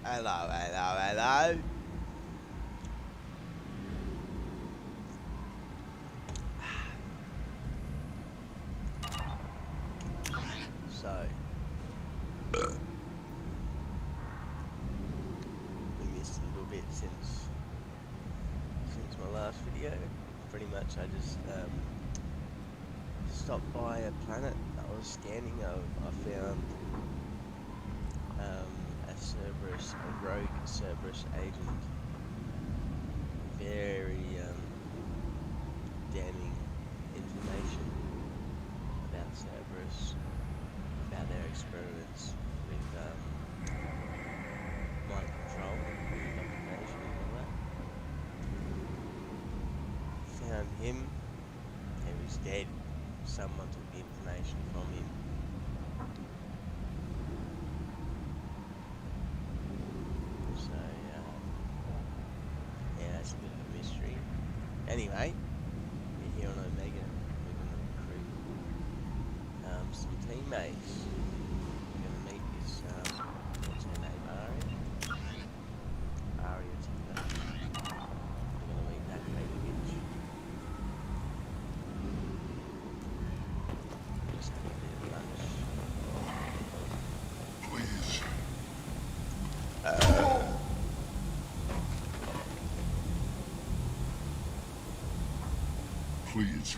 Hello, hello, hello. So, we missed a little bit since my last video. Pretty much, I just stopped by a planet I was scanning. I found a rogue Cerberus agent. Very damning information about Cerberus, about their experiments with mind control, domination and all that. Found him, he was dead. Someone took the information from him. So, yeah, that's a bit of a mystery. Anyway, we're here on Omega. We're going to recruit some teammates. We're going to meet this, what's her name, Aria Tifa. We're going to meet that baby bitch. Just have a bit of lunch. Please. Please.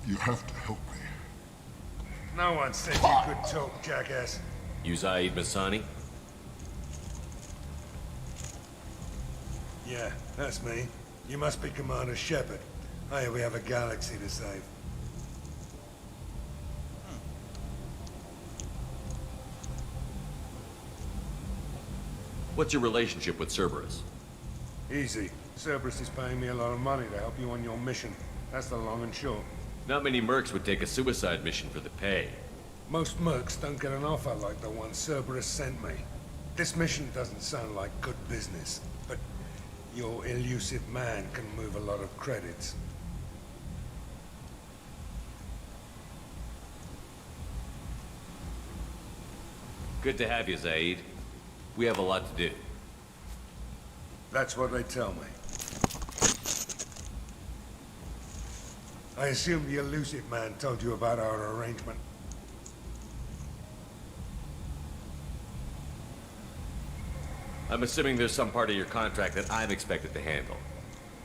You have to help me. No one said you could talk, jackass. You Zaid Masani? Yeah, that's me. You must be Commander Shepard. Hey, we have a galaxy to save. What's your relationship with Cerberus? Easy. Cerberus is paying me a lot of money to help you on your mission. That's the long and short. Not many mercs would take a suicide mission for the pay. Most mercs don't get an offer like the one Cerberus sent me. This mission doesn't sound like good business, but your elusive man can move a lot of credits. Good to have you, Zaid. We have a lot to do. That's what they tell me. I assume the elusive man told you about our arrangement. I'm assuming there's some part of your contract that I'm expected to handle.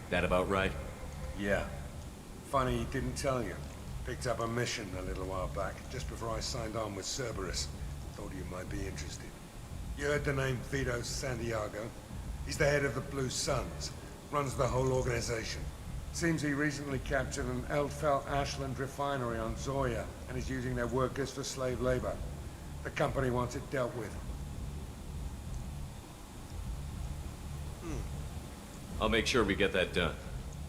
That about right? Yeah. Funny he didn't tell you. Picked up a mission a little while back, just before I signed on with Cerberus. Thought you might be interested. You heard the name Vito Santiago? He's the head of the Blue Suns. Runs the whole organization. Seems he recently captured an Eldfell Ashland refinery on Zoya and is using their workers for slave labor. The company wants it dealt with. I'll make sure we get that done.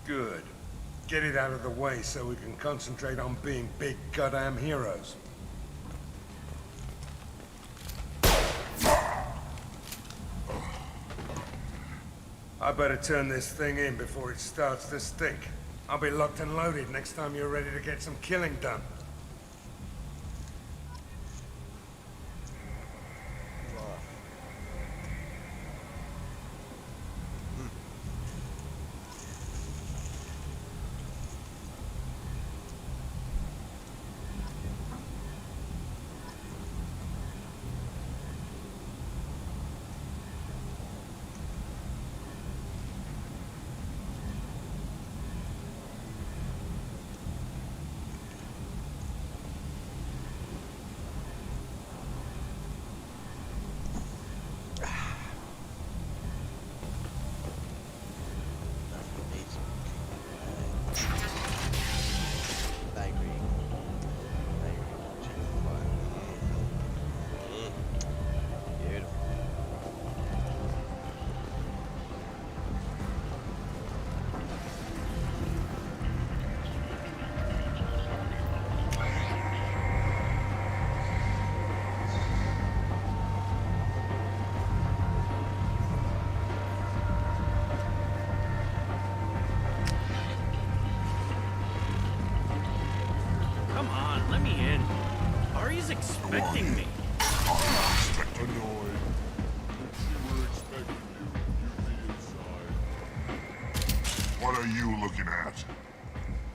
Good. Get it out of the way so we can concentrate on being big goddamn heroes. I better turn this thing in before it starts to stink. I'll be locked and loaded next time you're ready to get some killing done. Expecting me. Annoyed. are you looking at?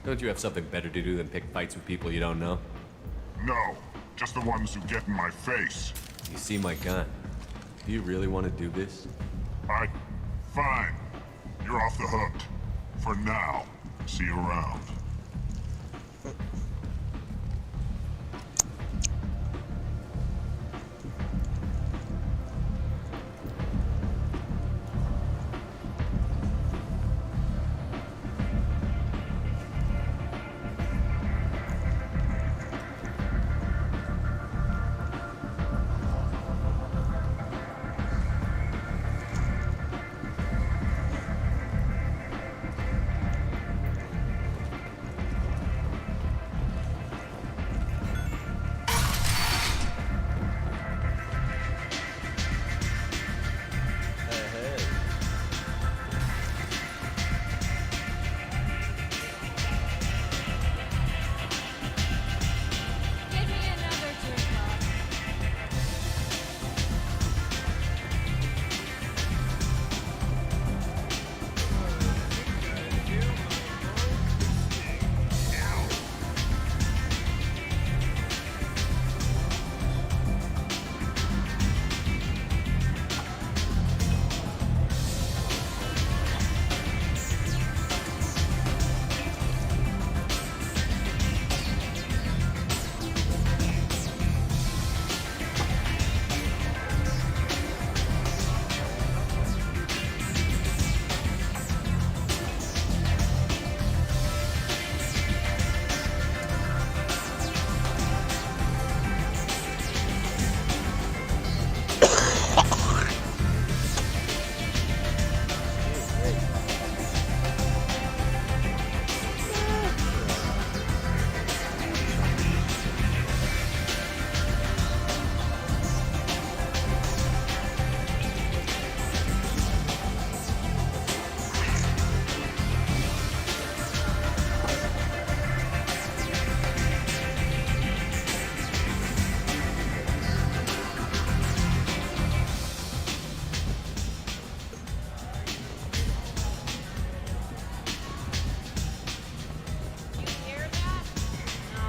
Don't you have something better to do than pick fights with people you don't know? No, just the ones who get in my face. You see my gun. Do you really want to do this? Fine. You're off the hook. For now. See you around. Give me another teardrop. You hear that? No,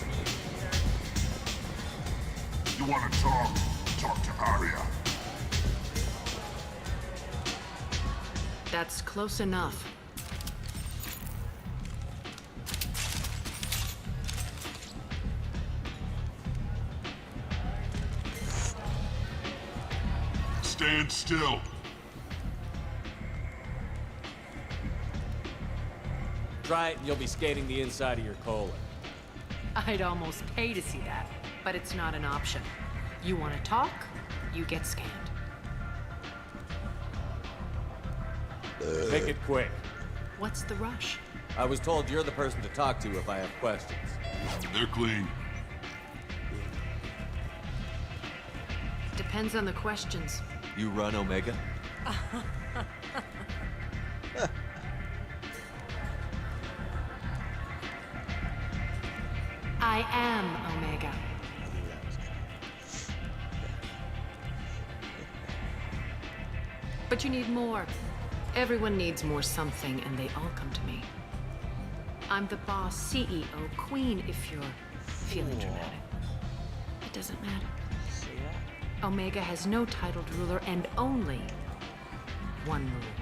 me neither. You want to talk? Talk to Arya. That's close enough. Stand still. Try it and you'll be scanning the inside of your colon. I'd almost pay to see that, but it's not an option. You want to talk, you get scanned. Make it quick. What's the rush? I was told you're the person to talk to if I have questions. They're clean. Depends on the questions. You run, Omega? I am Omega. But you need more. Everyone needs more something, and they all come to me. I'm the boss, CEO, queen, if you're feeling dramatic. It doesn't matter. See that? Omega has no titled ruler and only one rule.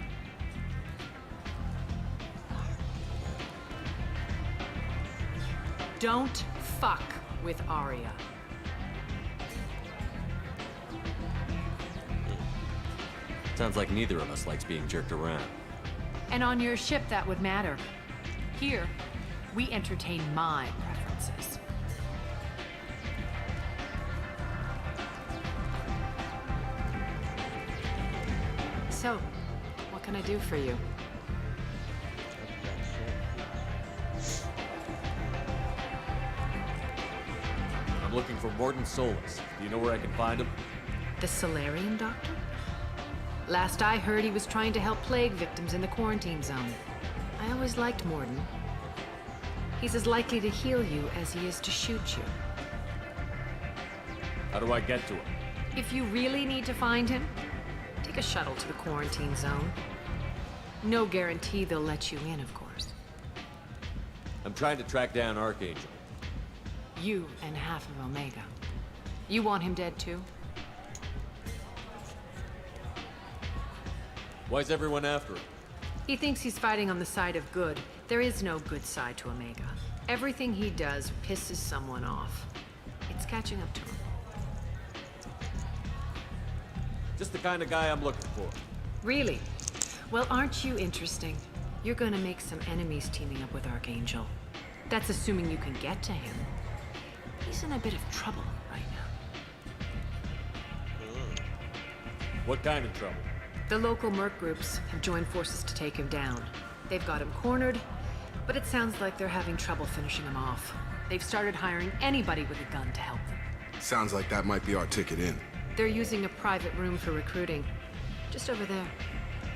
Don't fuck with Arya. Sounds like neither of us likes being jerked around. And on your ship, that would matter. Here, we entertain my preferences. So, what can I do for you? I'm looking for Warden Solus. Do you know where I can find him? The Solarian doctor? Last I heard, he was trying to help plague victims in the quarantine zone. I always liked Morden. He's as likely to heal you as he is to shoot you. How do I get to him? If you really need to find him, take a shuttle to the quarantine zone. No guarantee they'll let you in, of course. I'm trying to track down Archangel. You and half of Omega. You want him dead too? Why's everyone after him? He thinks he's fighting on the side of good. There is no good side to Omega. Everything he does pisses someone off. It's catching up to him. Just the kind of guy I'm looking for. Really? Well, aren't you interesting? You're gonna make some enemies teaming up with Archangel. That's assuming you can get to him. He's in a bit of trouble right now. What kind of trouble? The local merc groups have joined forces to take him down. They've got him cornered, but it sounds like they're having trouble finishing him off. They've started hiring anybody with a gun to help them. Sounds like that might be our ticket in. They're using a private room for recruiting. Just over there.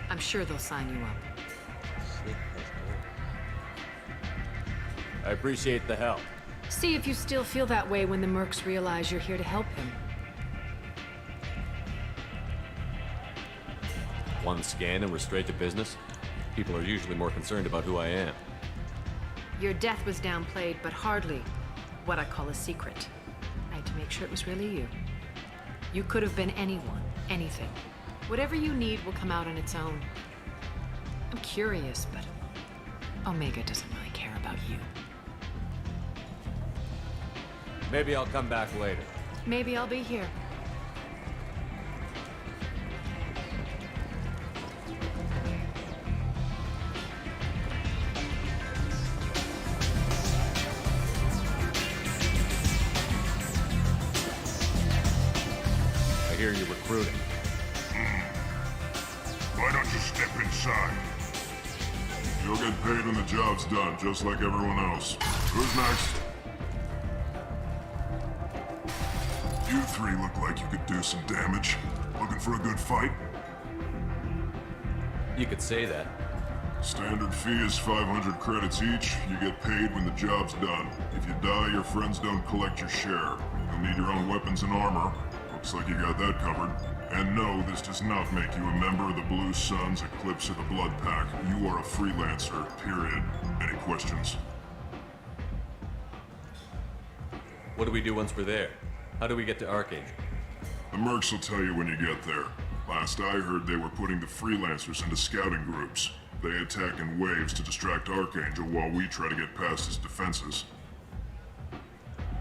I'm sure they'll sign you up. Sick, that's good. I appreciate the help. See if you still feel that way when the mercs realize you're here to help him. One scan and we're straight to business? People are usually more concerned about who I am. Your death was downplayed, but hardly what I call a secret. I had to make sure it was really you. You could have been anyone, anything. Whatever you need will come out on its own. I'm curious, but Omega doesn't really care about you. Maybe I'll come back later. Maybe I'll be here. I hear you're recruiting. Why don't you step inside? You'll get paid when the job's done, just like everyone else. Who's next? You three look like you could do some damage. Looking for a good fight? You could say that. Standard fee is 500 credits each. You get paid when the job's done. If you die, your friends don't collect your share. You'll need your own weapons and armor. Looks like you got that covered. And no, this does not make you a member of the Blue Suns, Eclipse, or the Blood Pack. You are a freelancer, period. Any questions? What do we do once we're there? How do we get to Archangel? The mercs will tell you when you get there. Last I heard, they were putting the freelancers into scouting groups. They attack in waves to distract Archangel while we try to get past his defenses.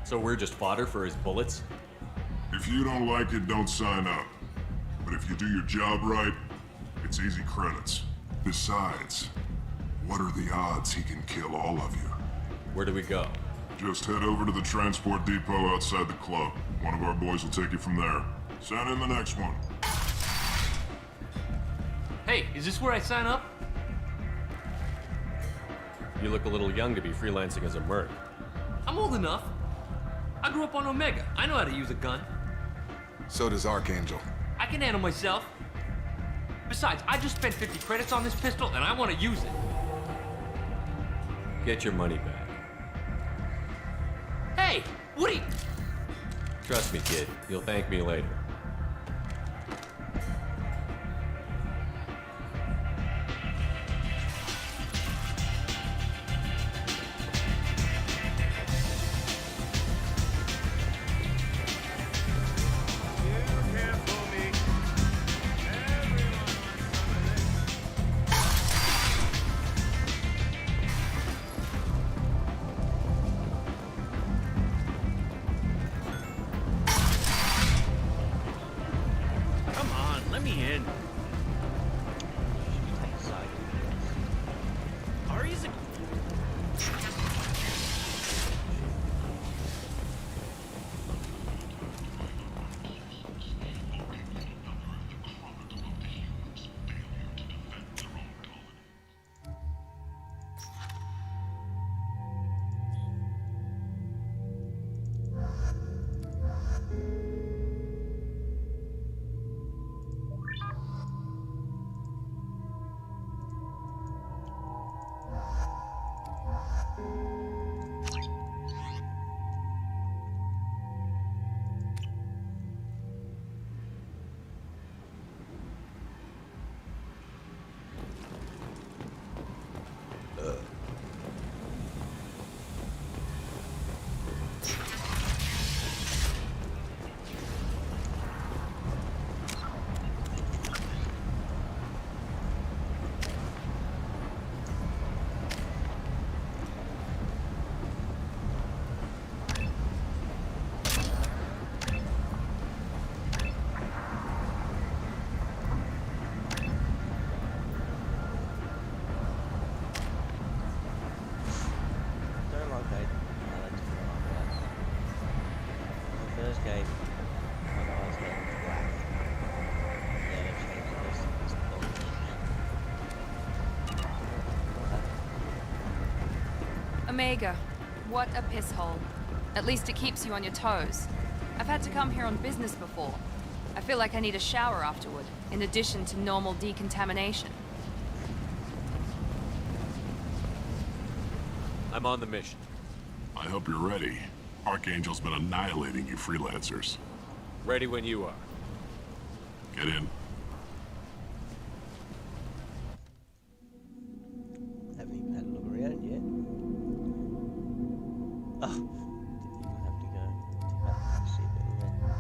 So we're just fodder for his bullets? If you don't like it, don't sign up. But if you do your job right, it's easy credits. Besides, what are the odds he can kill all of you? Where do we go? Just head over to the transport depot outside the club. One of our boys will take you from there. Send in the next one. Hey, is this where I sign up? You look a little young to be freelancing as a merc. I'm old enough. I grew up on Omega. I know how to use a gun. So does Archangel. I can handle myself. Besides, I just spent 50 credits on this pistol and I want to use it. Get your money back. Hey, what are you... Trust me, kid. You'll thank me later. Come on, let me in. Ari's a... Omega, what a piss hole. At least it keeps you on your toes. I've had to come here on business before. I feel like I need a shower afterward, in addition to normal decontamination. I'm on the mission. I hope you're ready. Archangel's been annihilating you freelancers. Ready when you are. Get in. Haven't even had a look around yet. Oh, didn't even have to go. See it anyway.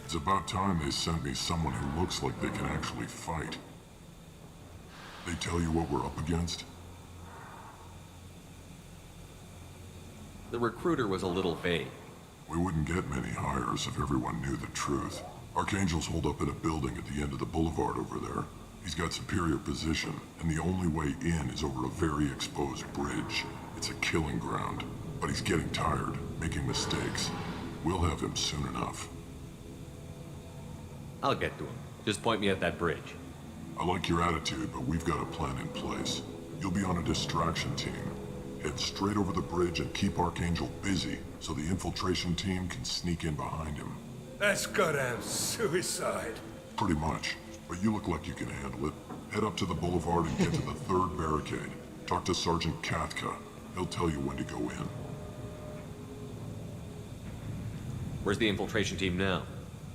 It's about time they sent me someone who looks like they can actually fight. They tell you what we're up against? The recruiter was a little vague. We wouldn't get many hires if everyone knew the truth. Archangel's holed up in a building at the end of the boulevard over there. He's got superior position, and the only way in is over a very exposed bridge. It's a killing ground, but he's getting tired, making mistakes. We'll have him soon enough. I'll get to him. Just point me at that bridge. I like your attitude, but we've got a plan in place. You'll be on a distraction team. Head straight over the bridge and keep Archangel busy, so the infiltration team can sneak in behind him. That's goddamn suicide. Pretty much. But you look like you can handle it. Head up to the boulevard and get to the third barricade. Talk to Sergeant Kathka. He'll tell you when to go in. Where's the infiltration team now?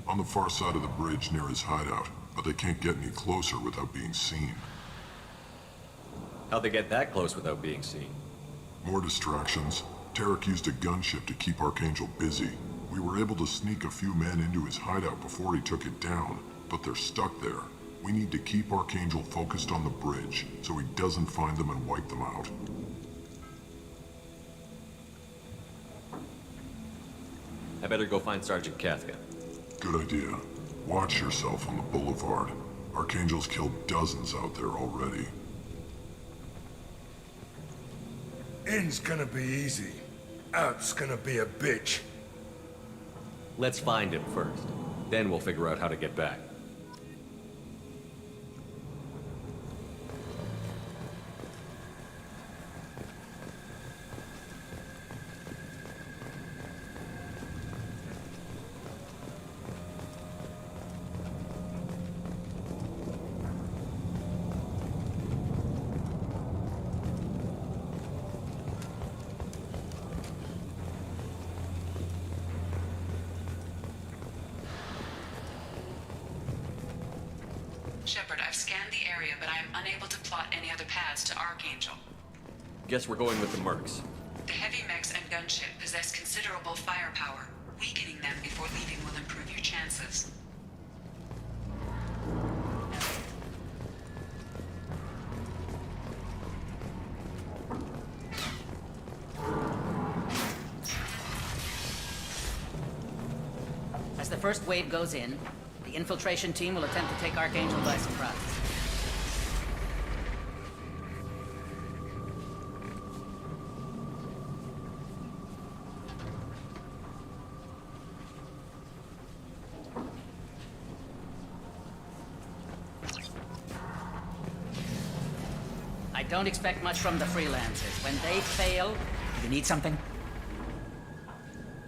On the far side of the bridge near his hideout, but they can't get any closer without being seen. How'd they get that close without being seen? More distractions. Tarek used a gunship to keep Archangel busy. We were able to sneak a few men into his hideout before he took it down, but they're stuck there. We need to keep Archangel focused on the bridge, so he doesn't find them and wipe them out. I better go find Sergeant Kathka. Good idea. Watch yourself on the boulevard. Archangel's killed dozens out there already. In's gonna be easy. Out's gonna be a bitch. Let's find him first. Then we'll figure out how to get back. Shepard, I've scanned the area, but I am unable to plot any other paths to Archangel. Guess we're going with the mercs. The heavy mechs and gunship possess considerable firepower. Weakening them before leaving will improve your chances. As the first wave goes in, the infiltration team will attempt to take Archangel by surprise. I don't expect much from the freelancers. When they fail, you need something?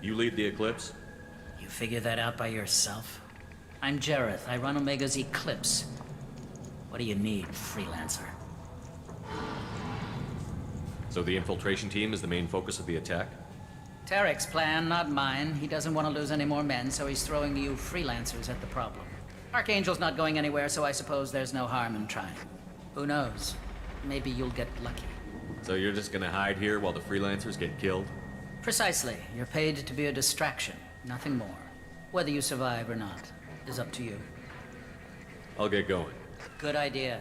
You lead the Eclipse? You figure that out by yourself? I'm Jareth. I run Omega's Eclipse. What do you need, freelancer? So the infiltration team is the main focus of the attack? Tarek's plan, not mine. He doesn't want to lose any more men, so he's throwing you freelancers at the problem. Archangel's not going anywhere, so I suppose there's no harm in trying. Who knows? Maybe you'll get lucky. So you're just gonna hide here while the freelancers get killed? Precisely. You're paid to be a distraction, nothing more. Whether you survive or not is up to you. I'll get going. Good idea.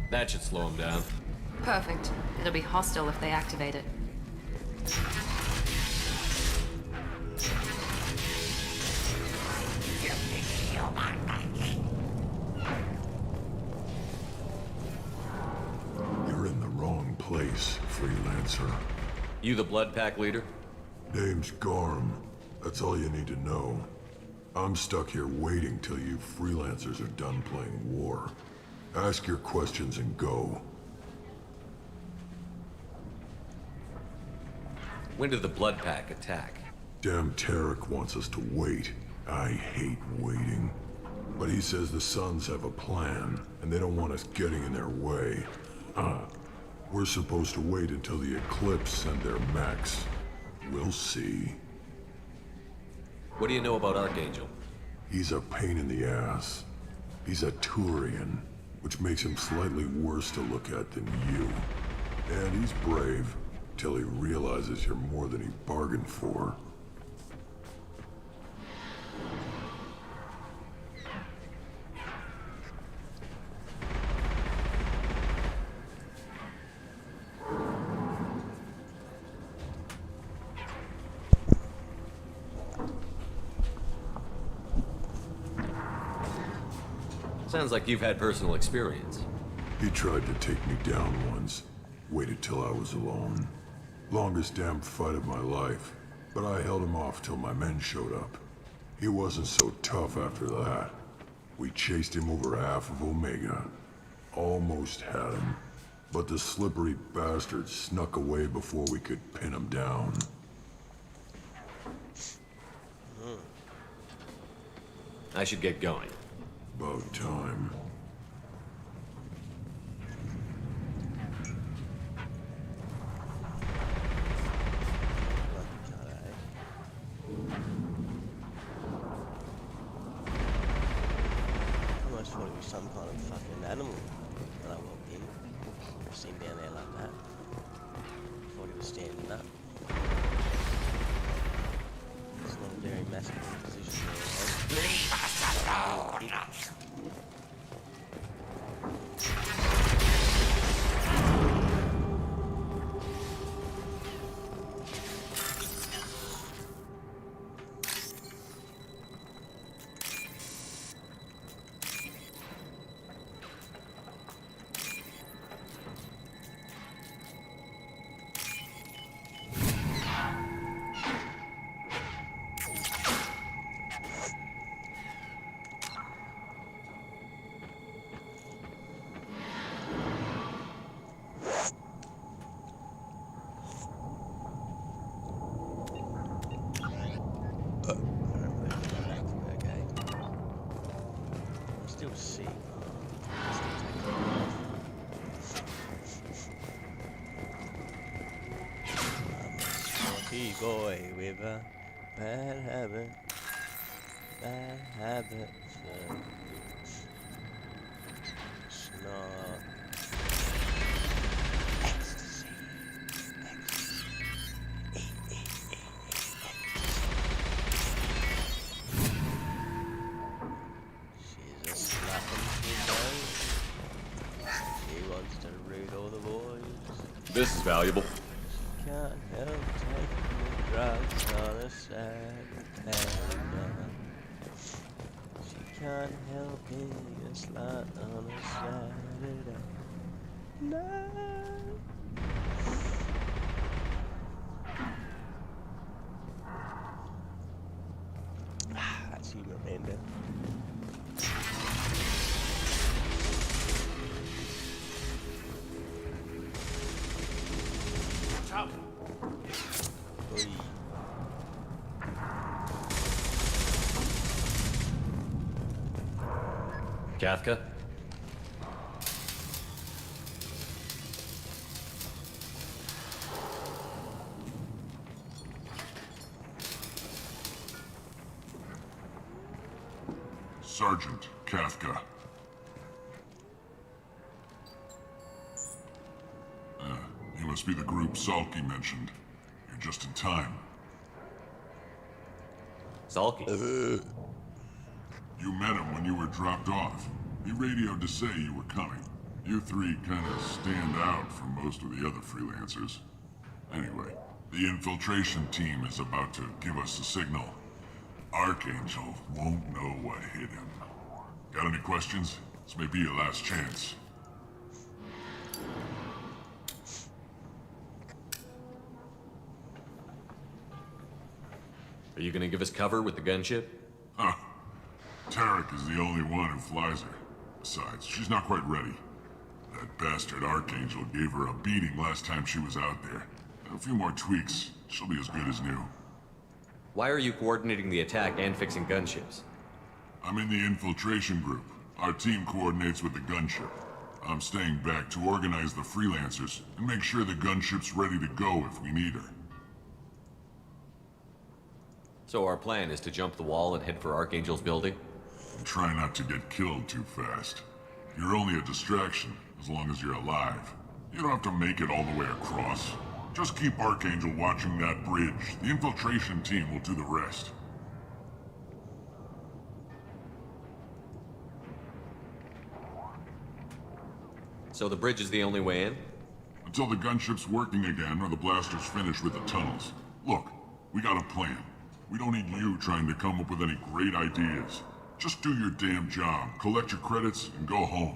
That should slow them down. Perfect. It'll be hostile if they activate it. You're in the wrong place, freelancer. You the Blood Pack leader? Name's Garm. That's all you need to know. I'm stuck here waiting till you freelancers are done playing war. Ask your questions and go. When did the Blood Pack attack? Damn Tarek wants us to wait. I hate waiting. But he says the Sons have a plan, and they don't want us getting in their way. We're supposed to wait until the Eclipse and their mechs. We'll see. What do you know about Archangel? He's a pain in the ass. He's a Turian, which makes him slightly worse to look at than you. And he's brave, till he realizes you're more than he bargained for. Sounds like you've had personal experience. He tried to take me down once. Waited till I was alone. Longest damn fight of my life. But I held him off till my men showed up. He wasn't so tough after that. We chased him over half of Omega. Almost had him. But the slippery bastard snuck away before we could pin him down. I should get going. About time. Almost thought it was some kind of fucking animal when I walked in. I seen down there like that. Thought he was standing up. It's not a very masculine position there, right? Leave us alone! Boy with a bad habit, snort, ecstasy, She's a slapping window. She wants to root all the boys. This is valuable. She can't help taking drugs on a Saturday night. She can't help being a slut on a Saturday night. That's you, Miranda. Watch out! Kafka? Sergeant Kafka. You must be the group Salky mentioned. You're just in time. Salky? You met him when you were dropped off. He radioed to say you were coming. You three kind of stand out from most of the other freelancers. Anyway, the infiltration team is about to give us a signal. Archangel won't know what hit him. Got any questions? This may be your last chance. Are you gonna give us cover with the gunship? Huh. Tarek is the only one who flies her. Besides, she's not quite ready. That bastard Archangel gave her a beating last time she was out there. A few more tweaks, she'll be as good as new. Why are you coordinating the attack and fixing gunships? I'm in the infiltration group. Our team coordinates with the gunship. I'm staying back to organize the freelancers and make sure the gunship's ready to go if we need her. So our plan is to jump the wall and head for Archangel's building? And try not to get killed too fast. You're only a distraction, as long as you're alive. You don't have to make it all the way across. Just keep Archangel watching that bridge. The infiltration team will do the rest. So the bridge is the only way in? Until the gunship's working again or the blasters finish with the tunnels. Look, we got a plan. We don't need you trying to come up with any great ideas. Just do your damn job, collect your credits, and go home.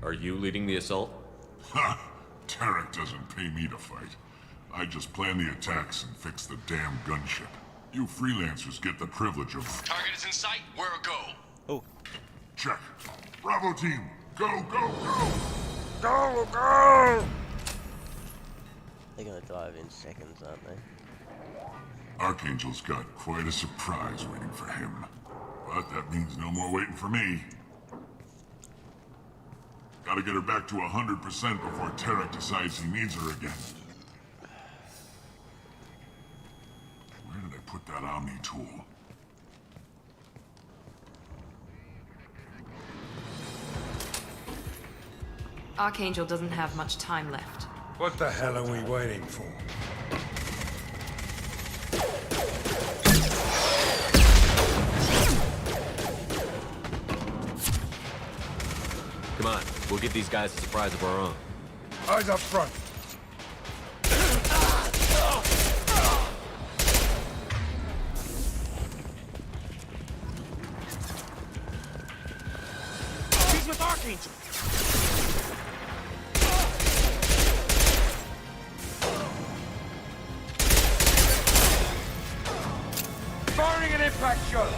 Are you leading the assault? Ha! Tarek doesn't pay me to fight. I just plan the attacks and fix the damn gunship. You freelancers get the privilege of... Target is in sight. Where a go? Oh. Check. Bravo team! Go, go, go! Go, go! They're gonna die within seconds, aren't they? Archangel's got quite a surprise waiting for him. But that means no more waiting for me. Gotta get her back to 100% before Tarek decides he needs her again. Where did I put that Omni tool? Archangel doesn't have much time left. What the hell are we waiting for? Come on, we'll give these guys a surprise of our own. Eyes up front. He's with Archangel. Firing an impact shot.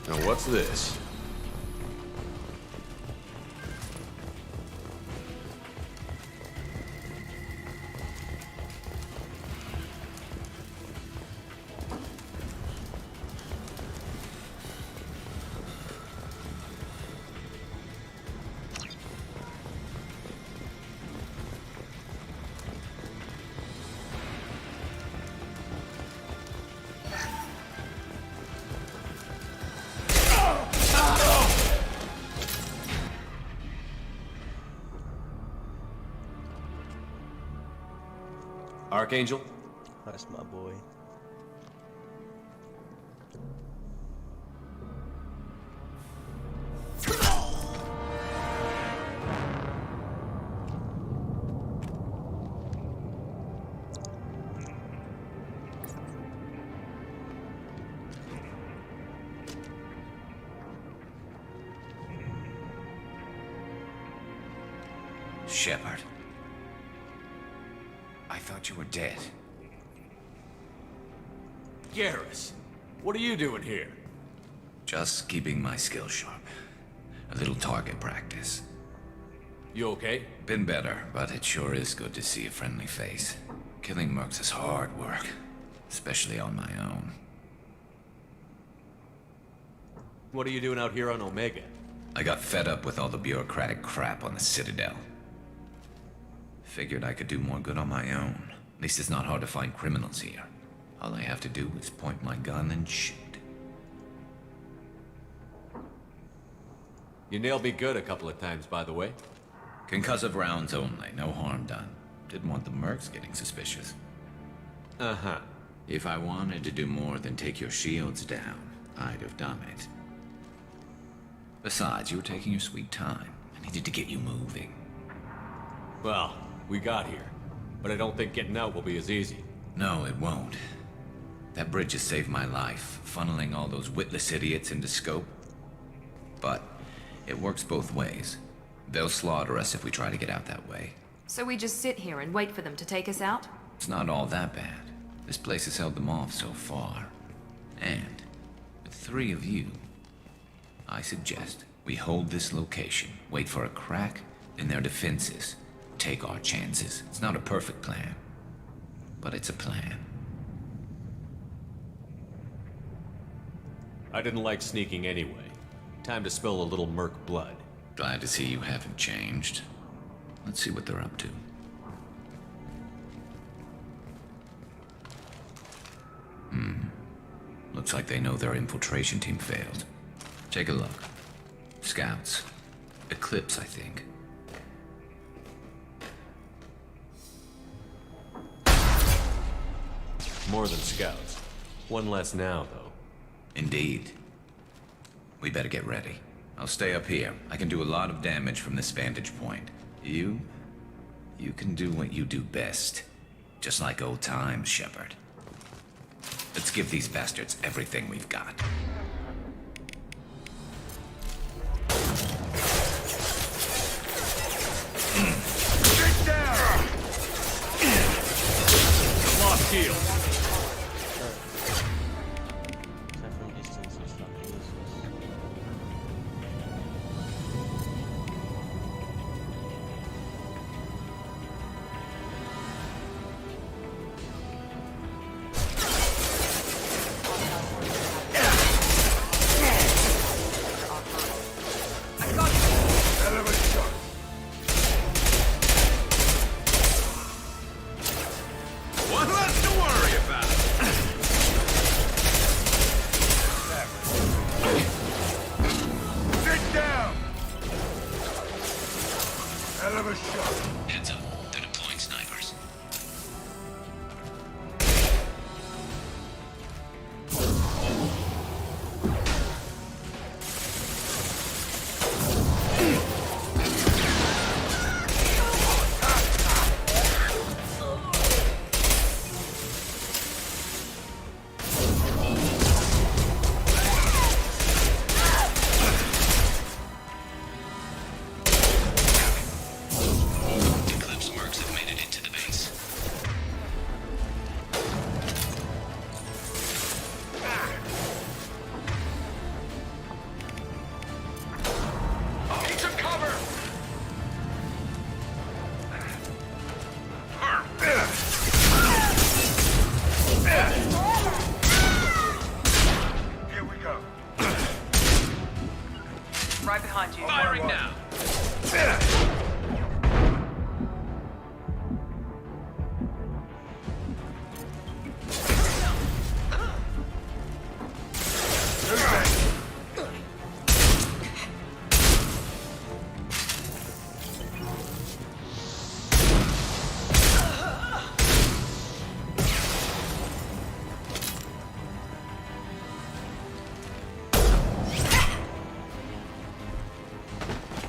Now what's this? Archangel? That's my boy. Shepard. I thought you were dead. Garrus, what are you doing here? Just keeping my skills sharp. A little target practice. You okay? Been better, but it sure is good to see a friendly face. Killing mercs is hard work, especially on my own. What are you doing out here on Omega? I got fed up with all the bureaucratic crap on the Citadel. Figured I could do more good on my own. At least it's not hard to find criminals here. All I have to do is point my gun and shoot. You nailed me good a couple of times, by the way. Concussive rounds only, no harm done. Didn't want the mercs getting suspicious. Uh-huh. If I wanted to do more than take your shields down, I'd have done it. Besides, you were taking your sweet time. I needed to get you moving. Well, we got here. But I don't think getting out will be as easy. No, it won't. That bridge has saved my life, funneling all those witless idiots into scope. But it works both ways. They'll slaughter us if we try to get out that way. So we just sit here and wait for them to take us out? It's not all that bad. This place has held them off so far. And with 3 of you, I suggest we hold this location, wait for a crack in their defenses, take our chances. It's not a perfect plan, but it's a plan. I didn't like sneaking anyway. Time to spill a little merc blood. Glad to see you haven't changed. Let's see what they're up to. Looks like they know their infiltration team failed. Take a look. Scouts. Eclipse, I think. More than scouts. One less now, though. Indeed. We better get ready. I'll stay up here. I can do a lot of damage from this vantage point. You can do what you do best. Just like old times, Shepard. Let's give these bastards everything we've got. Get down! Lost shield. So from distance it's fucking useless. Heads up, they're deploying snipers. Eclipse mercs have made it into the base. Need some cover! Here we go. Right behind you. Firing now!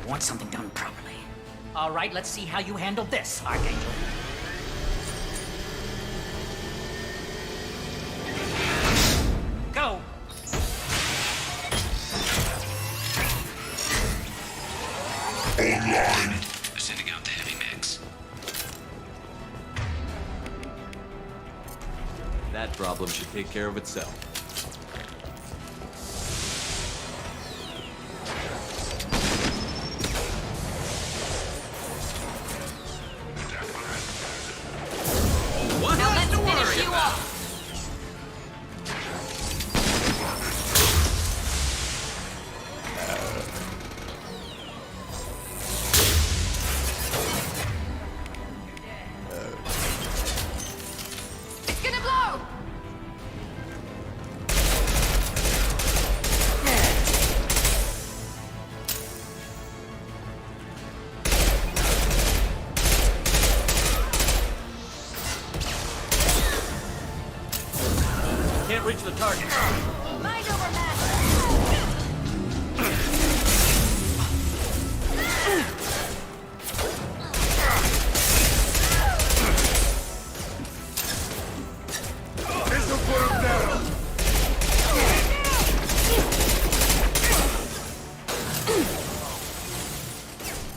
Want something done properly. All right, let's see how you handle this, Archangel. Go! Online. They're sending out the heavy mix. That problem should take care of itself. What Now else let's to worry finish you about? off. It's gonna blow! reach the target. Mind over matter. This'll put him down.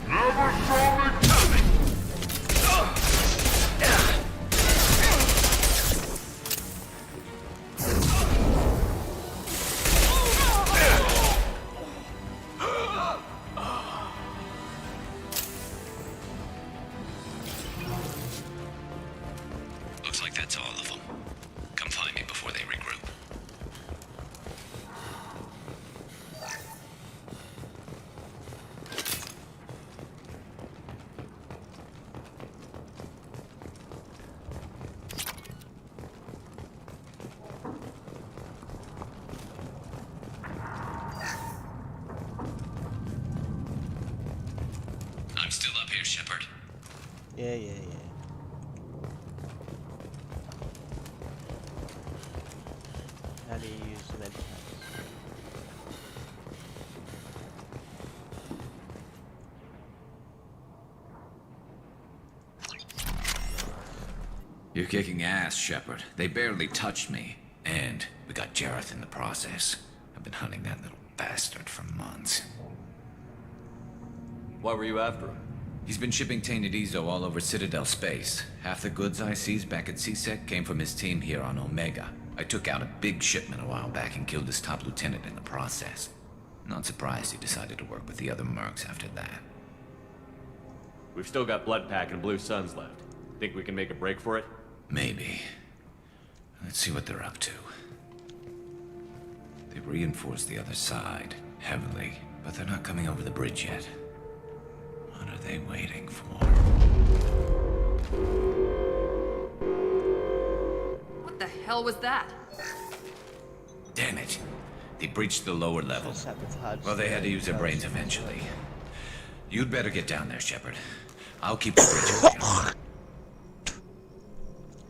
Never saw me coming! Looks like that's all of them. Come find me before they regroup. I'm still up here, Shepard. Yeah. How do you use the med packs? You're kicking ass, Shepard. They barely touched me. And we got Jareth in the process. I've been hunting that little bastard for months. Why were you after him? He's been shipping tainted Ezo all over Citadel space. Half the goods I seized back at CSEC came from his team here on Omega. I took out a big shipment a while back and killed his top lieutenant in the process. Not surprised he decided to work with the other mercs after that. We've still got Blood Pack and Blue Suns left. Think we can make a break for it? Maybe. Let's see what they're up to. They've reinforced the other side, heavily, but they're not coming over the bridge yet. What are they waiting for? What the hell was that? Damn it. They breached the lower level. Sabotage. Well, they had to use their brains eventually. You'd better get down there, Shepard. I'll keep the bridge open.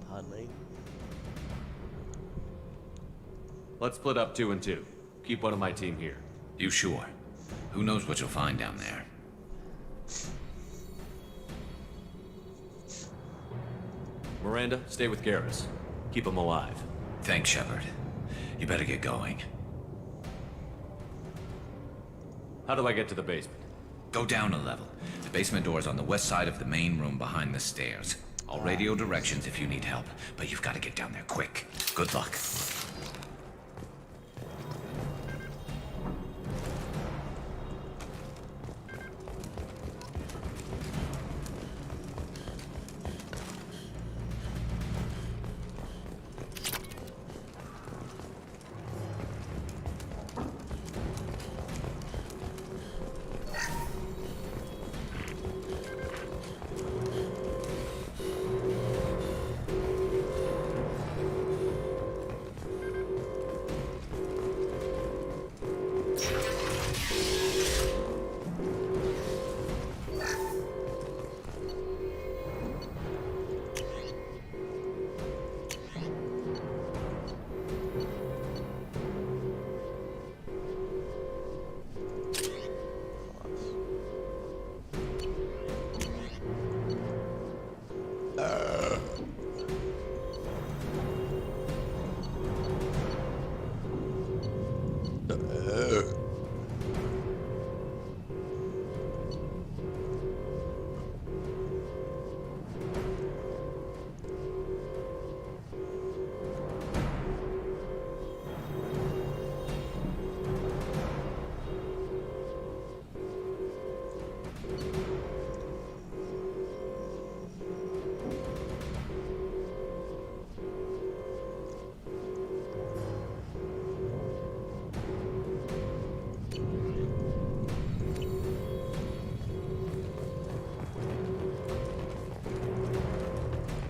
Pardon me. Let's split up 2 and 2. Keep one of my team here. You sure? Who knows what you'll find down there? Miranda, stay with Garrus. Keep him alive. Thanks, Shepard. You better get going. How do I get to the basement? Go down a level. The basement door's on the west side of the main room behind the stairs. I'll radio directions if you need help, but you've got to get down there quick. Good luck.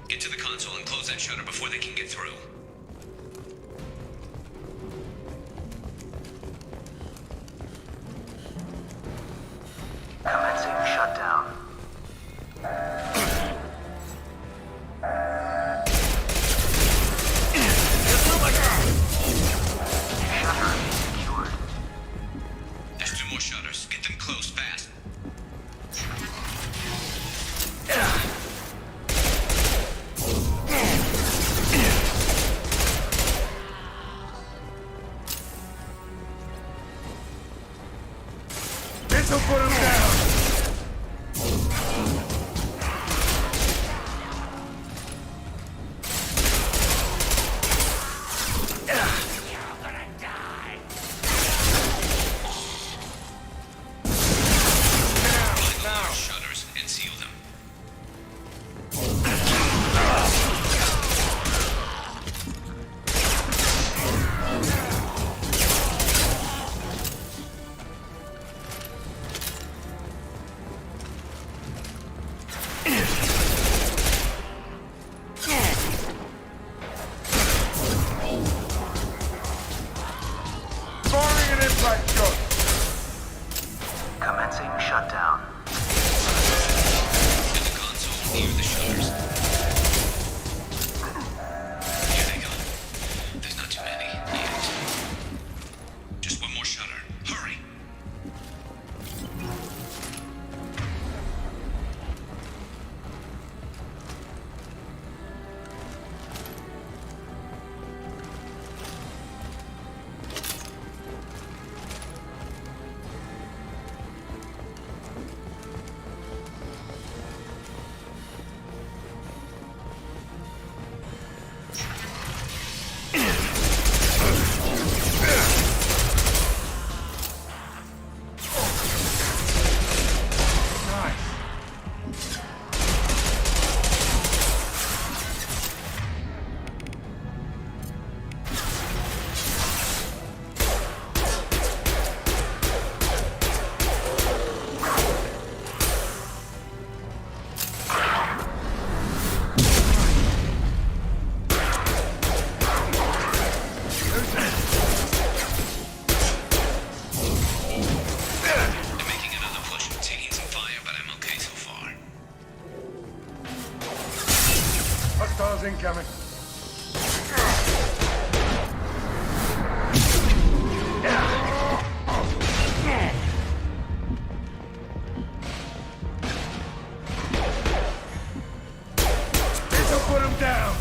Get to the console and close that shutter before they can get through. Commencing shutdown. Firing an impact shot! Commencing shutdown. In the console, near the shutters. Here they go. There's not too many yet. Just one more shutter. Hurry! Hostiles incoming. This'll put him down.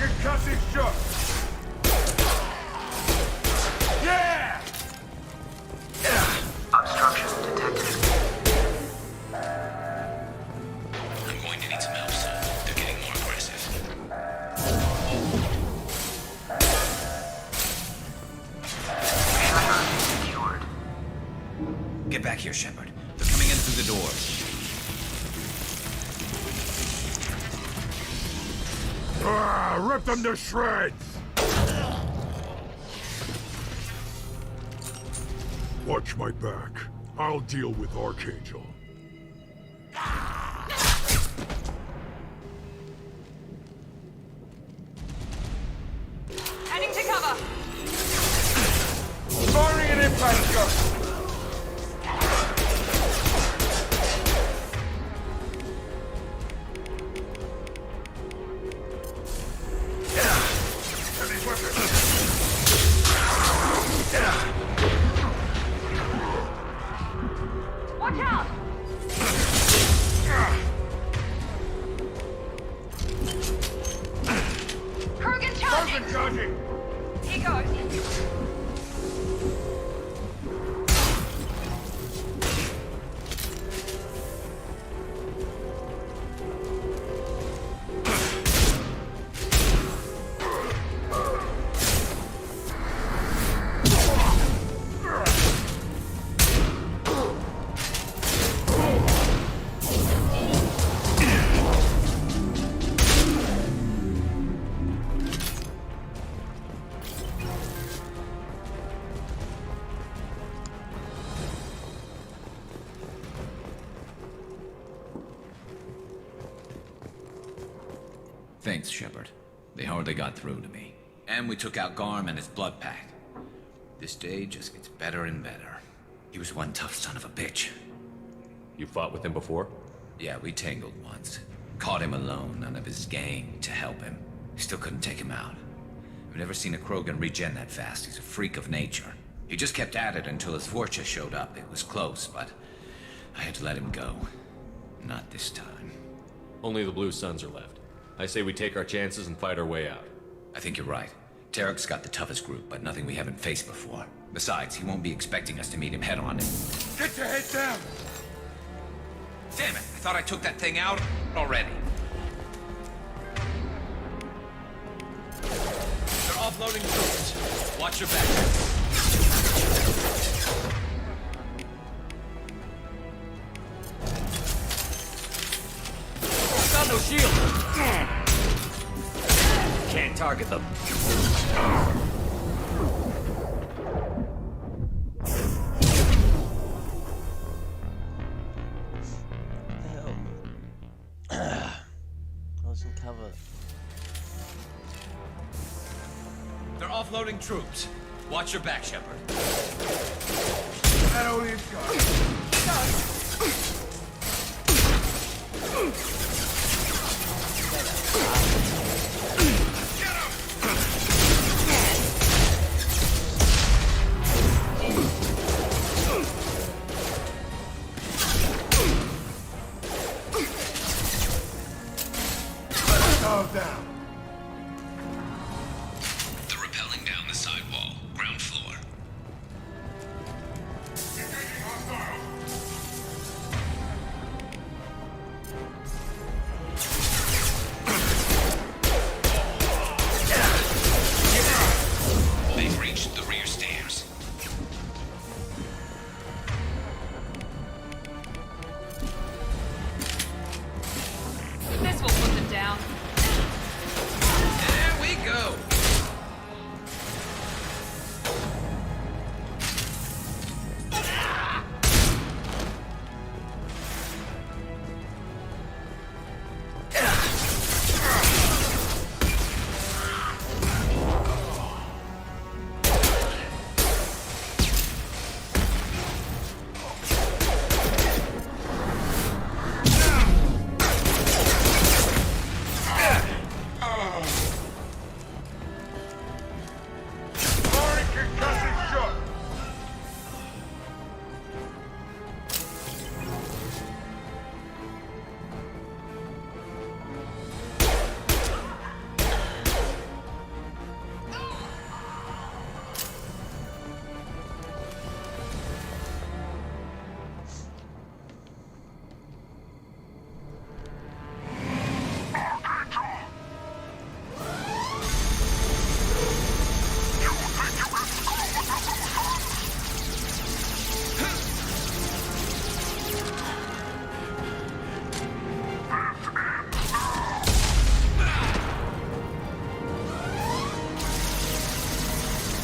Concussive shot! Yeah! Obstruction detected. I'm going to need some help soon. They're getting more aggressive. Shutter secured. Get back here, Shepard. They're coming in through the doors. Rip them to shreds! Watch my back. I'll deal with Archangel. Heading to cover. Firing an impact shot! Watch out! Kurgan charging! Kurgan charging! He goes. Thanks, Shepard. They hardly got through to me. And we took out Garm and his blood pack. This day just gets better and better. He was one tough son of a bitch. You fought with him before? Yeah, we tangled once. Caught him alone, none of his gang to help him. Still couldn't take him out. I've never seen a Krogan regen that fast. He's a freak of nature. He just kept at it until his Vorcha showed up. It was close, but I had to let him go. Not this time. Only the Blue Suns are left. I say we take our chances and fight our way out. I think you're right. Tarek's got the toughest group, but nothing we haven't faced before. Besides, he won't be expecting us to meet him head-on. Get your head down! Damn it! I thought I took that thing out already. They're offloading troops. Watch your back. Got no shield. Can't target them. I was in cover. They're offloading troops. Watch your back, Shepard. That only is gone. Down. They're rappelling down the sidewall, ground floor. They've reached the rear stairs. This will put them down. There we go.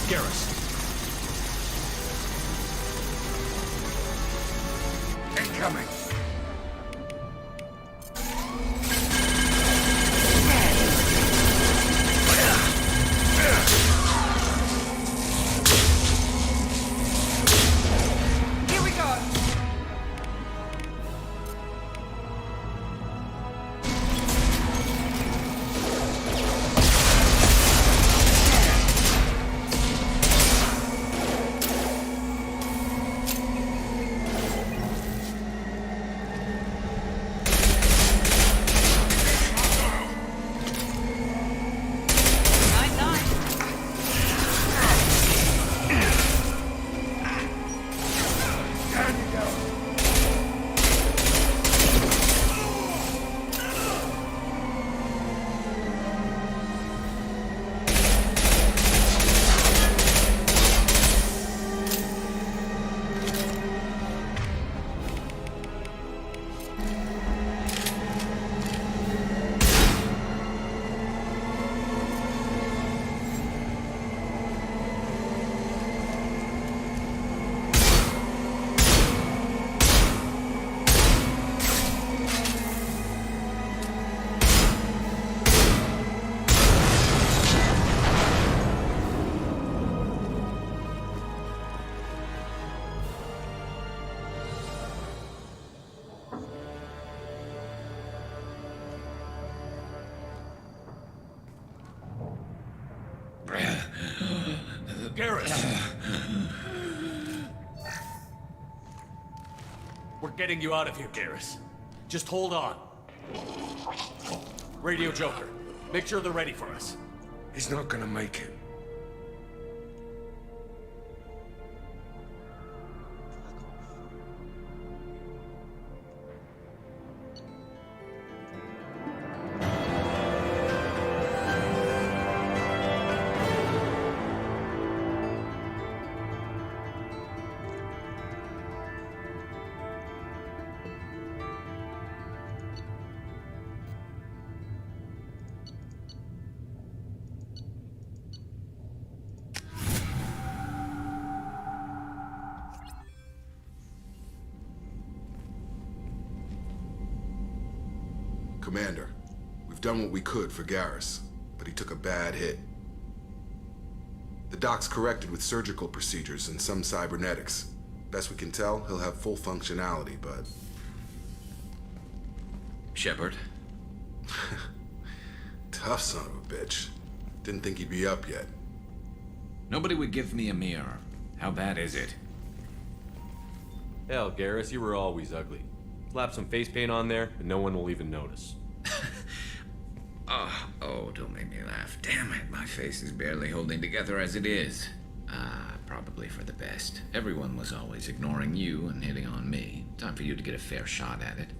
Garrus. Incoming. Here we go. Garrus! We're getting you out of here, Garrus. Just hold on. Radio Joker, make sure they're ready for us. He's not gonna make it. Commander, we've done what we could for Garrus, but he took a bad hit. The doc's corrected with surgical procedures and some cybernetics. Best we can tell, he'll have full functionality, but... Shepard? Tough son of a bitch. Didn't think he'd be up yet. Nobody would give me a mirror. How bad is it? Hell, Garrus, you were always ugly. Slap some face paint on there, and no one will even notice. Oh, don't make me laugh. Damn it, my face is barely holding together as it is. Probably for the best. Everyone was always ignoring you and hitting on me. Time for you to get a fair shot at it.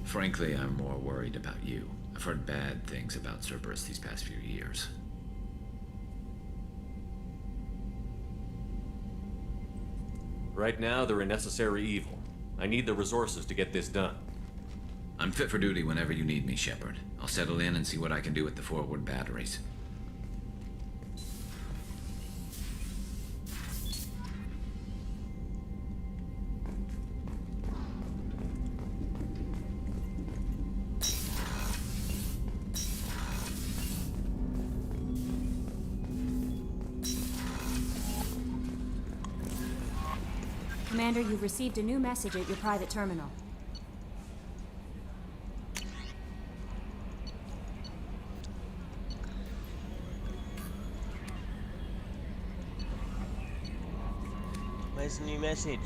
Frankly, I'm more worried about you. I've heard bad things about Cerberus these past few years. Right now, they're a necessary evil. I need the resources to get this done. I'm fit for duty whenever you need me, Shepard. I'll settle in and see what I can do with the forward batteries. Commander, you've received a new message at your private terminal. Where's the new message?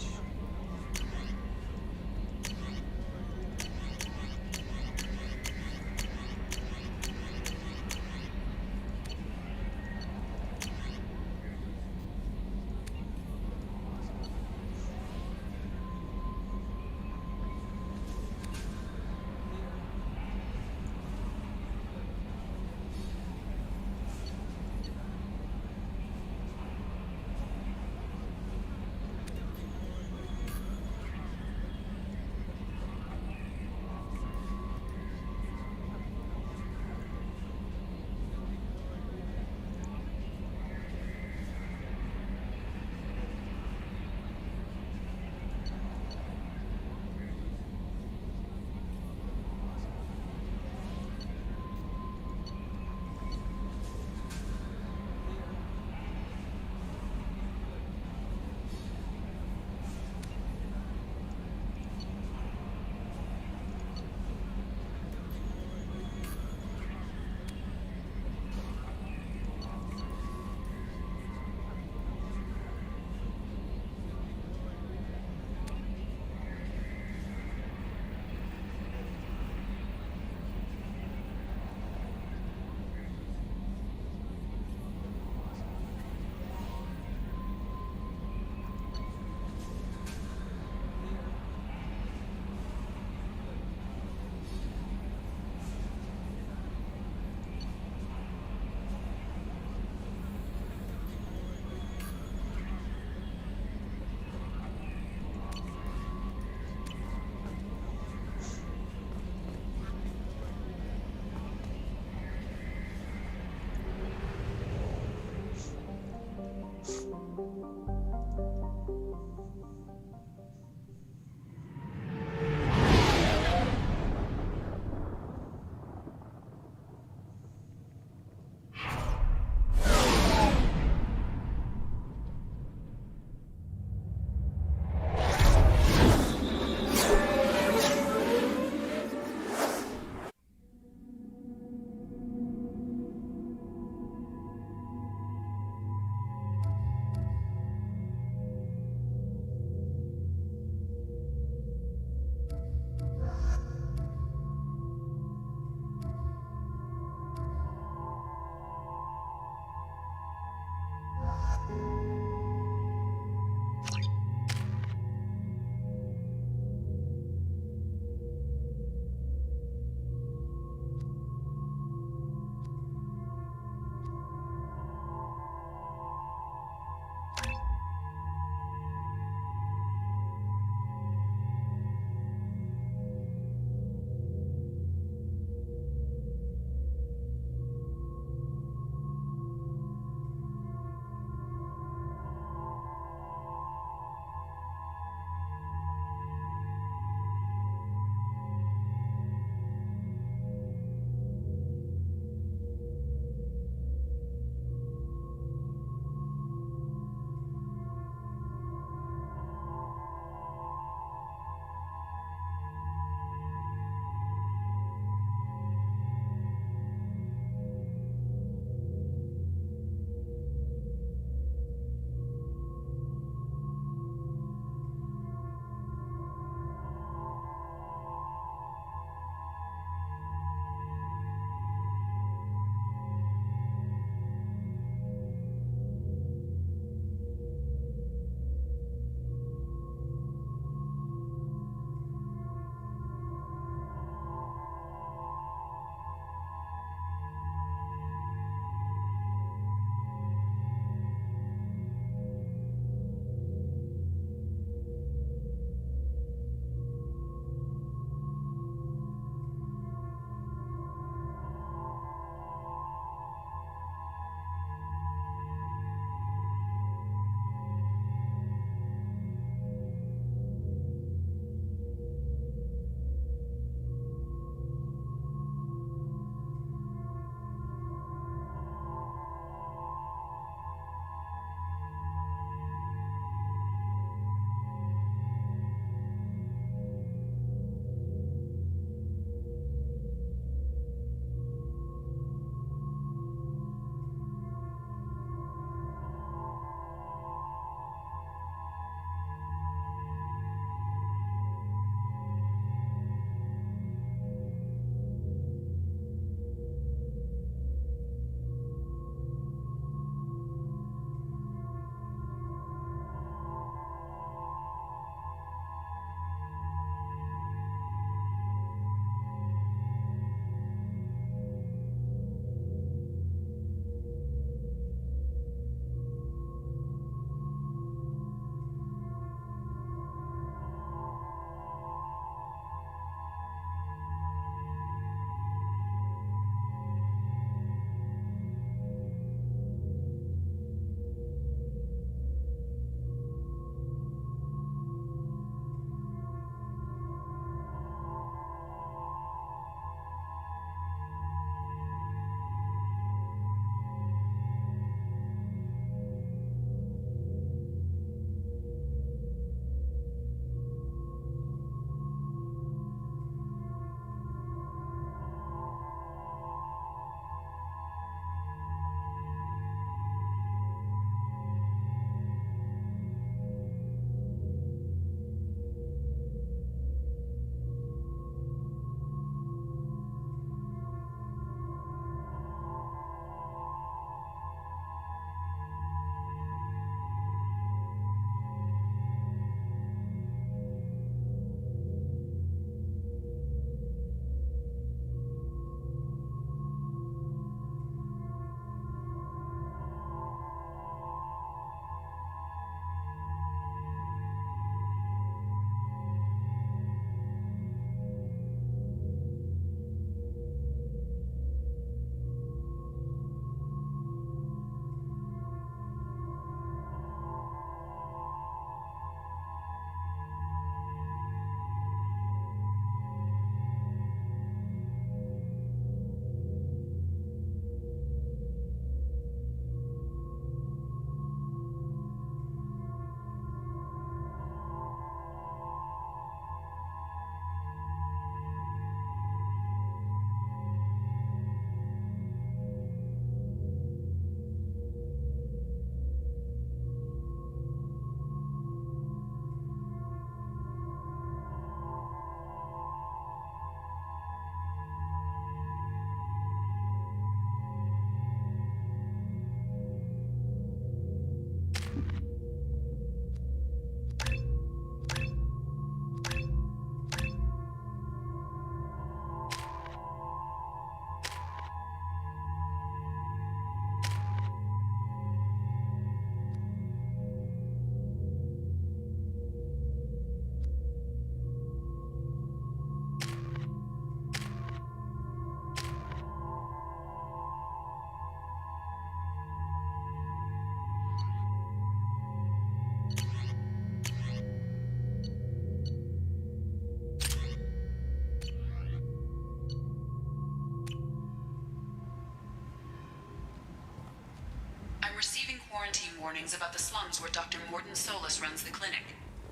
receiving quarantine warnings about the slums where Dr. Morton Solus runs the clinic.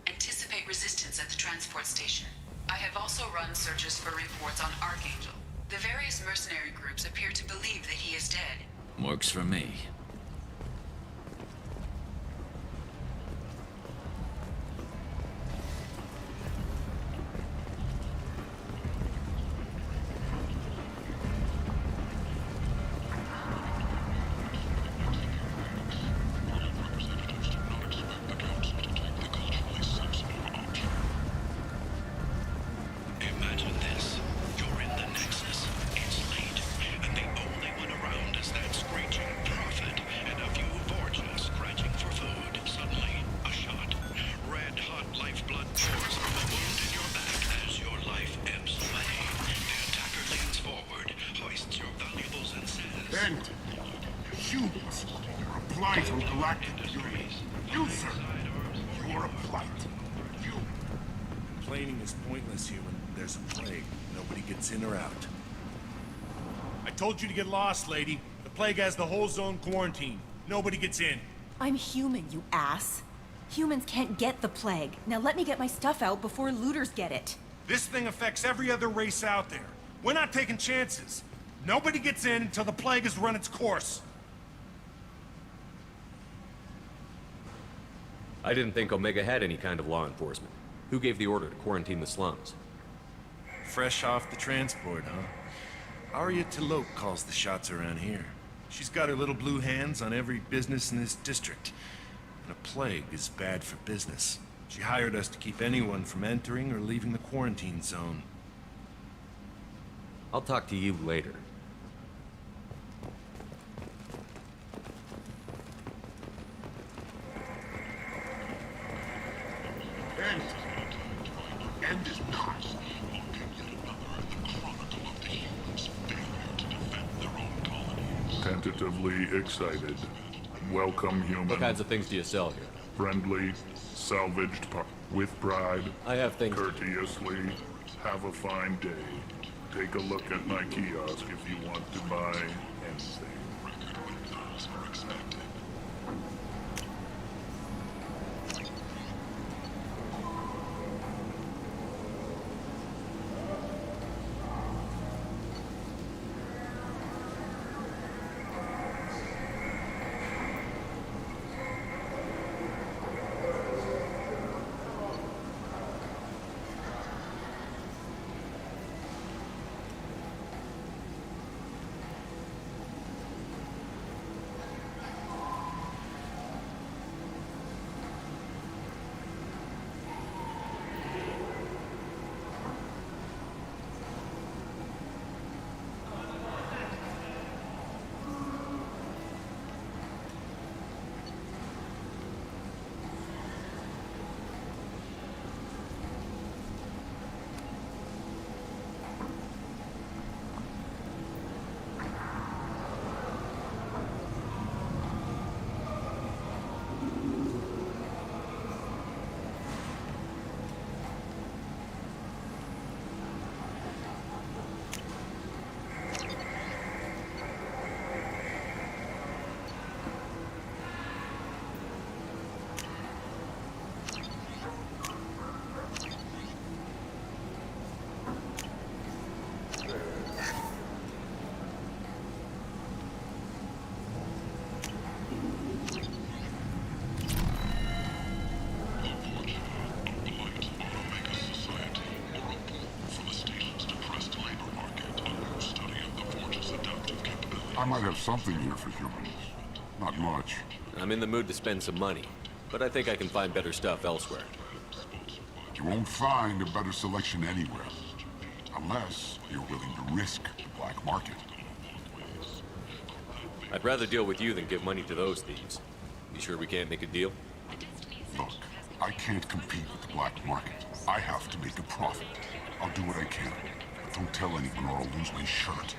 Anticipate resistance at the transport station. I have also run searches for reports on Archangel. The various mercenary groups appear to believe that he is dead. Works for me. Imagine this. You're in the Nexus. It's late, and the only one around is that screeching prophet and a few Vorjas scratching for food. Suddenly, a shot. Red-hot lifeblood pours from a wound in your back as your life ebbs away. The attacker leans forward, hoists your valuables, and says... Bent! Humans! You're a blight on galactic purity. You, sir! You're a blight. You! Complaining is pointless, human. There's a plague. Nobody gets in or out. I told you to get lost, lady. The plague has the whole zone quarantined. Nobody gets in. I'm human, you ass. Humans can't get the plague. Now let me get my stuff out before looters get it. This thing affects every other race out there. We're not taking chances. Nobody gets in until the plague has run its course. I didn't think Omega had any kind of law enforcement. Who gave the order to quarantine the slums? Fresh off the transport, huh? Arya Talope calls the shots around here. She's got her little blue hands on every business in this district. And a plague is bad for business. She hired us to keep anyone from entering or leaving the quarantine zone. I'll talk to you later. End is not. Tentatively excited. Welcome, human. What kinds of things do you sell here? Friendly, salvaged with pride. I have things. Courteously. Have a fine day. Take a look at my kiosk if you want to buy anything. I might have something here for humans. Not much. I'm in the mood to spend some money, but I think I can find better stuff elsewhere. You won't find a better selection anywhere. Unless you're willing to risk the black market. I'd rather deal with you than give money to those thieves. You sure we can't make a deal? Look, I can't compete with the black market. I have to make a profit. I'll do what I can. But don't tell anyone or I'll lose my shirt.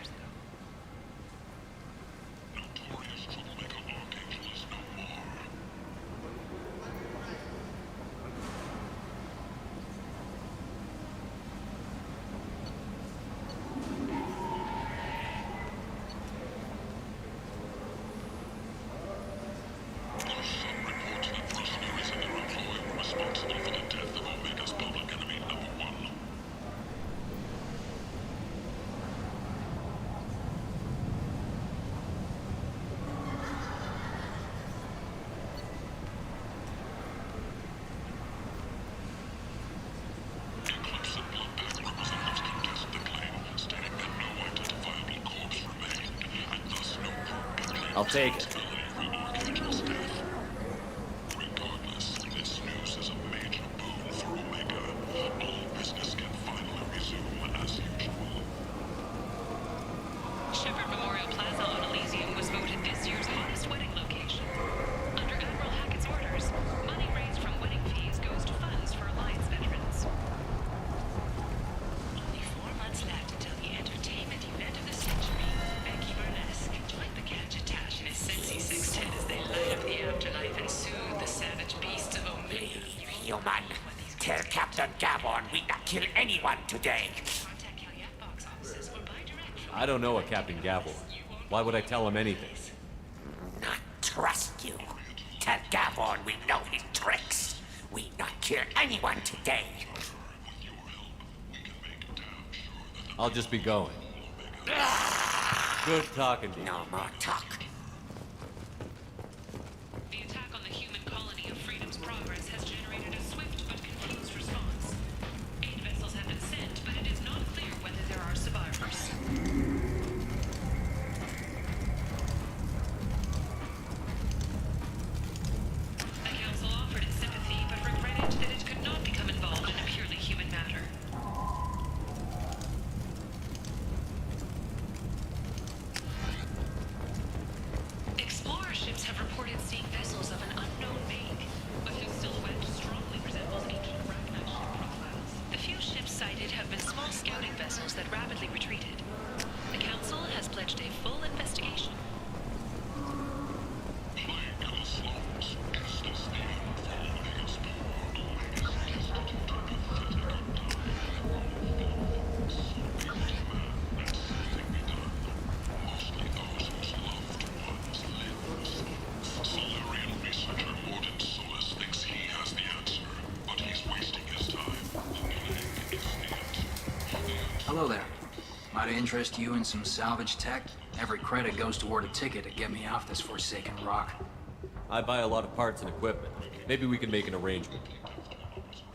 I'll take it. Regardless, this news is a major boon for Omega. All business can finally resume as usual. Shepherd Memorial Plaza on Elysium was voted this year's hottest wedding location. Under Admiral Hackett's orders, money raised from wedding fees goes to funds for Alliance veterans. Only 4 months left until the entertainment event of the century. Becky Burlesque joined the Gadgetash in his sexy sextet as they light up the afterlife and soothe the savage beasts of Omega. Human, tell Captain Gavon we not kill anyone today. I don't know a Captain Gavel. Why would I tell him anything? Not trust you. Tell Gavon we know his tricks. We not kill anyone today. I'll just be going. Good talking to you. No more talk. The attack on the human colony of Freedom's Progress has generated a swift but confused response. 8 vessels have been sent, but it is not clear whether there are survivors. The Council offered its sympathy, but regretted that it could not become involved in a purely human matter. Explorer ships have reported seeing vessels of an unknown make, but whose silhouette strongly resembles ancient arachnid ship profiles. The few ships sighted have been small scouting vessels that rapidly retreated. The Council has pledged a full investigation. Solarian researcher Morden Solis thinks he has the answer, but he's wasting his time. The plague is it. Hello there. Might I interest you in some salvage tech? Every credit goes toward a ticket to get me off this forsaken rock. I buy a lot of parts and equipment. Maybe we can make an arrangement.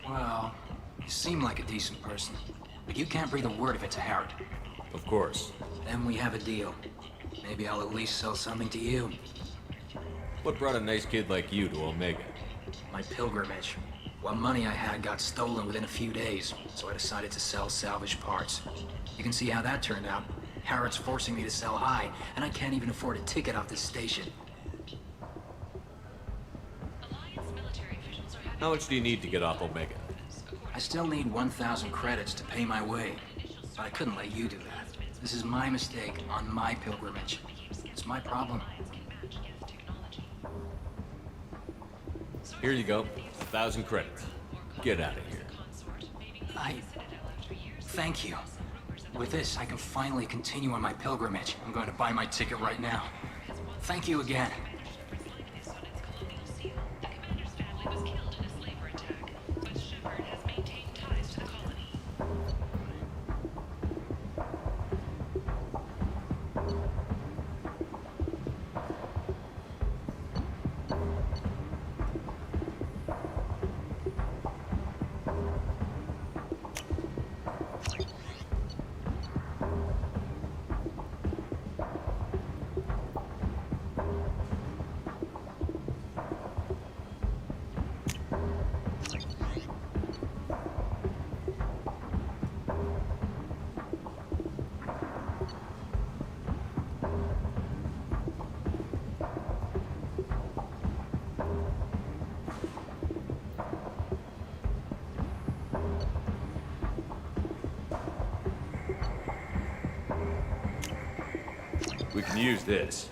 Well, you seem like a decent person, but you can't breathe a word of it to Harrod. Of course. Then we have a deal. Maybe I'll at least sell something to you. What brought a nice kid like you to Omega? My pilgrimage. What money I had got stolen within a few days, so I decided to sell salvage parts. You can see how that turned out. Harrod's forcing me to sell high, and I can't even afford a ticket off this station. How much do you need to get off Omega? I still need 1,000 credits to pay my way, but I couldn't let you do that. This is my mistake on my pilgrimage. It's my problem. Here you go. 1,000 credits. Get out of here. Thank you. With this, I can finally continue on my pilgrimage. I'm going to buy my ticket right now. Thank you again. We can use this.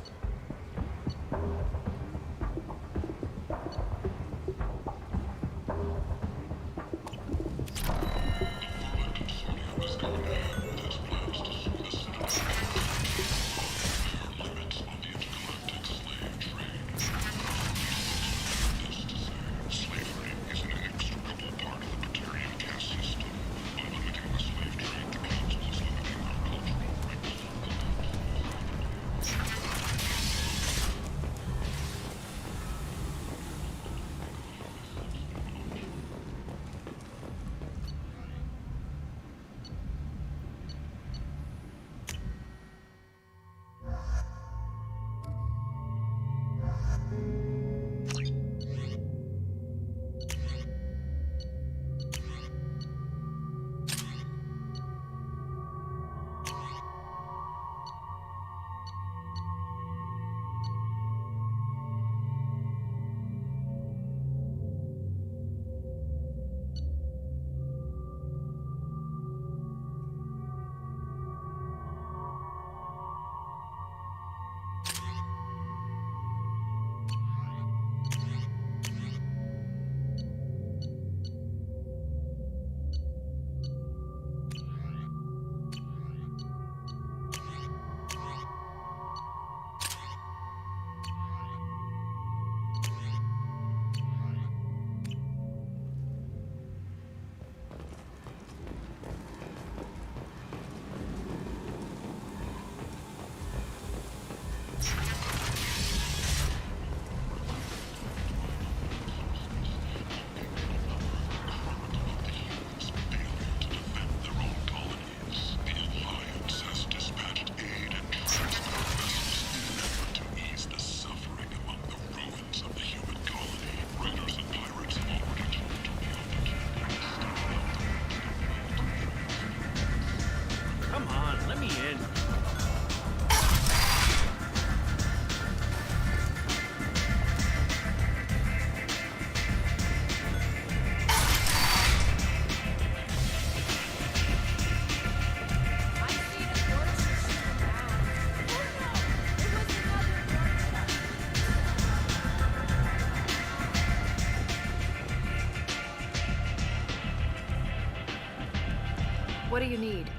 What do you need?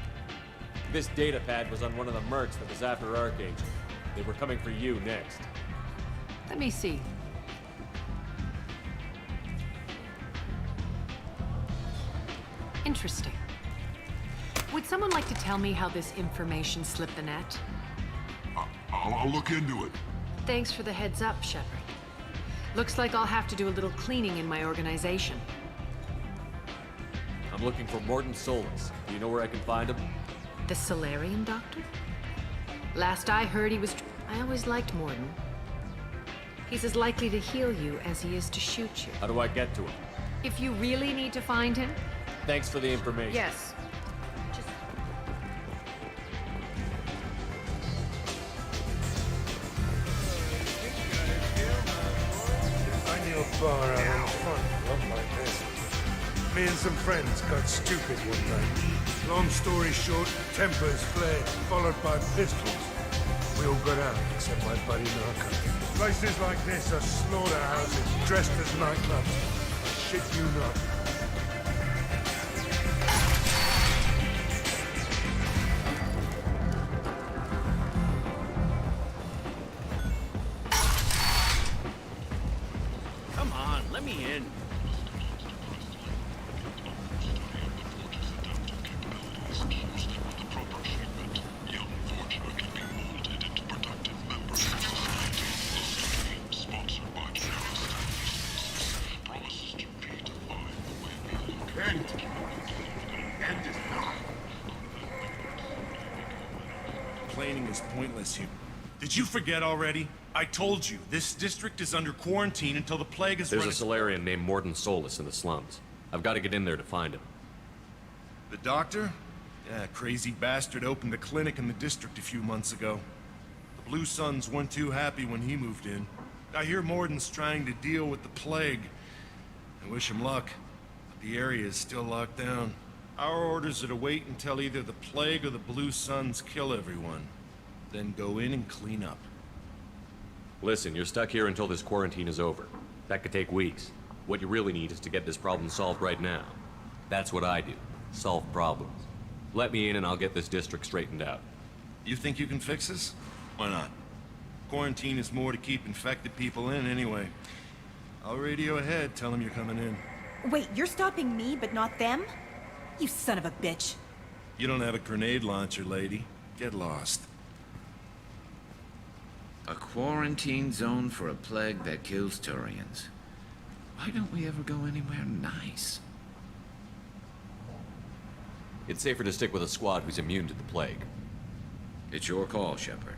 This data pad was on one of the mercs that was after Archangel. They were coming for you next. Let me see. Interesting. Would someone like to tell me how this information slipped the net? I'll look into it. Thanks for the heads up, Shepard. Looks like I'll have to do a little cleaning in my organization. I'm looking for Morton Solus. Do you know where I can find him? The Solarian doctor? Last I heard, he was... I always liked Morton. He's as likely to heal you as he is to shoot you. How do I get to him? If you really need to find him... Thanks for the information. Yes. I knew a bar out on the front, not like this. Me and some friends got stupid one night. Long story short, tempers flared, followed by pistols. We all got out, except my buddy Narco. Places like this are slaughterhouses dressed as nightclubs. I shit you not. Come on, let me in. Complaining is pointless here. Did you forget already? I told you, this district is under quarantine until the plague is There's run a Solarian named Morton Solus in the slums. I've got to get in there to find him. The doctor? Yeah, crazy bastard opened a clinic in the district a few months ago. The Blue Suns weren't too happy when he moved in. I hear Morton's trying to deal with the plague. I wish him luck, but the area is still locked down. Our orders are to wait until either the plague or the Blue Suns kill everyone. Then go in and clean up. Listen, you're stuck here until this quarantine is over. That could take weeks. What you really need is to get this problem solved right now. That's what I do. Solve problems. Let me in and I'll get this district straightened out. You think you can fix this? Why not? Quarantine is more to keep infected people in anyway. I'll radio ahead, tell them you're coming in. Wait, you're stopping me, but not them? You son of a bitch. You don't have a grenade launcher, lady. Get lost. A quarantine zone for a plague that kills Turians. Why don't we ever go anywhere nice? It's safer to stick with a squad who's immune to the plague. It's your call, Shepard.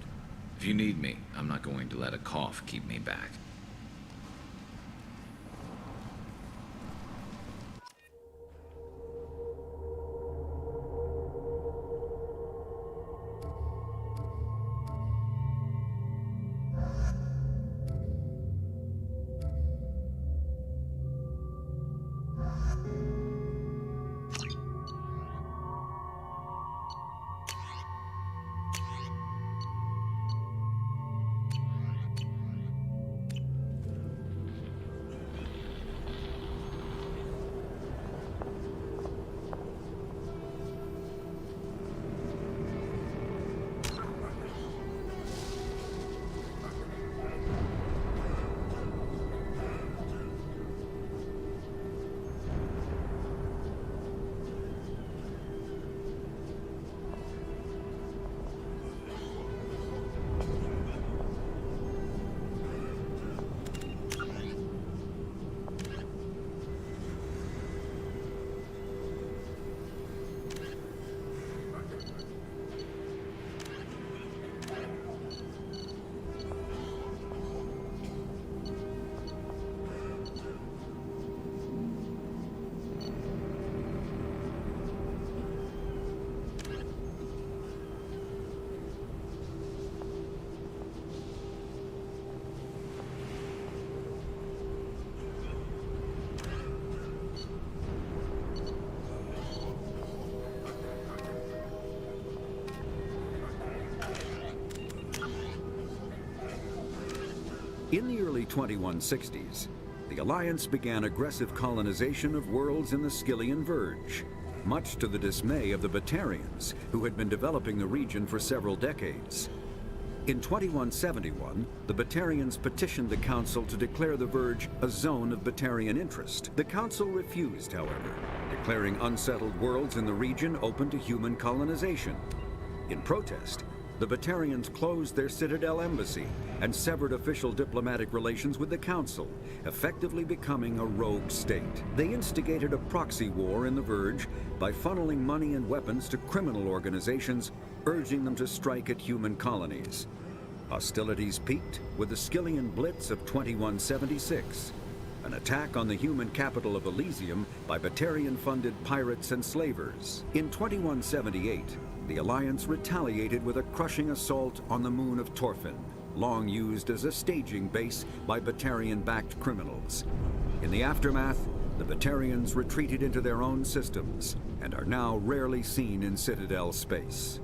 If you need me, I'm not going to let a cough keep me back. In the early 2160s, the Alliance began aggressive colonization of worlds in the Skyllian Verge. much to the dismay of the Batarians, who had been developing the region for several decades. In 2171, the Batarians petitioned the Council to declare the Verge a zone of Batarian interest. The Council refused, however, declaring unsettled worlds in the region open to human colonization. In protest, the Batarians closed their Citadel embassy and severed official diplomatic relations with the Council, effectively becoming a rogue state. They instigated a proxy war in the Verge by funneling money and weapons to criminal organizations, urging them to strike at human colonies. Hostilities peaked with the Skillian Blitz of 2176, an attack on the human capital of Elysium by Batarian-funded pirates and slavers. In 2178, the Alliance retaliated with a crushing assault on the moon of Torfin, long used as a staging base by Batarian-backed criminals. In the aftermath, the Batarians retreated into their own systems and are now rarely seen in Citadel space.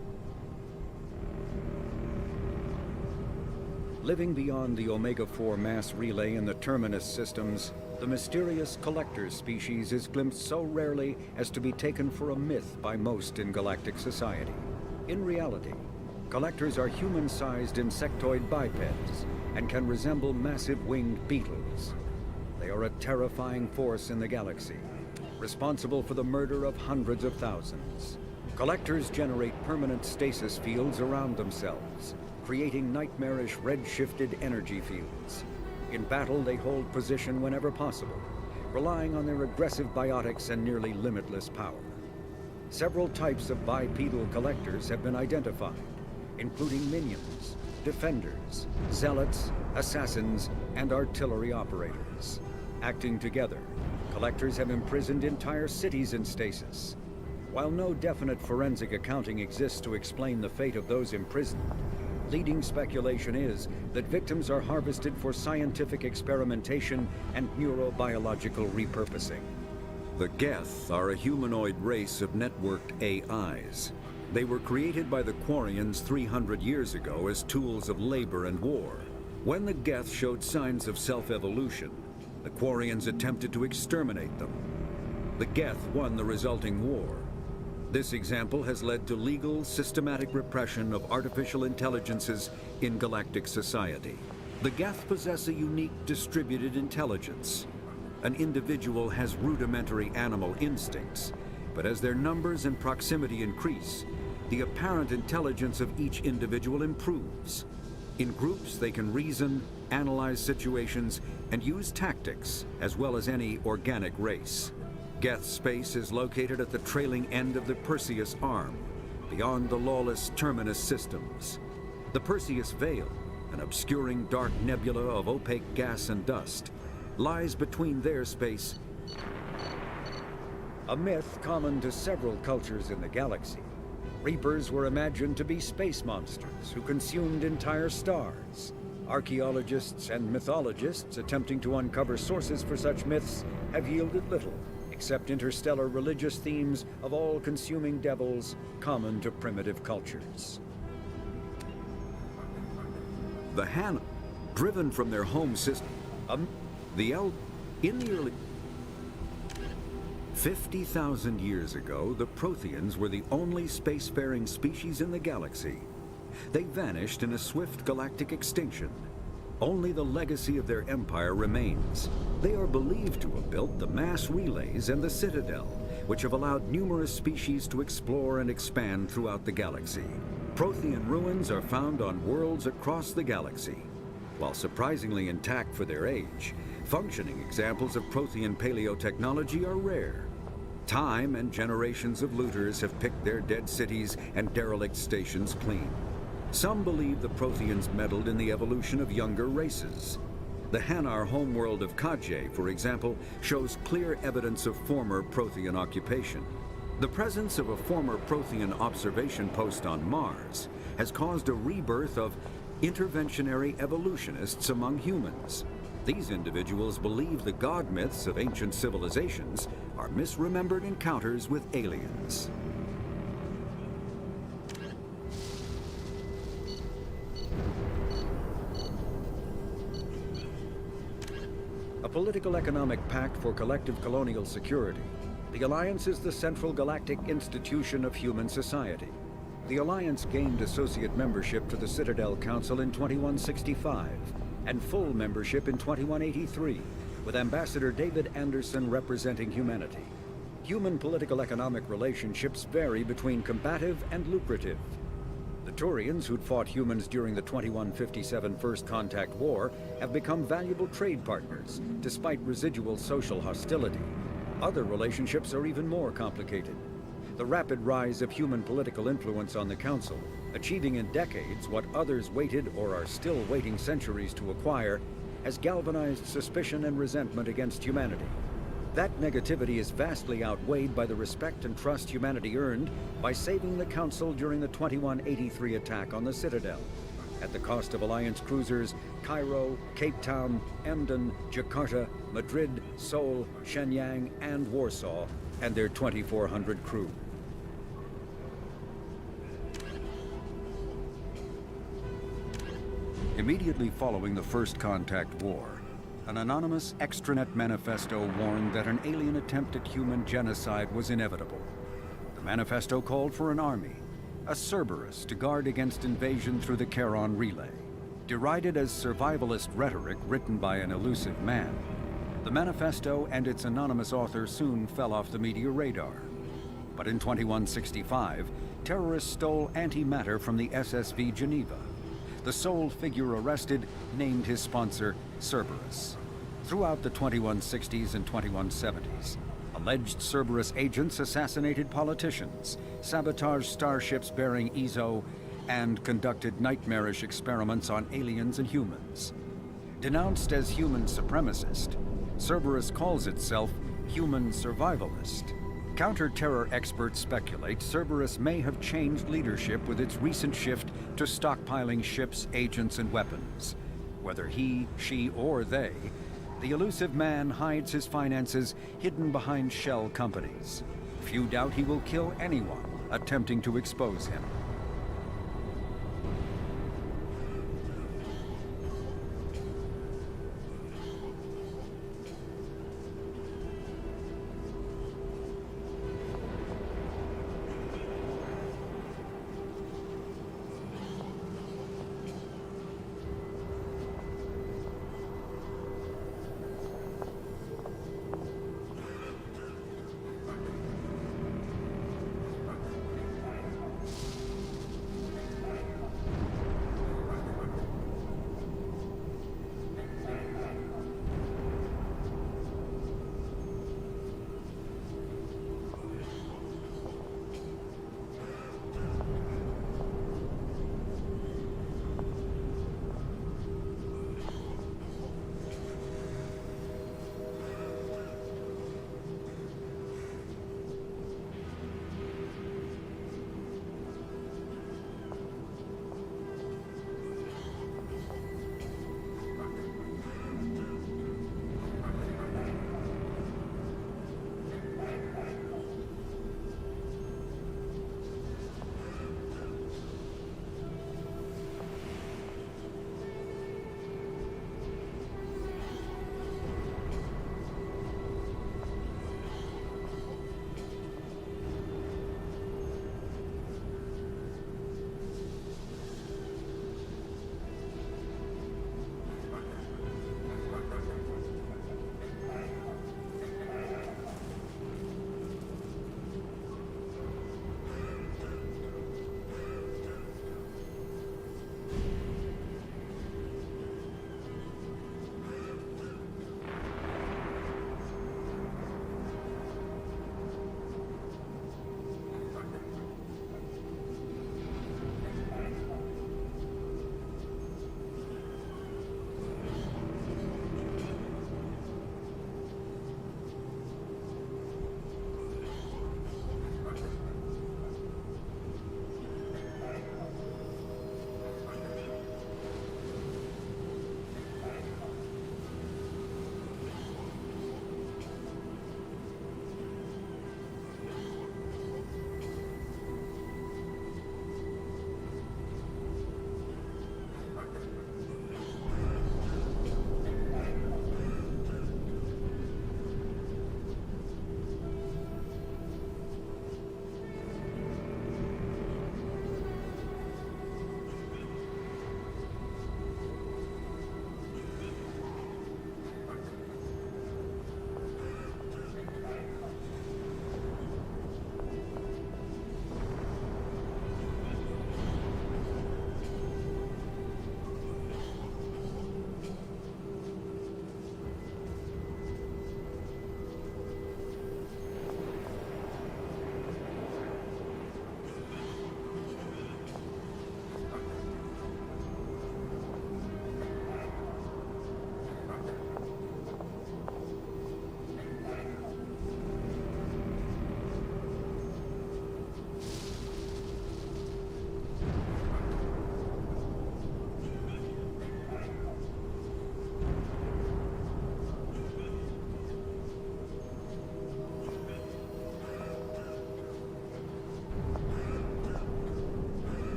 Living beyond the Omega-4 mass relay in the Terminus systems, the mysterious Collector species is glimpsed so rarely as to be taken for a myth by most in galactic society. In reality, Collectors are human-sized insectoid bipeds and can resemble massive winged beetles. They are a terrifying force in the galaxy, responsible for the murder of hundreds of thousands. Collectors generate permanent stasis fields around themselves, creating nightmarish red-shifted energy fields. In battle, they hold position whenever possible, relying on their aggressive biotics and nearly limitless power. Several types of bipedal collectors have been identified, including minions, defenders, zealots, assassins, and artillery operators. Acting together, collectors have imprisoned entire cities in stasis. While no definite forensic accounting exists to explain the fate of those imprisoned, leading speculation is that victims are harvested for scientific experimentation and neurobiological repurposing. The Geth are a humanoid race of networked AIs. They were created by the Quarians 300 years ago as tools of labor and war. When the Geth showed signs of self-evolution, the Quarians attempted to exterminate them. The Geth won the resulting war. This example has led to legal, systematic repression of artificial intelligences in galactic society. The Geth possess a unique distributed intelligence. An individual has rudimentary animal instincts, but as their numbers and proximity increase, the apparent intelligence of each individual improves. In groups, they can reason, analyze situations, and use tactics, as well as any organic race. Geth space is located at the trailing end of the Perseus Arm, beyond the lawless Terminus systems. The Perseus Veil, an obscuring dark nebula of opaque gas and dust, lies between their space. A myth common to several cultures in the galaxy. Reapers were imagined to be space monsters who consumed entire stars. Archaeologists and mythologists attempting to uncover sources for such myths have yielded little, except interstellar religious themes of all-consuming devils common to primitive cultures. The Han, driven from their home system, in the early 50,000 years ago, the Protheans were the only spacefaring species in the galaxy. They vanished in a swift galactic extinction. Only the legacy of their empire remains. They are believed to have built the mass relays and the Citadel, which have allowed numerous species to explore and expand throughout the galaxy. Prothean ruins are found on worlds across the galaxy. While surprisingly intact for their age, functioning examples of Prothean paleotechnology are rare. Time and generations of looters have picked their dead cities and derelict stations clean. Some believe the Protheans meddled in the evolution of younger races. The Hanar homeworld of Kajay, for example, shows clear evidence of former Prothean occupation. The presence of a former Prothean observation post on Mars has caused a rebirth of interventionary evolutionists among humans. These individuals believe the god myths of ancient civilizations are misremembered encounters with aliens. A political economic pact for collective colonial security, The Alliance is the central galactic institution of human society. The Alliance gained associate membership to the Citadel Council in 2165, and full membership in 2183, with Ambassador David Anderson representing humanity. Human political-economic relationships vary between combative and lucrative. The Turians, who'd fought humans during the 2157 First Contact War, have become valuable trade partners, despite residual social hostility. Other relationships are even more complicated. The rapid rise of human political influence on the Council, achieving in decades what others waited or are still waiting centuries to acquire, has galvanized suspicion and resentment against humanity. That negativity is vastly outweighed by the respect and trust humanity earned by saving the Council during the 2183 attack on the Citadel, at the cost of Alliance cruisers Cairo, Cape Town, Emden, Jakarta, Madrid, Seoul, Shenyang, and Warsaw, and their 2,400 crew. Immediately following the First Contact War, an anonymous extranet manifesto warned that an alien attempt at human genocide was inevitable. The manifesto called for an army, a Cerberus, to guard against invasion through the Charon Relay. Derided as survivalist rhetoric written by an elusive man, the manifesto and its anonymous author soon fell off the media radar. But in 2165, terrorists stole antimatter from the SSV Geneva. The sole figure arrested named his sponsor Cerberus. Throughout the 2160s and 2170s, alleged Cerberus agents assassinated politicians, sabotaged starships bearing Ezo, and conducted nightmarish experiments on aliens and humans. Denounced as human supremacist, Cerberus calls itself human survivalist. Counter-terror experts speculate Cerberus may have changed leadership with its recent shift to stockpiling ships, agents, and weapons. Whether he, she, or they, the elusive man hides his finances hidden behind shell companies. Few doubt he will kill anyone attempting to expose him.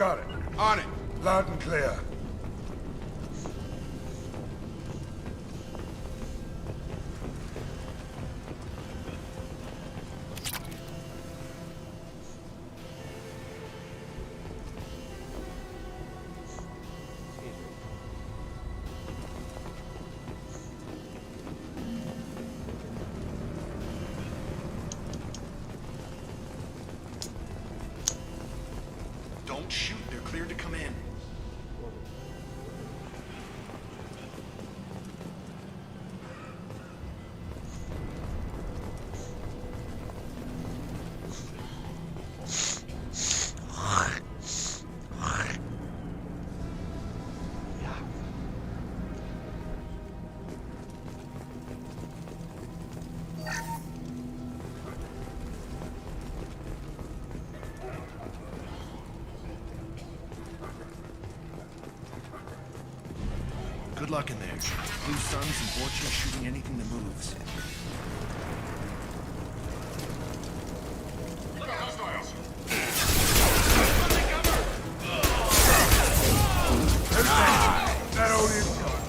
Got it. On it. Loud and clear. Don't shoot. They're cleared to come in. Good luck in there. Blue Suns and Vorcha shooting anything that moves. That all you've got.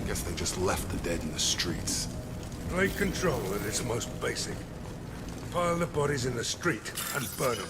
Guess they just left the dead in the streets. Blade control at its most basic. Pile the bodies in the street and burn them.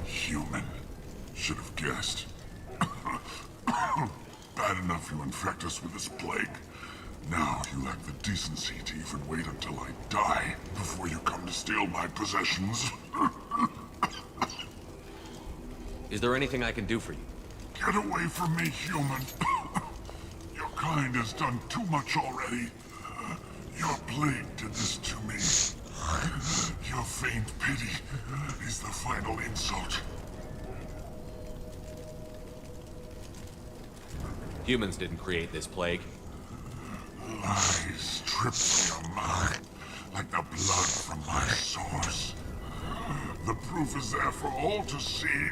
Human. Should have guessed. Bad enough you infect us with this plague. Now you lack the decency to even wait until I die before you come to steal my possessions. Is there anything I can do for you? Get away from me, human. Your kind has done too much already. Your plague did this to me. Your faint pity is the final insult. Humans didn't create this plague. Lies drip from your mouth like the blood from my source. The proof is there for all to see.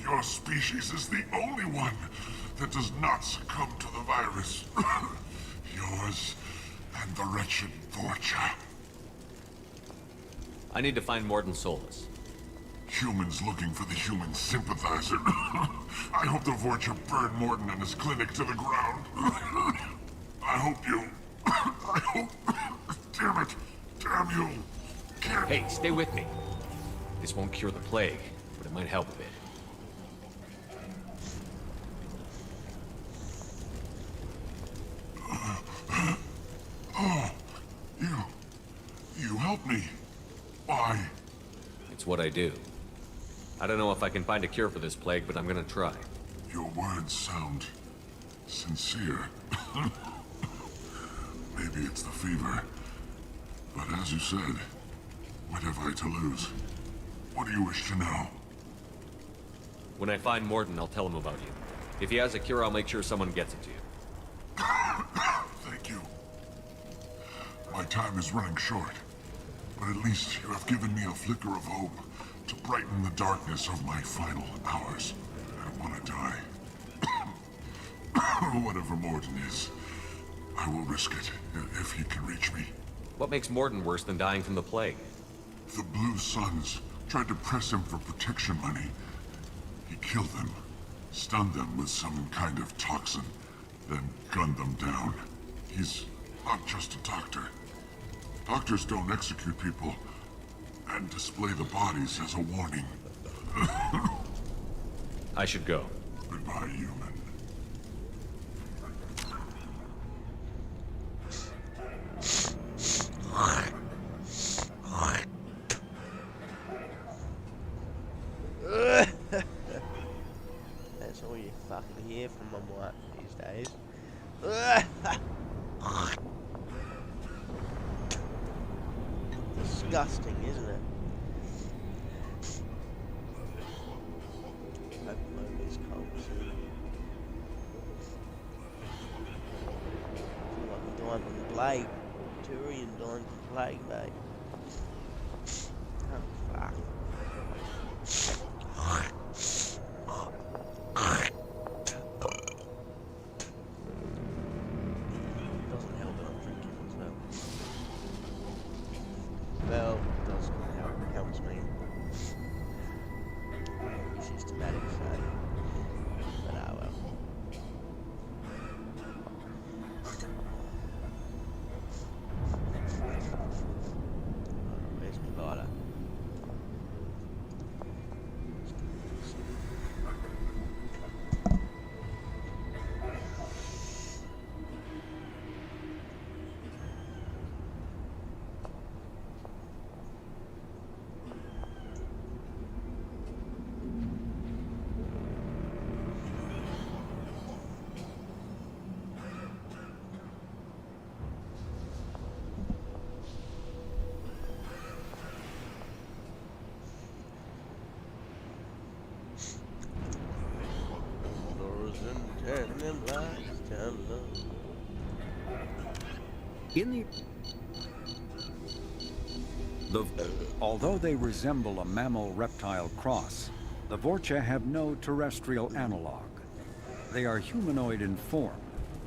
Your species is the only one that does not succumb to the virus. Yours and the wretched Vorcha. I need to find Morden Solus. Humans looking for the human sympathizer. I hope the Vorcha burned Morden and his clinic to the ground. I hope you... I hope... Damn it. Damn you. Can't... Hey, stay with me. This won't cure the plague, but it might help a bit. Oh, you helped me. Why? It's what I do. I don't know if I can find a cure for this plague, but I'm gonna try. Your words sound sincere. Maybe it's the fever. But as you said, what have I to lose? What do you wish to know? When I find Morden, I'll tell him about you. If he has a cure, I'll make sure someone gets it to you. Thank you. My time is running short, but at least you have given me a flicker of hope to brighten the darkness of my final hours. I want to die. Whatever Morden is, I will risk it if he can reach me. What makes Morden worse than dying from the plague? The Blue Suns tried to press him for protection money. He killed them, stunned them with some kind of toxin, then gunned them down. He's not just a doctor. Doctors don't execute people and display the bodies as a warning. I should go. Goodbye, human. fucking hear from my wife these days. Disgusting, isn't it? Hope Logan's cold soon. I feel like I'm dying from the plague. Turian dying from the plague, mate. Oh, fuck. Doesn't help that I'm drinking as well. Well, it does help. Helps me. Very systematic, so. But oh well. Where's my lighter? Although they resemble a mammal-reptile cross, the Vorcha have no terrestrial analog. They are humanoid in form,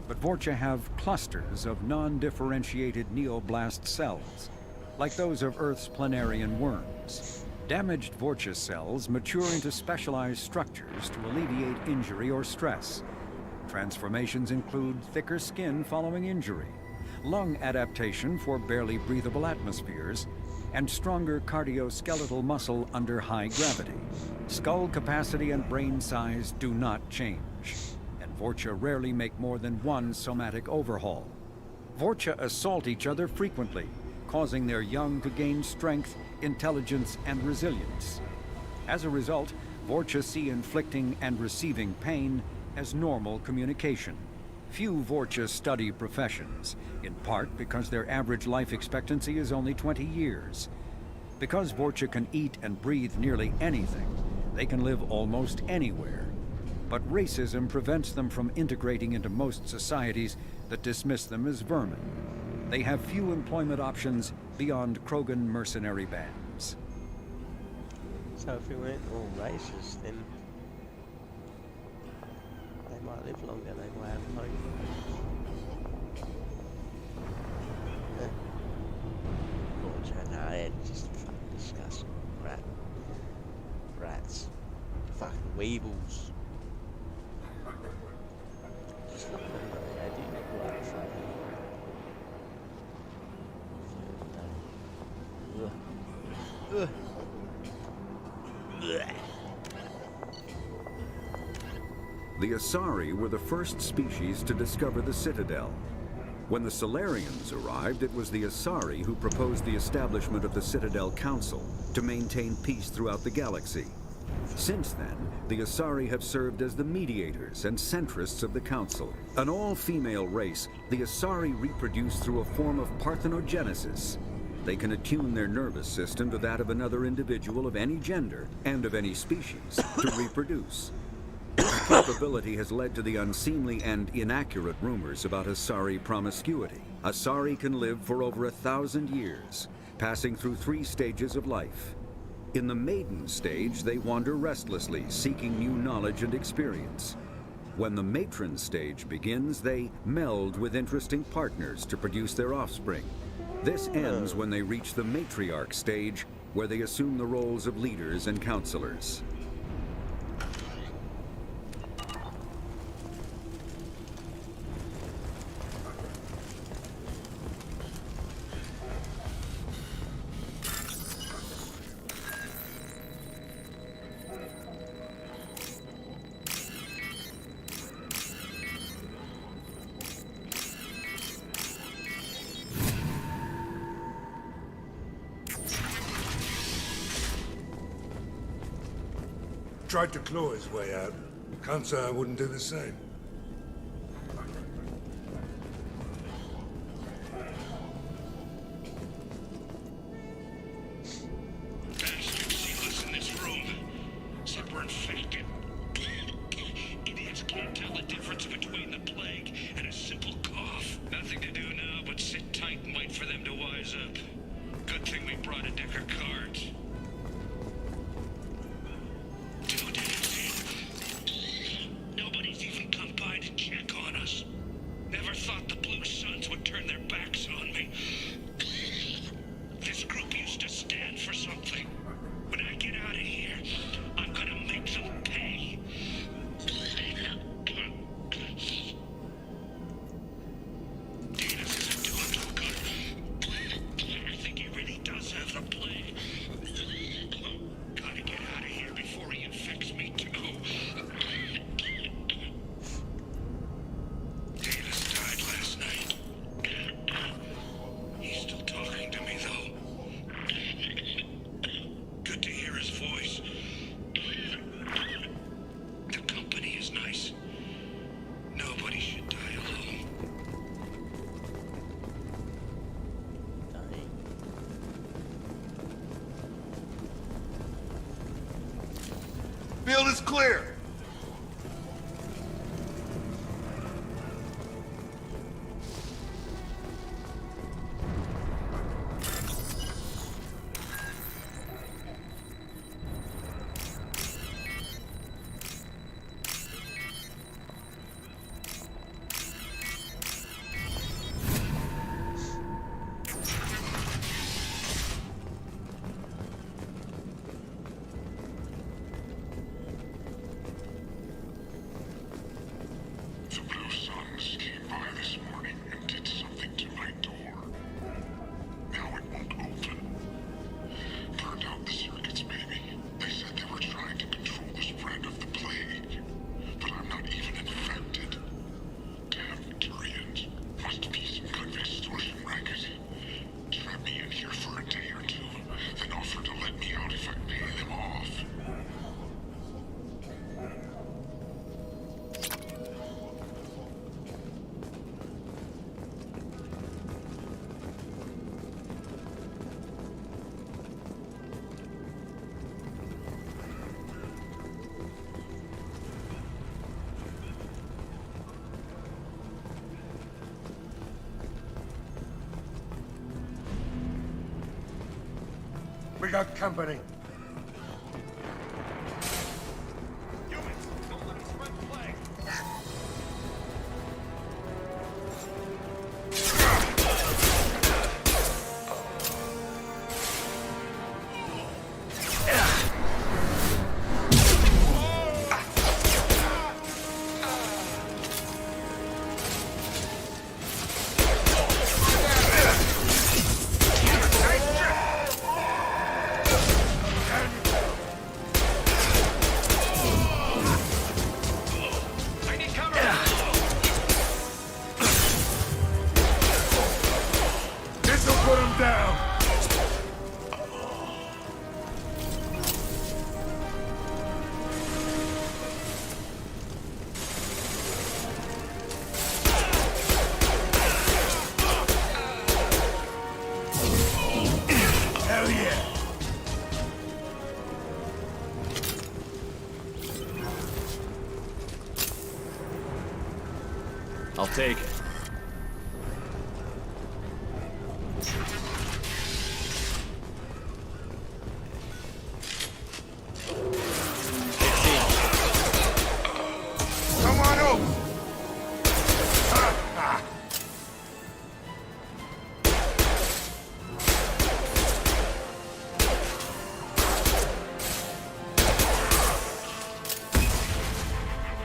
but Vorcha have clusters of non-differentiated neoblast cells, like those of Earth's planarian worms. Damaged Vorcha cells mature into specialized structures to alleviate injury or stress. Transformations include thicker skin following injury, lung adaptation for barely breathable atmospheres, and stronger cardioskeletal muscle under high gravity. Skull capacity and brain size do not change, and Vorcha rarely make more than one somatic overhaul. Vorcha assault each other frequently, causing their young to gain strength, intelligence, and resilience. As a result, Vorcha see inflicting and receiving pain as normal communication. Few Vorcha study professions, in part because their average life expectancy is only 20 years. Because Vorcha can eat and breathe nearly anything, they can live almost anywhere. But racism prevents them from integrating into most societies that dismiss them as vermin. They have few employment options beyond Krogan mercenary bands. So if we weren't all racist, then they might live longer, they might have hope. Vorcha, no, it's just fucking disgusting. Rats. Fucking weevils. Just look at them, they do look like fucking... Ugh. The Asari were the first species to discover the Citadel. When the Solarians arrived, it was the Asari who proposed the establishment of the Citadel Council to maintain peace throughout the galaxy. Since then, the Asari have served as the mediators and centrists of the Council. An all-female race, the Asari reproduce through a form of parthenogenesis. They can attune their nervous system to that of another individual of any gender and of any species to reproduce. This capability has led to the unseemly and inaccurate rumors about Asari promiscuity. Asari can live for over 1,000 years, passing through 3 stages of life. In the maiden stage, they wander restlessly, seeking new knowledge and experience. When the matron stage begins, they meld with interesting partners to produce their offspring. This ends when they reach the matriarch stage, where they assume the roles of leaders and counselors. Tried to claw his way out. Can't say I wouldn't do the same. Bastards see us in this room. Said we're infected. Idiots can't tell the difference between the plague and a simple cough. Nothing to do now but sit tight and wait for them to wise up. Good thing we brought a deck of cards. Nobody's even come by to check on us. Never thought the Blue Suns would turn their backs on me. This group used to stand for something. When I get out of here, I'm gonna make them pay. Davis isn't doing too good. I think he really does have the plague. Gotta get out of here before he infects me too. Davis died last night. He's still talking to me, though. Good to hear his voice. The company is nice. Nobody should die alone. Field is clear. The Blue Suns came by this morning and did something to my door. Now it won't open. Burned out the circuits, maybe. They said they were trying to control the spread of the plague. But I'm not even infected. Damn Tyrians. Must be some kind of extortion racket. Trap me in here for a day or two, then offer to let me out if I pay them off. We got company. I'll take it. Come on over.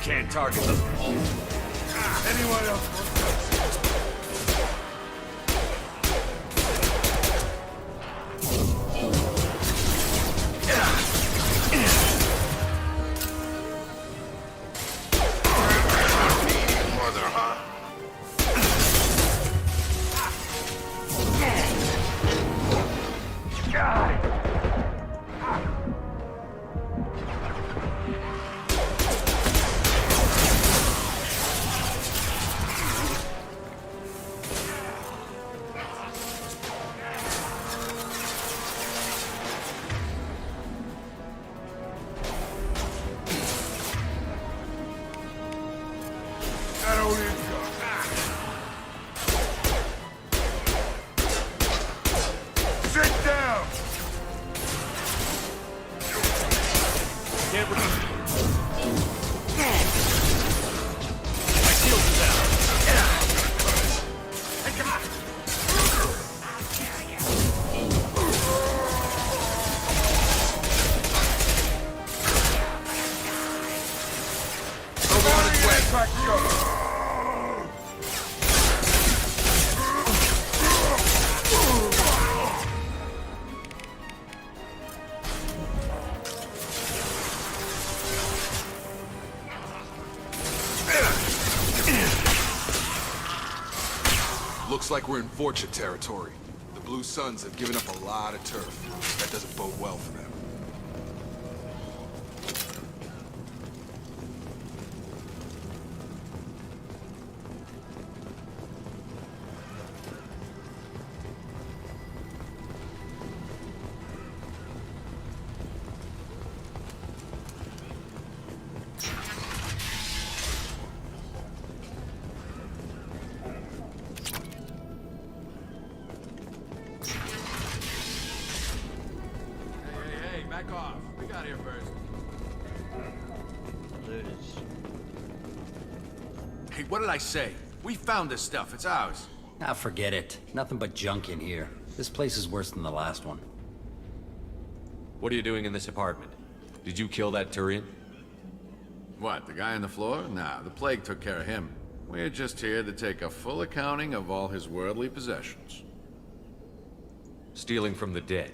Can't target them. Anyone else? Mother, huh? all you've got. Sit down! Can't reach. My shield is out. Looks like we're in Vorcha territory. The Blue Suns have given up a lot of turf. That doesn't bode well for them. Back off. We got here first. Looters. Hey, what did I say? We found this stuff. It's ours. Ah, forget it. Nothing but junk in here. This place is worse than the last one. What are you doing in this apartment? Did you kill that Turian? What, the guy on the floor? Nah, the plague took care of him. We're just here to take a full accounting of all his worldly possessions. Stealing from the dead.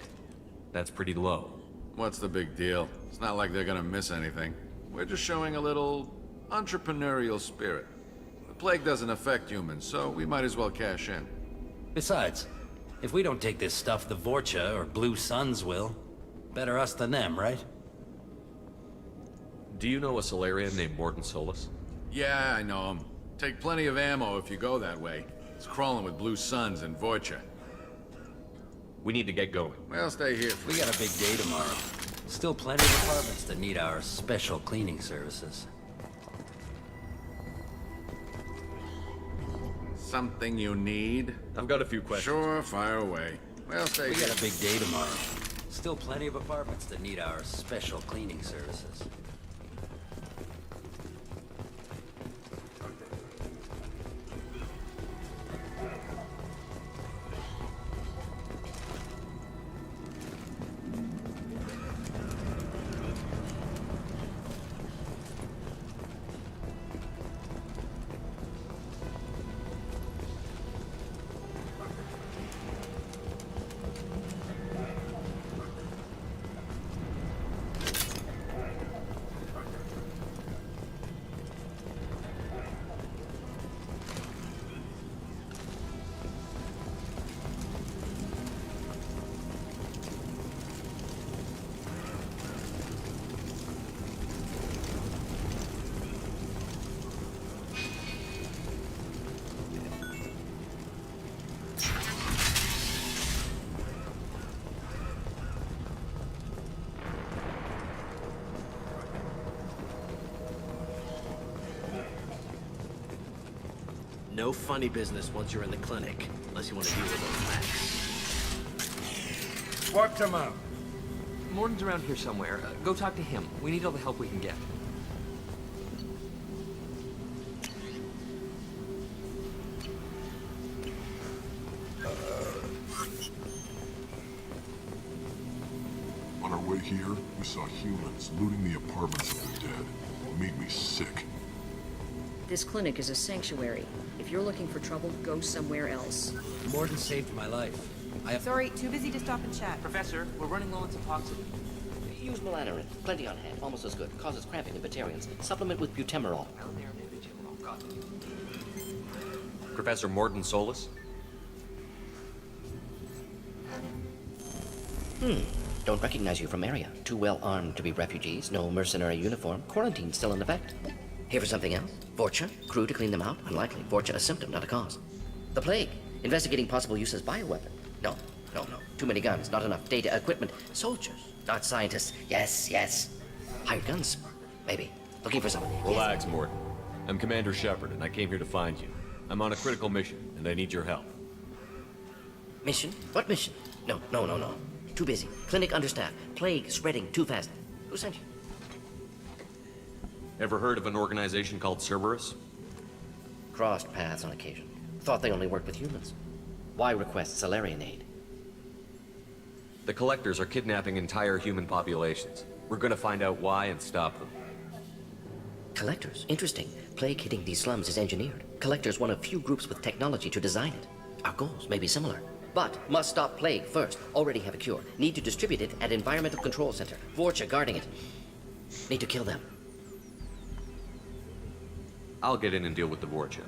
That's pretty low. What's the big deal? It's not like they're gonna miss anything. We're just showing a little entrepreneurial spirit. The plague doesn't affect humans, so we might as well cash in. Besides, if we don't take this stuff, the Vorcha or Blue Suns will. Better us than them, right? Do you know a Solarian named Morton Solus? Yeah, I know him. Take plenty of ammo if you go that way. It's crawling with Blue Suns and Vorcha. We need to get going. Well, stay here. We got a big day tomorrow. Still plenty of apartments that need our special cleaning services. Something you need? I've got a few questions. Sure, fire away. Well, stay We here. got a big day tomorrow. Still plenty of apartments that need our special cleaning services. No funny business once you're in the clinic, unless you want to deal with those Macs. What them up? Morton's around here somewhere. Go talk to him. We need all the help we can get. On our way here, we saw humans looting the apartments of the dead. It made me sick. This clinic is a sanctuary. If you're looking for trouble, go somewhere else. Morton saved my life. Sorry, too busy to stop and chat. Professor, we're running low on Suboxone. Use melanorin. Plenty on hand. Almost as good. Causes cramping in Batarians. Supplement with butemerol. Professor Morton Solus? Don't recognize you from area. Too well armed to be refugees. No mercenary uniform. Quarantine still in effect. Here for something else? Vorcha? Crew to clean them out? Unlikely. Vorcha a symptom, not a cause. The plague. Investigating possible use as bioweapon. No. Too many guns, not enough data, equipment. Soldiers, not scientists. Yes. Hired guns? Maybe. Looking for somebody. Relax, Morton. I'm Commander Shepard, and I came here to find you. I'm on a critical mission, and I need your help. Mission? What mission? No. Too busy. Clinic understaffed. Plague spreading too fast. Who sent you? Ever heard of an organization called Cerberus? Crossed paths on occasion. Thought they only worked with humans. Why request Salarian aid? The Collectors are kidnapping entire human populations. We're gonna find out why and stop them. Collectors? Interesting. Plague hitting these slums is engineered. Collectors one of few groups with technology to design it. Our goals may be similar. But must stop plague first. Already have a cure. Need to distribute it at Environmental Control Center. Vorcha guarding it. Need to kill them. I'll get in and deal with the Vorcha.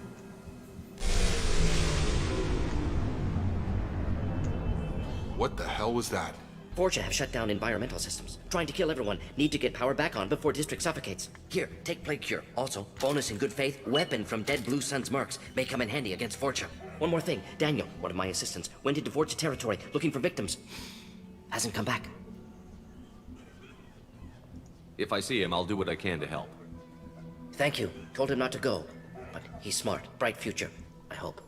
What the hell was that? Vorcha have shut down environmental systems. Trying to kill everyone. Need to get power back on before district suffocates. Here, take plague cure. Also, bonus in good faith, weapon from dead Blue Sun's mercs. May come in handy against Vorcha. One more thing. Daniel, one of my assistants, went into Vorcha territory looking for victims. Hasn't come back. If I see him, I'll do what I can to help. Thank you. Told him not to go. But he's smart. Bright future. I hope.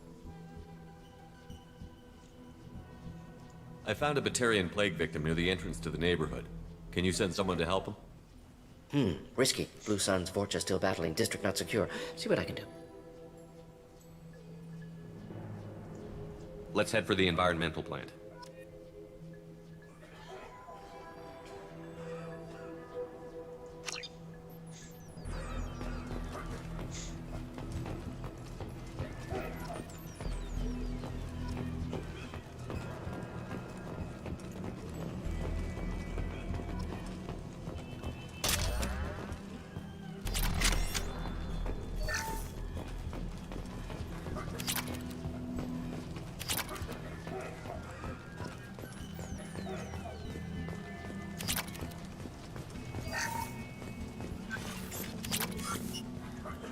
I found a Batarian plague victim near the entrance to the neighborhood. Can you send someone to help him? Risky. Blue Sun's Vorcha still battling. District not secure. See what I can do. Let's head for the environmental plant.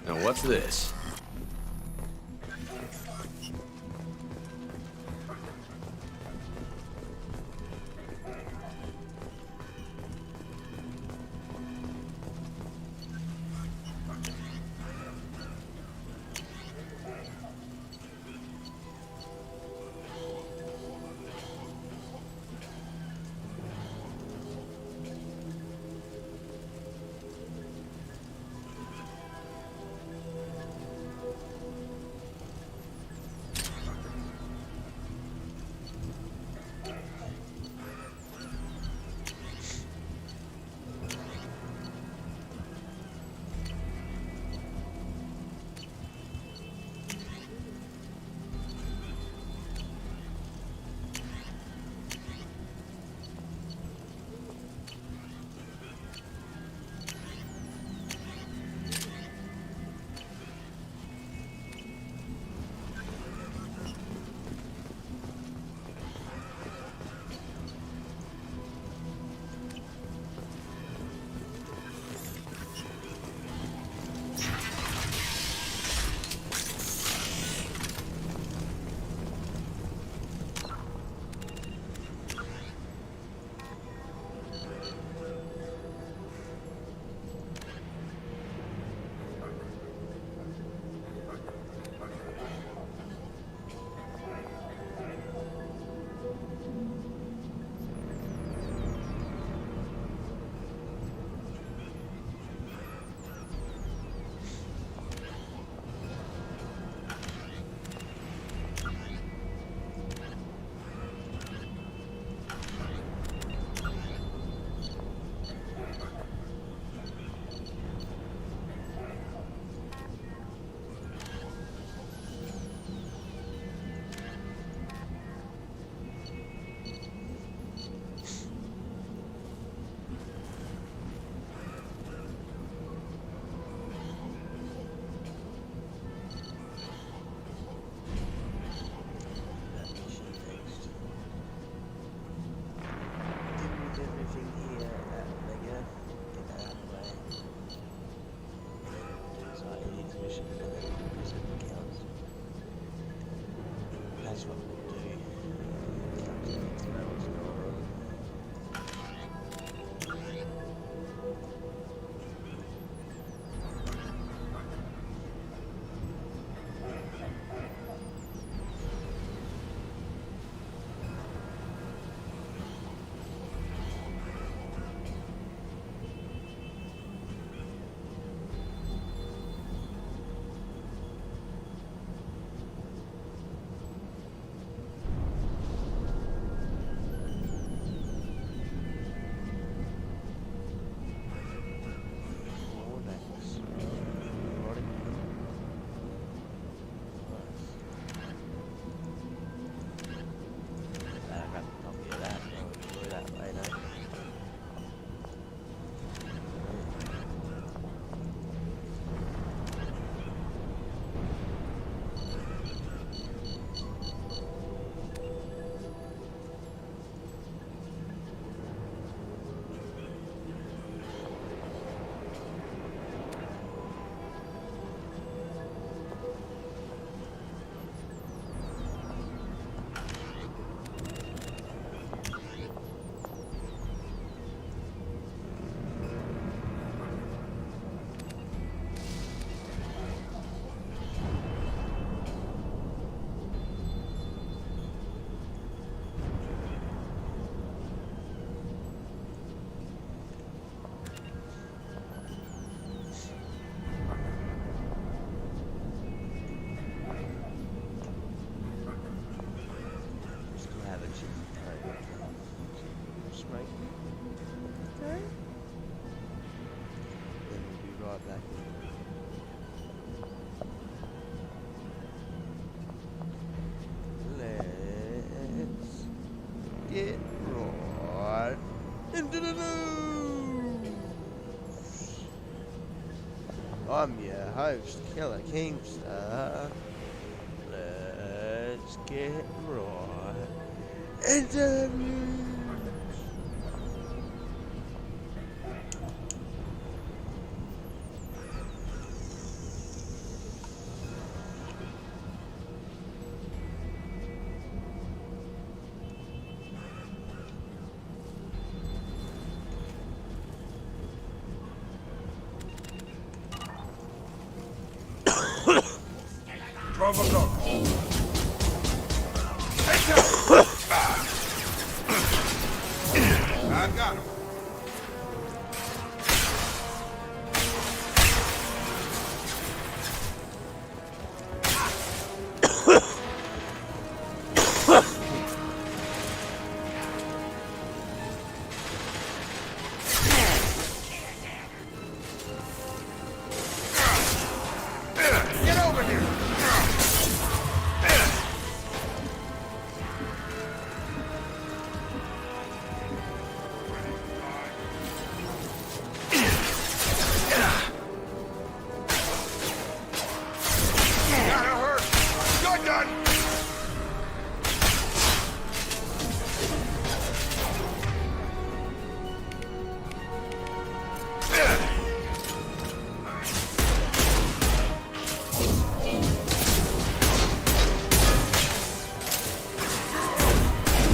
Now what's this? get right into the news. I'm your host, Killer Kingstar. Let's get right into the news. I got him. Get over here!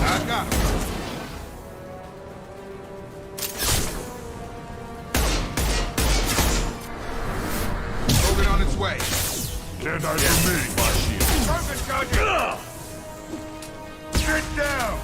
I got him. Moving on its way. Can't hide from me. Perfect, Sergeant. Get down.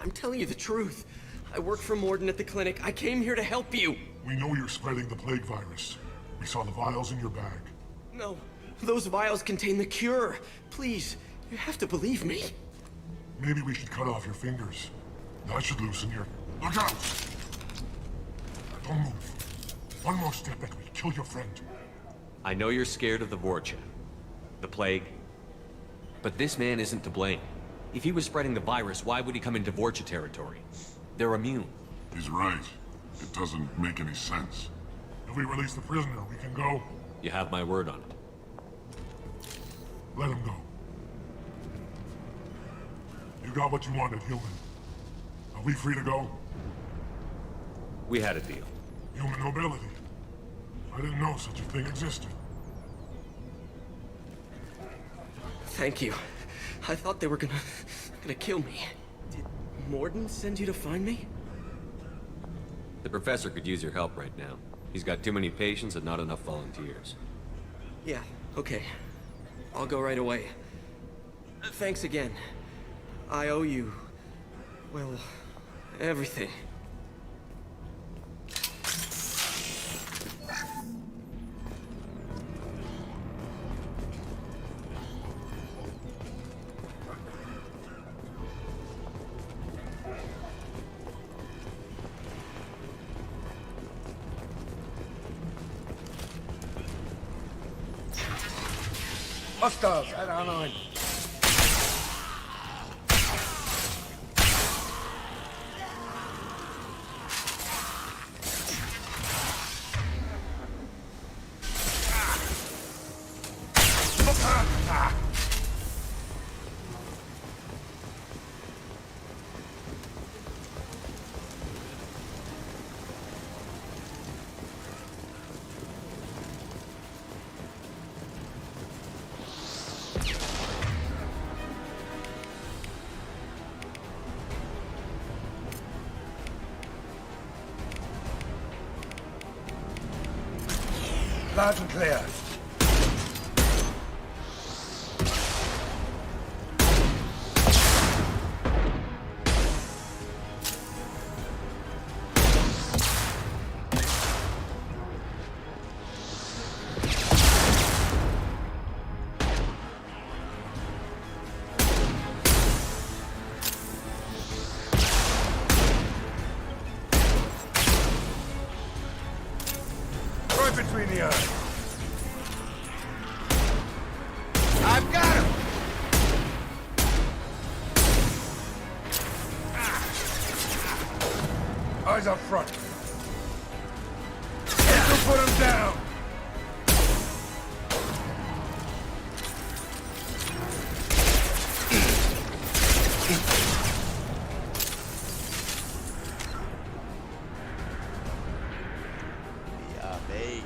I'm telling you the truth. I work for Morden at the clinic. I came here to help you. We know you're spreading the plague virus. We saw the vials in your bag. No, those vials contain the cure. Please, you have to believe me. Maybe we should cut off your fingers. That should loosen your... Look out! Don't move. One more step and we kill your friend. I know you're scared of the Vorcha, the plague, but this man isn't to blame. If he was spreading the virus, why would he come into Vorcha territory? They're immune. He's right. It doesn't make any sense. If we release the prisoner, we can go. You have my word on it. Let him go. You got what you wanted, human. Are we free to go? We had a deal. Human nobility. I didn't know such a thing existed. Thank you. I thought they were gonna kill me. Did Morden send you to find me? The professor could use your help right now. He's got too many patients and not enough volunteers. Yeah, okay. I'll go right away. Thanks again. I owe you, well, everything. Hostiles at our line. Loud and clear. Right between the eyes. I've got him! Eyes up front. This'll put him down. Yeah, babe.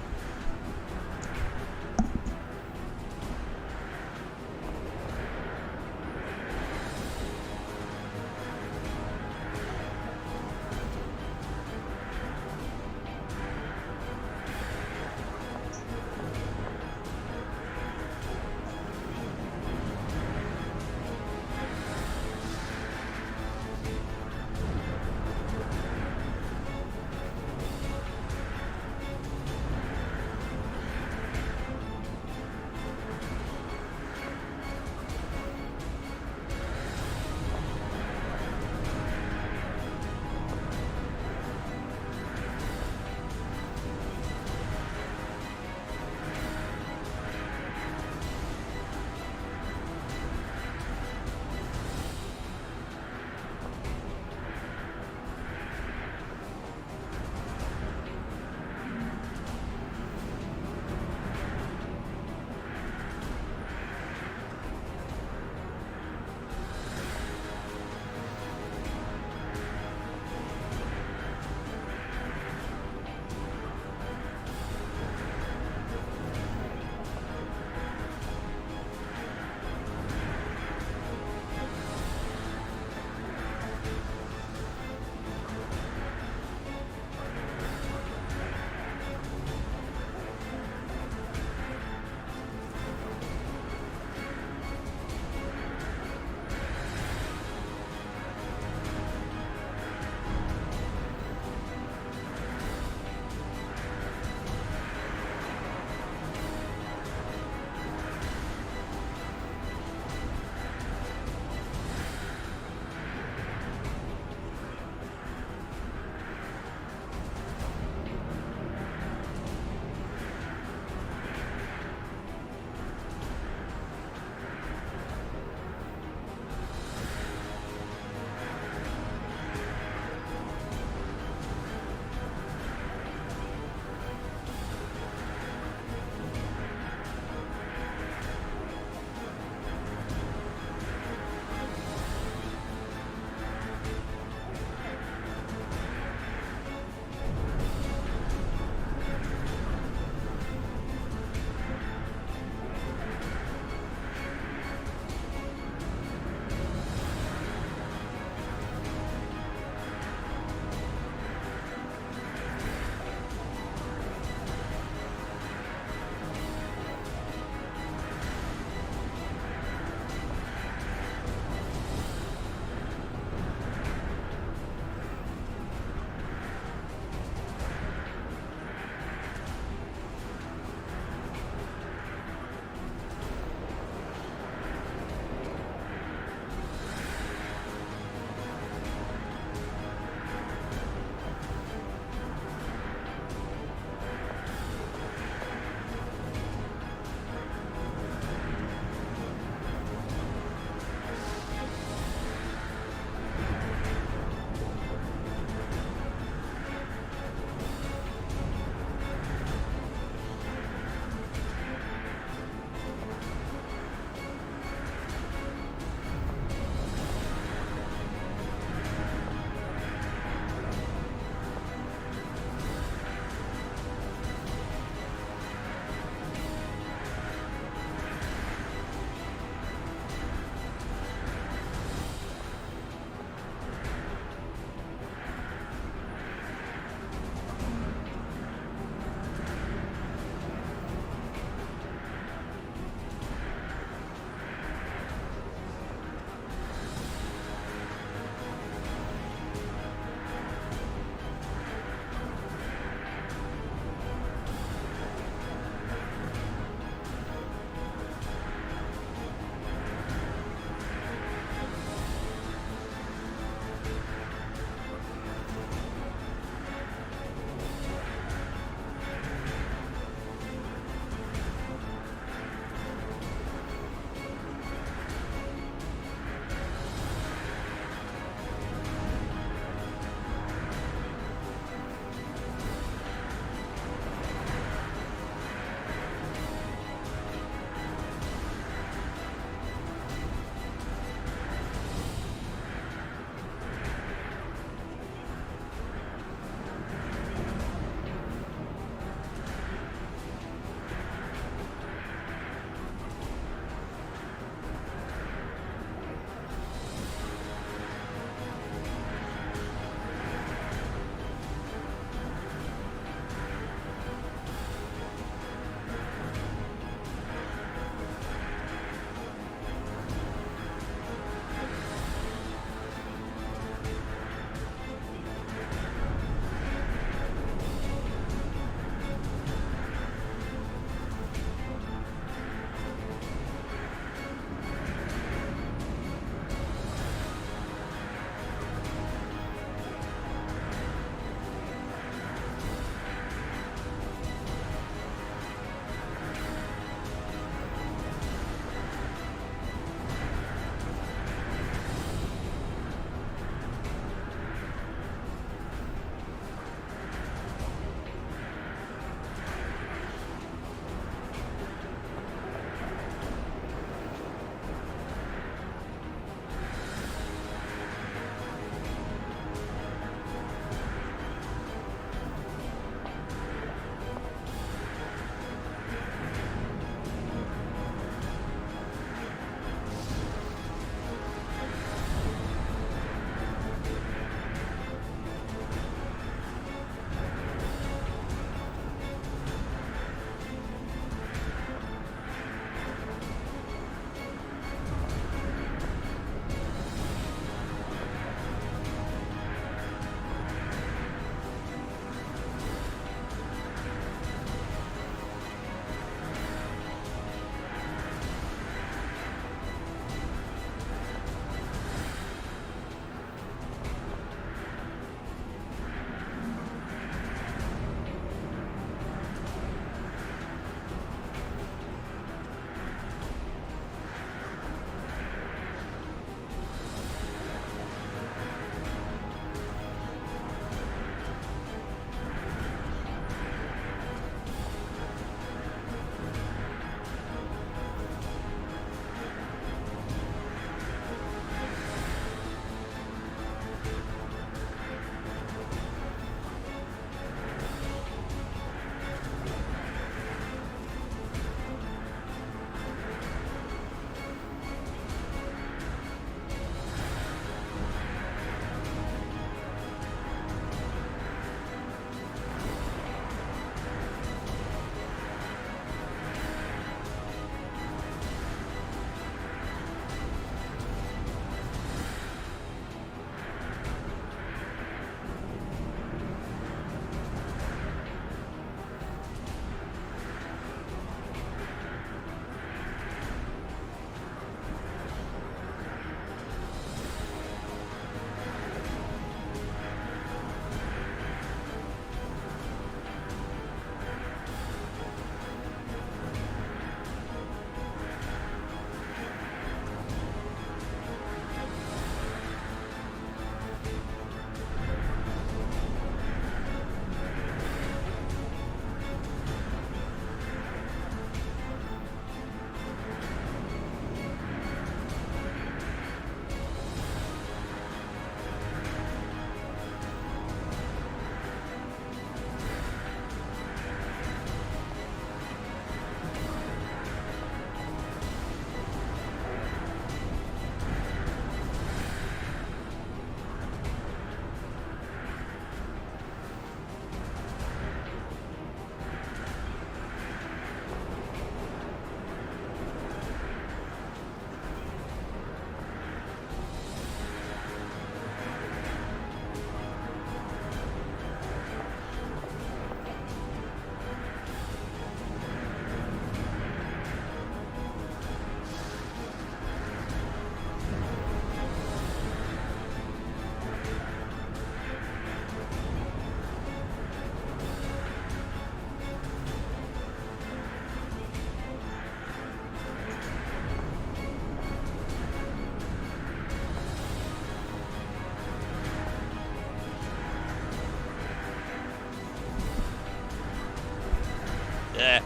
I'm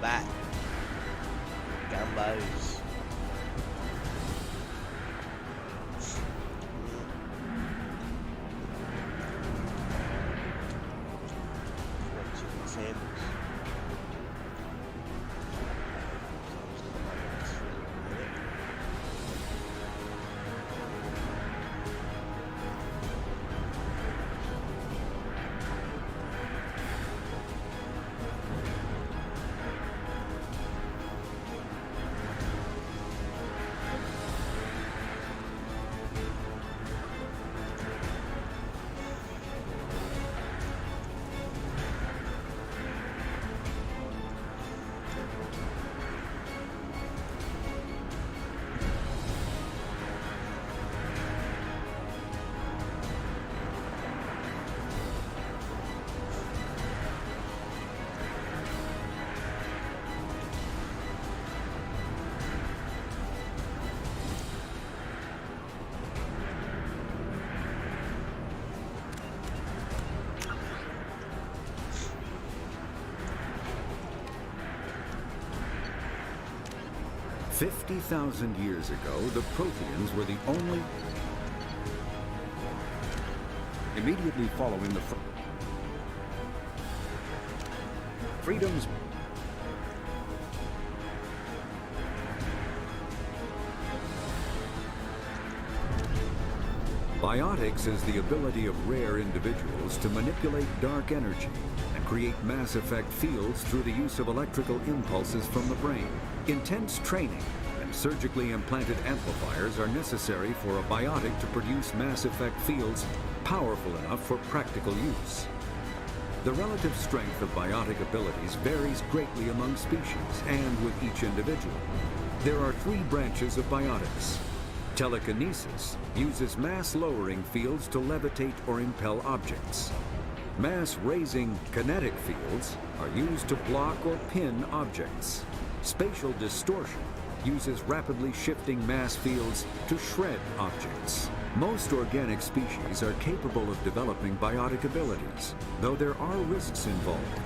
back. Gumbos. Chicken sandwich. $50,000 years ago, the Protheans were the only... Immediately following the Freedom's... Biotics is the ability of rare individuals to manipulate dark energy and create mass effect fields through the use of electrical impulses from the brain. Intense training and surgically implanted amplifiers are necessary for a biotic to produce mass effect fields powerful enough for practical use. The relative strength of biotic abilities varies greatly among species and with each individual. There are 3 branches of biotics. Telekinesis uses mass-lowering fields to levitate or impel objects. Mass-raising kinetic fields are used to block or pin objects. Spatial distortion uses rapidly shifting mass fields to shred objects. Most organic species are capable of developing biotic abilities, though there are risks involved.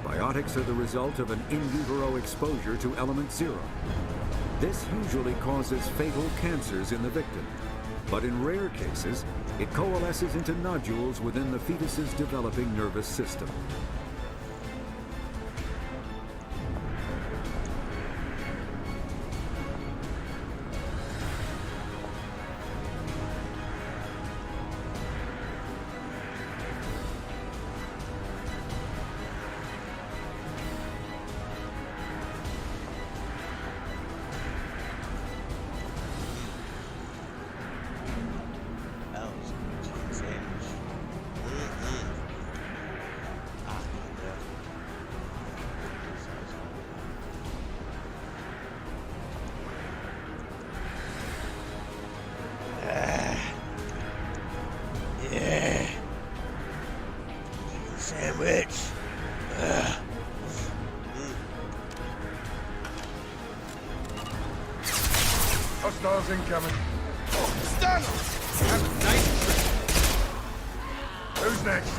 Biotics are the result of an in utero exposure to element 0. This usually causes fatal cancers in the victim, but in rare cases, it coalesces into nodules within the fetus's developing nervous system. Hostiles incoming. Stun! Have a nice trip. Who's next?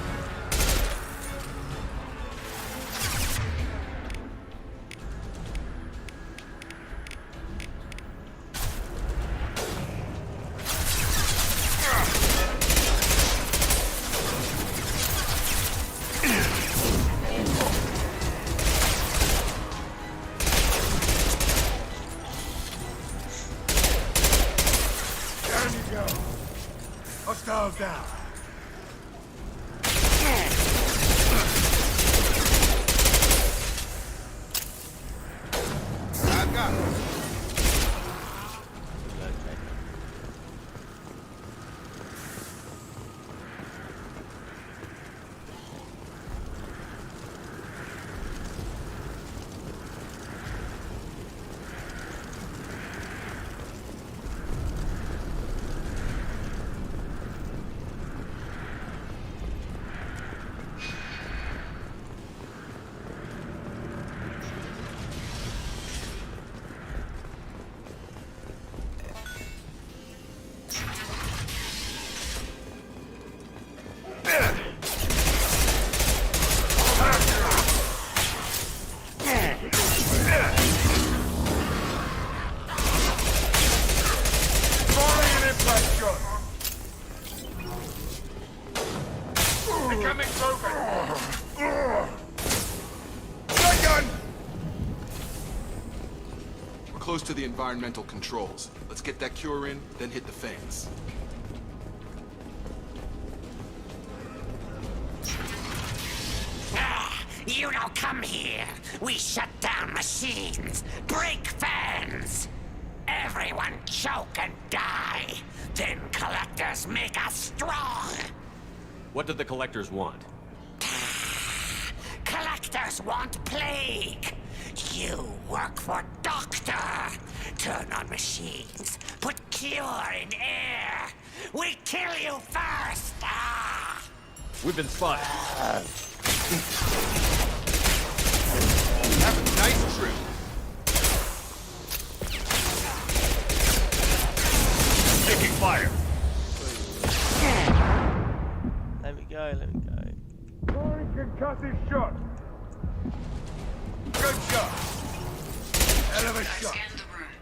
Hostiles down. I've got it. close to the environmental controls. Let's get that cure in, then hit the fans. You don't come here. We shut down machines, break fans. Everyone choke and die. Then collectors make us strong. What did the collectors want? Collectors want plague. You work for Doctor. Turn on machines. Put cure in air. We kill you first. Ah. We've been spotted. Have a nice trip. Taking fire. Let me go, let me go. Boring concussive shot. Good shot. Hell of a I shot. scanned the room.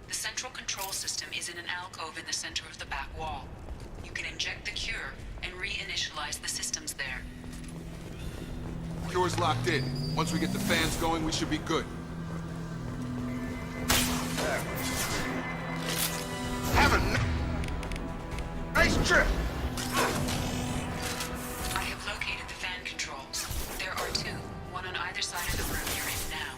The central control system is in an alcove in the center of the back wall. You can inject the cure and reinitialize the systems there. Cure's locked in. Once we get the fans going, we should be good. Have a nice trip. I have located the fan controls. There are two, one on either side of the room you're in now.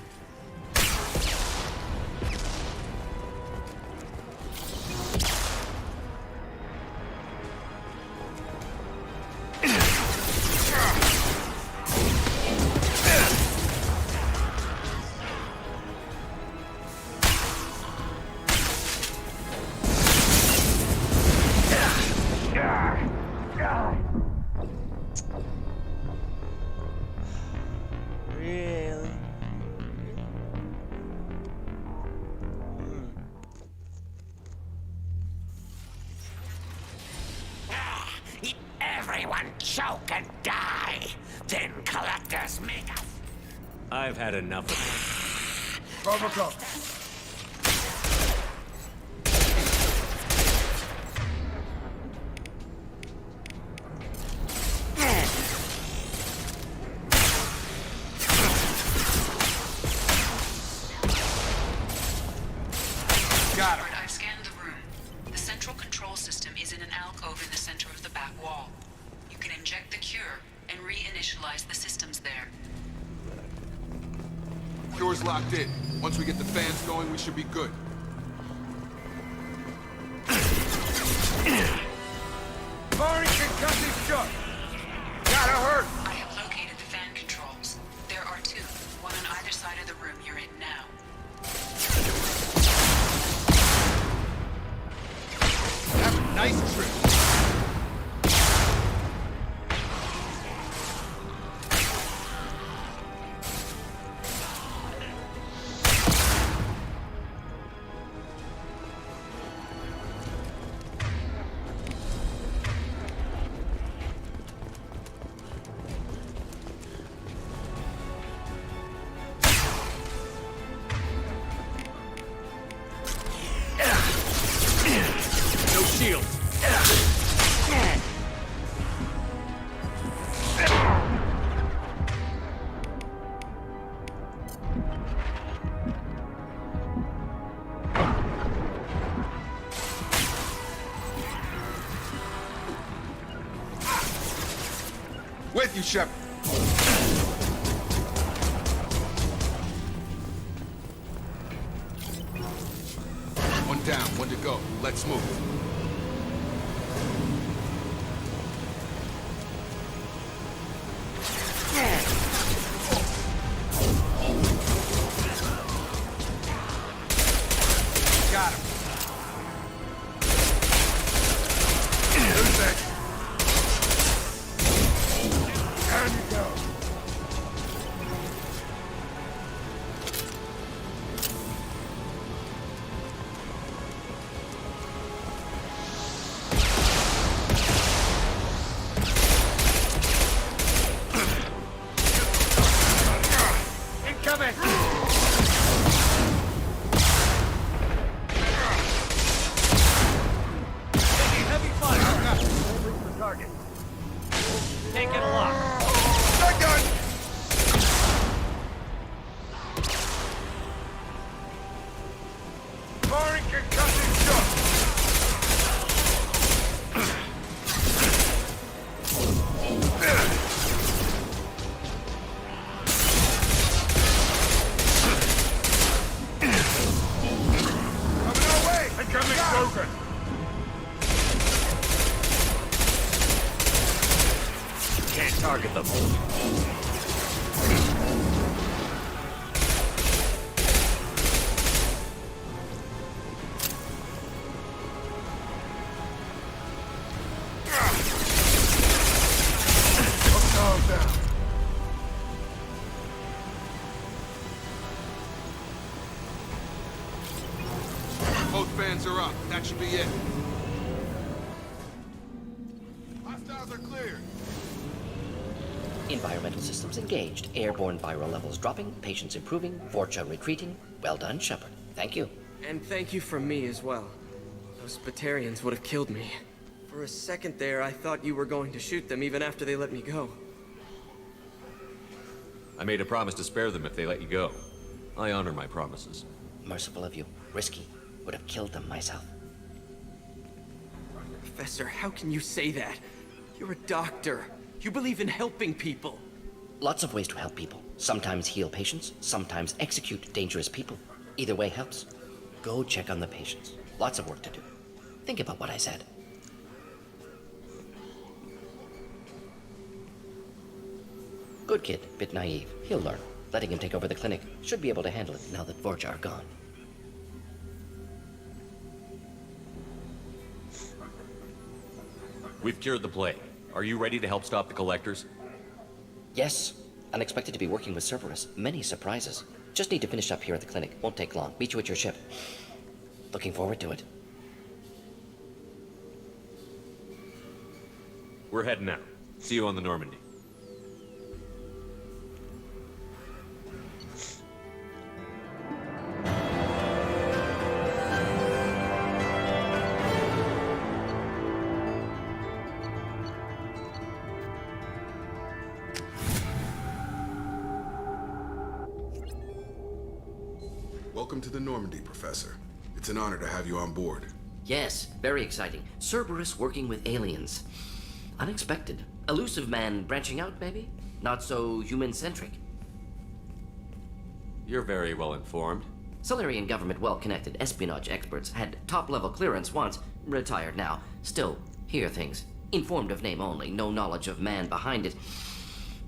Really? Everyone choke and die. Then collectors make us. I've had enough of Robocop. Got him. I've scanned the room. The central control system is in an alcove in the center of the back wall. You can inject the cure and reinitialize the systems there. Cure's locked in. Once we get the fans going, we should be good. Boring concussive shot. Gotta hurt. I have located the fan controls. There are two, one on either side of the room you're in now. Have a nice trip. no shield. With you, Shepard. One down, one to go. Let's move. Got him. Lose it. There you go. Target them. Both fans are up. That should be it. Hostiles are clear. Environmental systems engaged. Airborne viral levels dropping. Patients improving. Vorcha retreating. Well done, Shepard. Thank you. And thank you from me as well. Those Batarians would have killed me. For a second there, I thought you were going to shoot them even after they let me go. I made a promise to spare them if they let you go. I honor my promises. Merciful of you. Risky. Would have killed them myself. Professor, how can you say that? You're a doctor. You believe in helping people. Lots of ways to help people. Sometimes heal patients, sometimes execute dangerous people. Either way helps. Go check on the patients. Lots of work to do. Think about what I said. Good kid, bit naive. He'll learn. Letting him take over the clinic. Should be able to handle it now that Vorcha are gone. We've cured the plague. Are you ready to help stop the collectors? Yes. Unexpected to be working with Cerberus. Many surprises. Just need to finish up here at the clinic. Won't take long. Meet you at your ship. Looking forward to it. We're heading out. See you on the Normandy. Welcome to the Normandy, Professor. It's an honor to have you on board. Yes, very exciting. Cerberus working with aliens. Unexpected. Elusive man branching out, maybe? Not so human-centric. You're very well informed. Solarian government well-connected espionage experts had top-level clearance once, retired now. Still, hear things. Informed of name only, no knowledge of man behind it.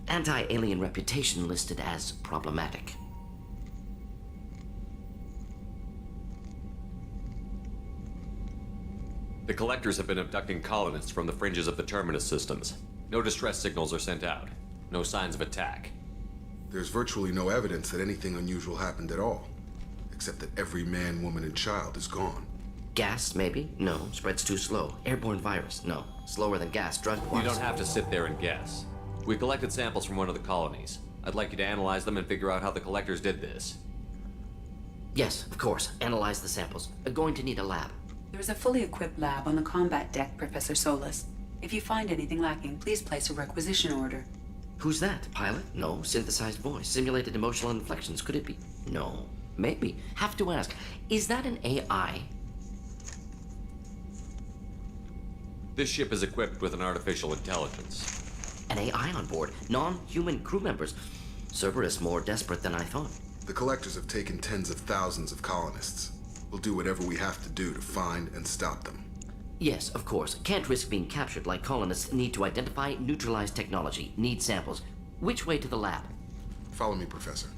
Anti-alien reputation listed as problematic. The collectors have been abducting colonists from the fringes of the Terminus systems. No distress signals are sent out. No signs of attack. There's virtually no evidence that anything unusual happened at all. Except that every man, woman, and child is gone. Gas, maybe? No. Spreads too slow. Airborne virus? No. Slower than gas. Drug-wise? You don't have to sit there and guess. We collected samples from one of the colonies. I'd like you to analyze them and figure out how the collectors did this. Yes, of course. Analyze the samples. Going to need a lab. There is a fully equipped lab on the combat deck, Professor Solis. If you find anything lacking, please place a requisition order. Who's that? Pilot? No. Synthesized voice. Simulated emotional inflections. Could it be? No. Maybe. Have to ask. Is that an AI? This ship is equipped with an artificial intelligence. An AI on board. Non-human crew members. Cerberus more desperate than I thought. The collectors have taken tens of thousands of colonists. We'll do whatever we have to do to find and stop them. Yes, of course. Can't risk being captured like colonists need to identify, neutralize technology, need samples. Which way to the lab? Follow me, Professor.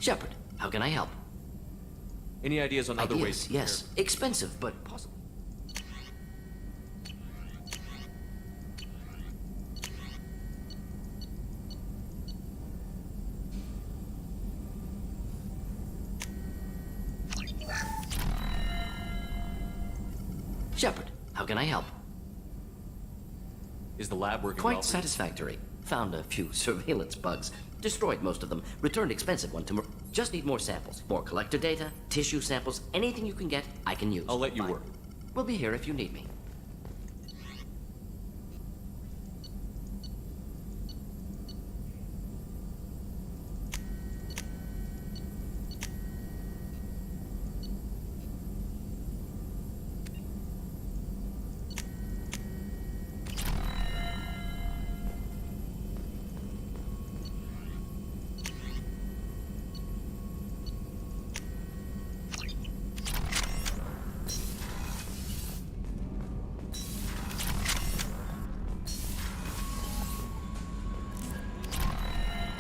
Shepard, how can I help? Any ideas on other ways? Yes. Expensive, but possible. Shepard, how can I help? Is the lab working Quite well for you? satisfactory. Found a few surveillance bugs. Destroyed most of them. Returned expensive one to... Just need more samples. More collector data, tissue samples, anything you can get, I can use. I'll let you Fine. work. We'll be here if you need me.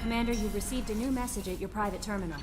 Commander, you've received a new message at your private terminal.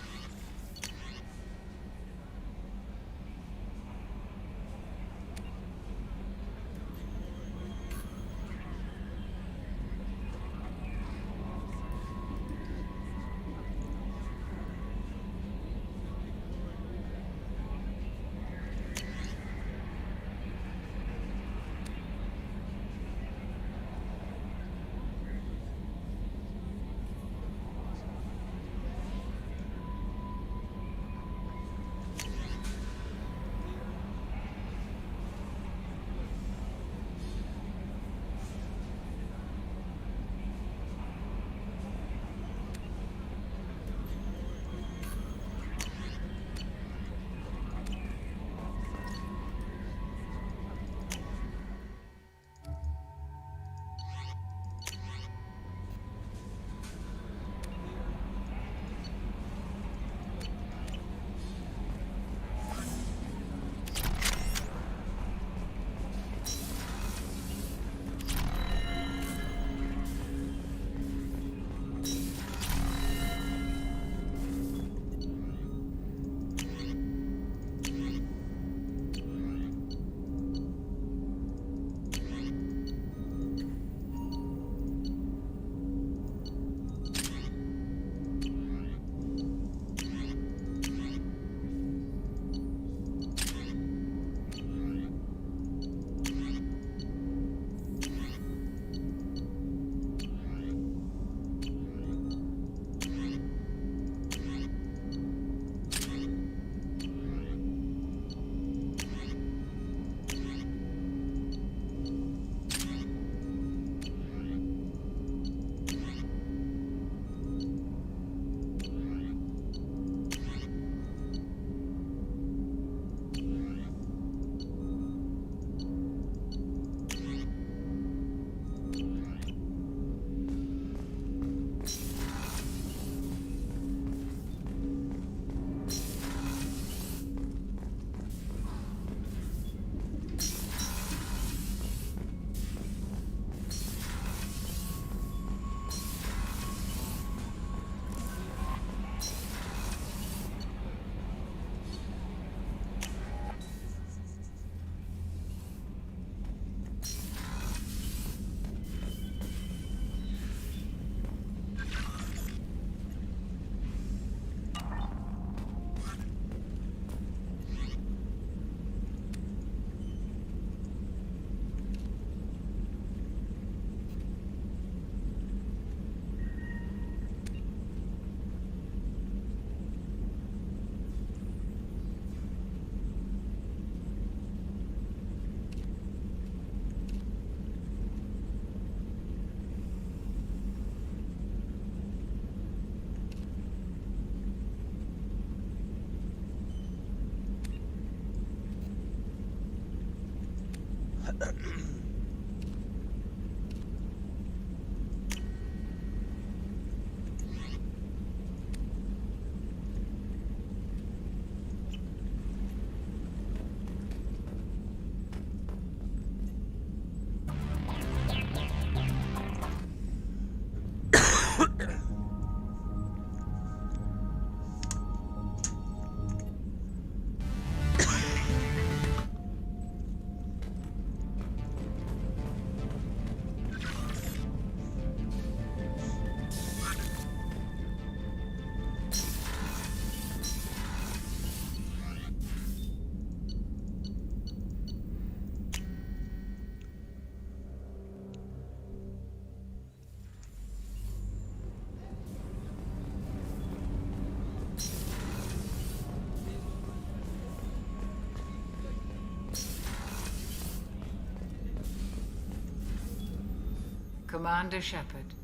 Commander Shepard.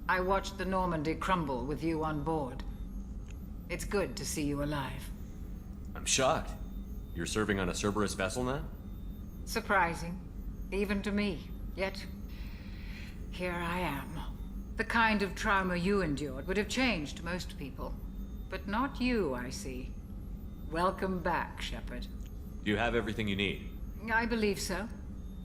I watched the Normandy crumble with you on board. It's good to see you alive. I'm shocked. You're serving on a Cerberus vessel now? Surprising, even to me. Yet, here I am. The kind of trauma you endured would have changed most people. But not you, I see. Welcome back, Shepard. Do you have everything you need? I believe so.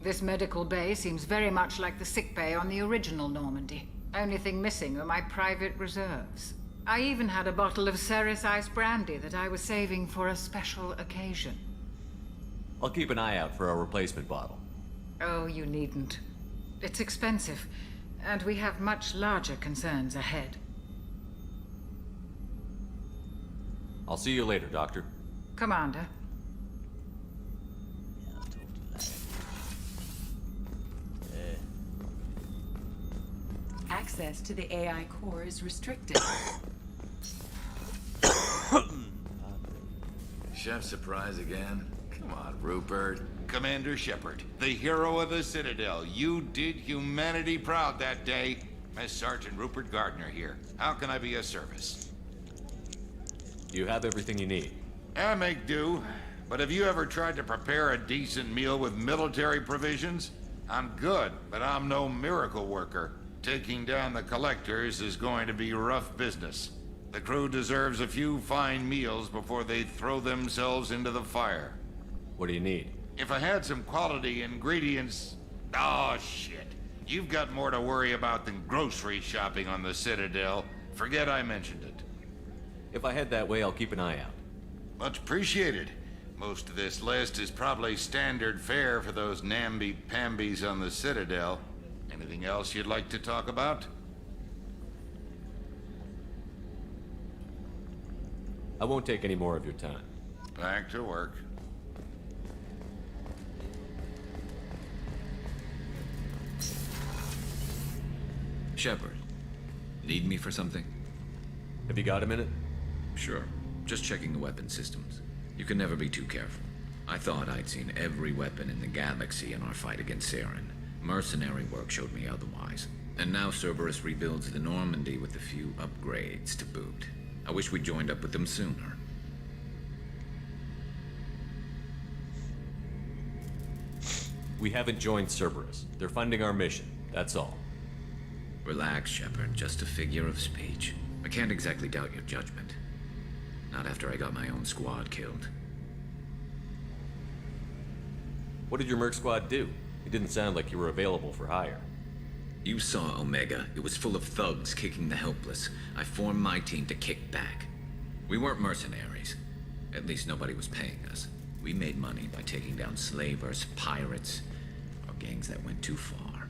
This medical bay seems very much like the sick bay on the original Normandy. Only thing missing were my private reserves. I even had a bottle of Ceres Ice brandy that I was saving for a special occasion. I'll keep an eye out for a replacement bottle. Oh, you needn't. It's expensive, and we have much larger concerns ahead. I'll see you later, Doctor. Commander. Access to the AI core is restricted. Chef surprise again? Come on, Rupert. Commander Shepard, the hero of the Citadel. You did humanity proud that day. Mass Sergeant Rupert Gardner here. How can I be of service? You have everything you need. I make do. But have you ever tried to prepare a decent meal with military provisions? I'm good, but I'm no miracle worker. Taking down the collectors is going to be rough business. The crew deserves a few fine meals before they throw themselves into the fire. What do you need? If I had some quality ingredients... Oh, shit. You've got more to worry about than grocery shopping on the Citadel. Forget I mentioned it. If I head that way, I'll keep an eye out. Much appreciated. Most of this list is probably standard fare for those namby-pambies on the Citadel. Anything else you'd like to talk about? I won't take any more of your time. Back to work. Shepard, need me for something? Have you got a minute? Sure. Just checking the weapon systems. You can never be too careful. I thought I'd seen every weapon in the galaxy in our fight against Saren. Mercenary work showed me otherwise. And now Cerberus rebuilds the Normandy with a few upgrades to boot. I wish we'd joined up with them sooner. We haven't joined Cerberus. They're funding our mission, that's all. Relax, Shepard. Just a figure of speech. I can't exactly doubt your judgment. Not after I got my own squad killed. What did your merc squad do? It didn't sound like you were available for hire. You saw Omega. It was full of thugs kicking the helpless. I formed my team to kick back. We weren't mercenaries. At least nobody was paying us. We made money by taking down slavers, pirates, or gangs that went too far.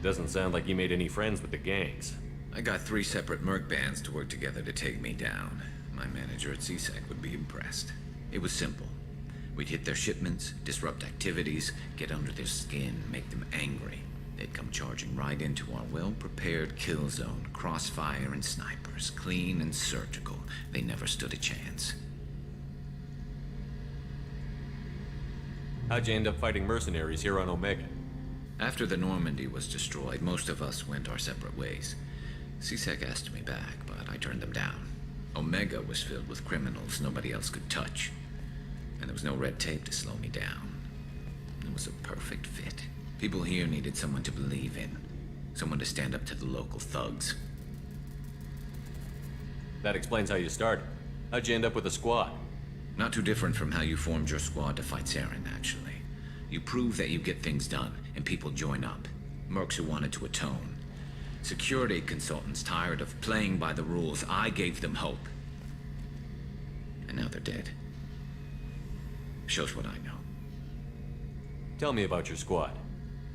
Doesn't sound like you made any friends with the gangs. I got 3 separate merc bands to work together to take me down. My manager at CSEC would be impressed. It was simple. We'd hit their shipments, disrupt activities, get under their skin, make them angry. They'd come charging right into our well-prepared kill zone, crossfire and snipers, clean and surgical. They never stood a chance. How'd you end up fighting mercenaries here on Omega? After the Normandy was destroyed, most of us went our separate ways. CSEC asked me back, but I turned them down. Omega was filled with criminals nobody else could touch. And there was no red tape to slow me down. It was a perfect fit. People here needed someone to believe in. Someone to stand up to the local thugs. That explains how you started. How'd you end up with a squad? Not too different from how you formed your squad to fight Saren, actually. You prove that you get things done, and people join up. Mercs who wanted to atone. Security consultants tired of playing by the rules. I gave them hope. And now they're dead. Shows what I know. Tell me about your squad.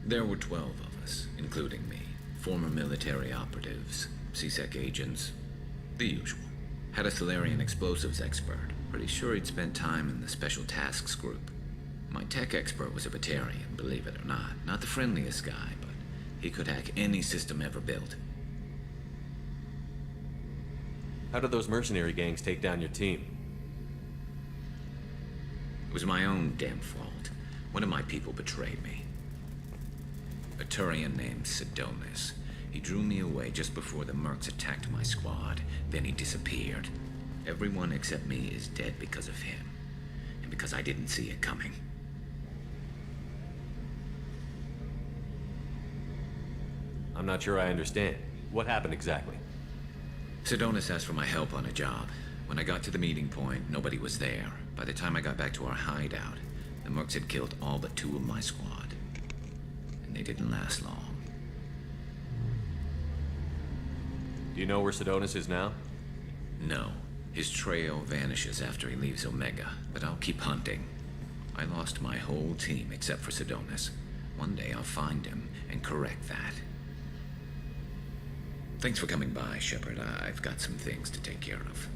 There were 12 of us, including me. Former military operatives, CSEC agents, the usual. Had a Solarian explosives expert. Pretty sure he'd spent time in the Special Tasks Group. My tech expert was a Batarian, believe it or not. Not the friendliest guy, but he could hack any system ever built. How did those mercenary gangs take down your team? It was my own damn fault. One of my people betrayed me. A Turian named Sidonis. He drew me away just before the mercs attacked my squad. Then he disappeared. Everyone except me is dead because of him. And because I didn't see it coming. I'm not sure I understand. What happened exactly? Sidonis asked for my help on a job. When I got to the meeting point, nobody was there. By the time I got back to our hideout, the mercs had killed all but 2 of my squad. And they didn't last long. Do you know where Sidonis is now? No. His trail vanishes after he leaves Omega, but I'll keep hunting. I lost my whole team except for Sidonis. One day I'll find him and correct that. Thanks for coming by, Shepard. I've got some things to take care of.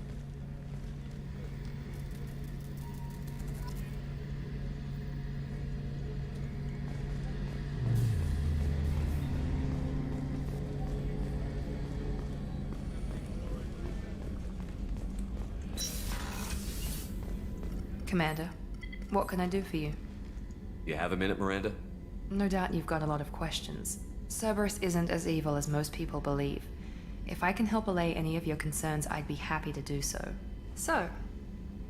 Commander, what can I do for you? You have a minute, Miranda? No doubt you've got a lot of questions. Cerberus isn't as evil as most people believe. If I can help allay any of your concerns, I'd be happy to do so. So,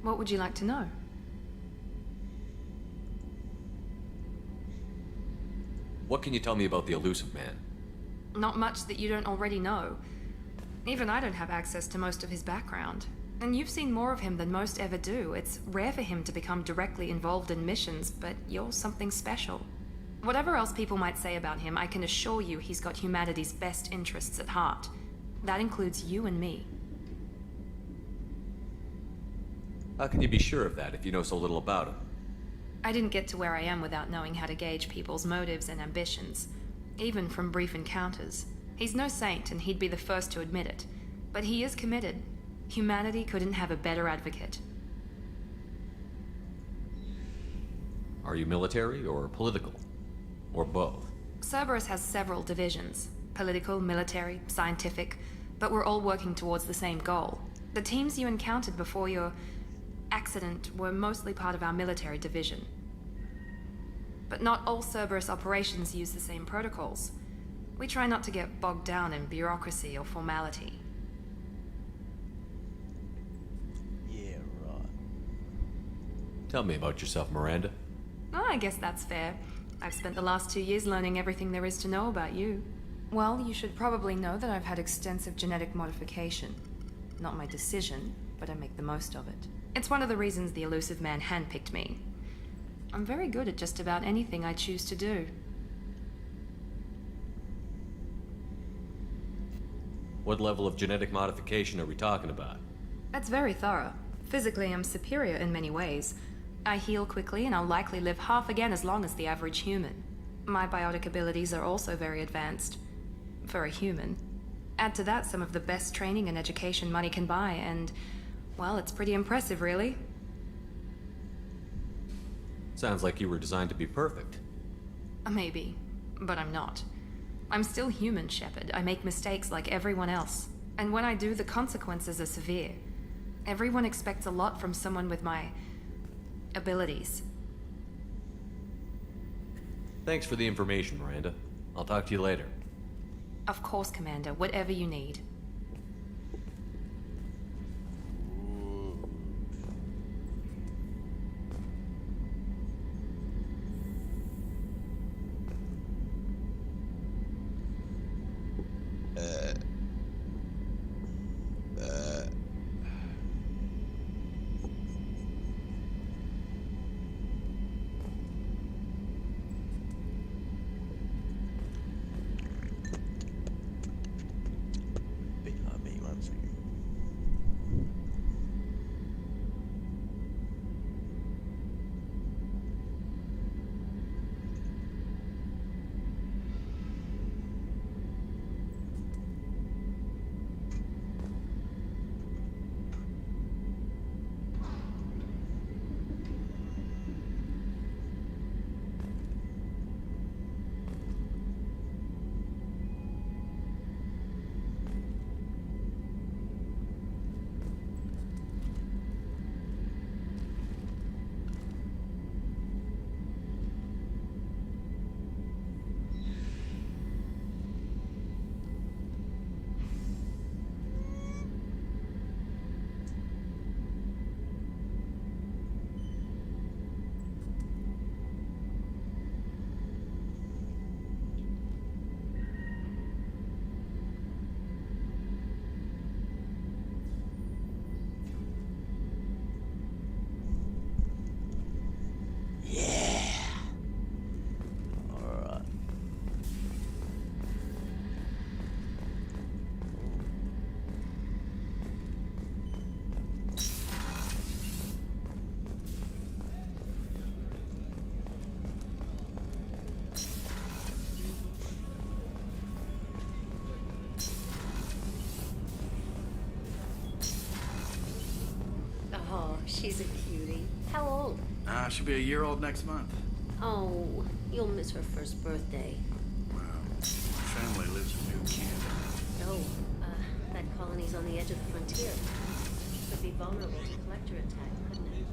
what would you like to know? What can you tell me about the Elusive Man? Not much that you don't already know. Even I don't have access to most of his background. And you've seen more of him than most ever do. It's rare for him to become directly involved in missions, but you're something special. Whatever else people might say about him, I can assure you he's got humanity's best interests at heart. That includes you and me. How can you be sure of that if you know so little about him? I didn't get to where I am without knowing how to gauge people's motives and ambitions, even from brief encounters. He's no saint, and he'd be the first to admit it. But he is committed. Humanity couldn't have a better advocate. Are you military or political? Or both? Cerberus has several divisions. Political, military, scientific, but we're all working towards the same goal. The teams you encountered before your accident were mostly part of our military division. But not all Cerberus operations use the same protocols. We try not to get bogged down in bureaucracy or formality. Yeah, right. Tell me about yourself, Miranda. Oh, I guess that's fair. I've spent the last 2 years learning everything there is to know about you. Well, you should probably know that I've had extensive genetic modification. Not my decision, but I make the most of it. It's one of the reasons the Elusive Man handpicked me. I'm very good at just about anything I choose to do. What level of genetic modification are we talking about? That's very thorough. Physically, I'm superior in many ways. I heal quickly, and I'll likely live half again as long as the average human. My biotic abilities are also very advanced. For a human. Add to that some of the best training and education money can buy, and, well, it's pretty impressive, really. Sounds like you were designed to be perfect. Maybe, but I'm not. I'm still human, Shepard. I make mistakes like everyone else. And when I do, the consequences are severe. Everyone expects a lot from someone with my abilities. Thanks for the information, Miranda. I'll talk to you later. Of course, Commander. Whatever you need. She's a cutie. How old? She'll be a year old next month. Oh, you'll miss her first birthday. Wow. Family lives in New Canada. No, that colony's on the edge of the frontier. Could be vulnerable to collector attack, couldn't it?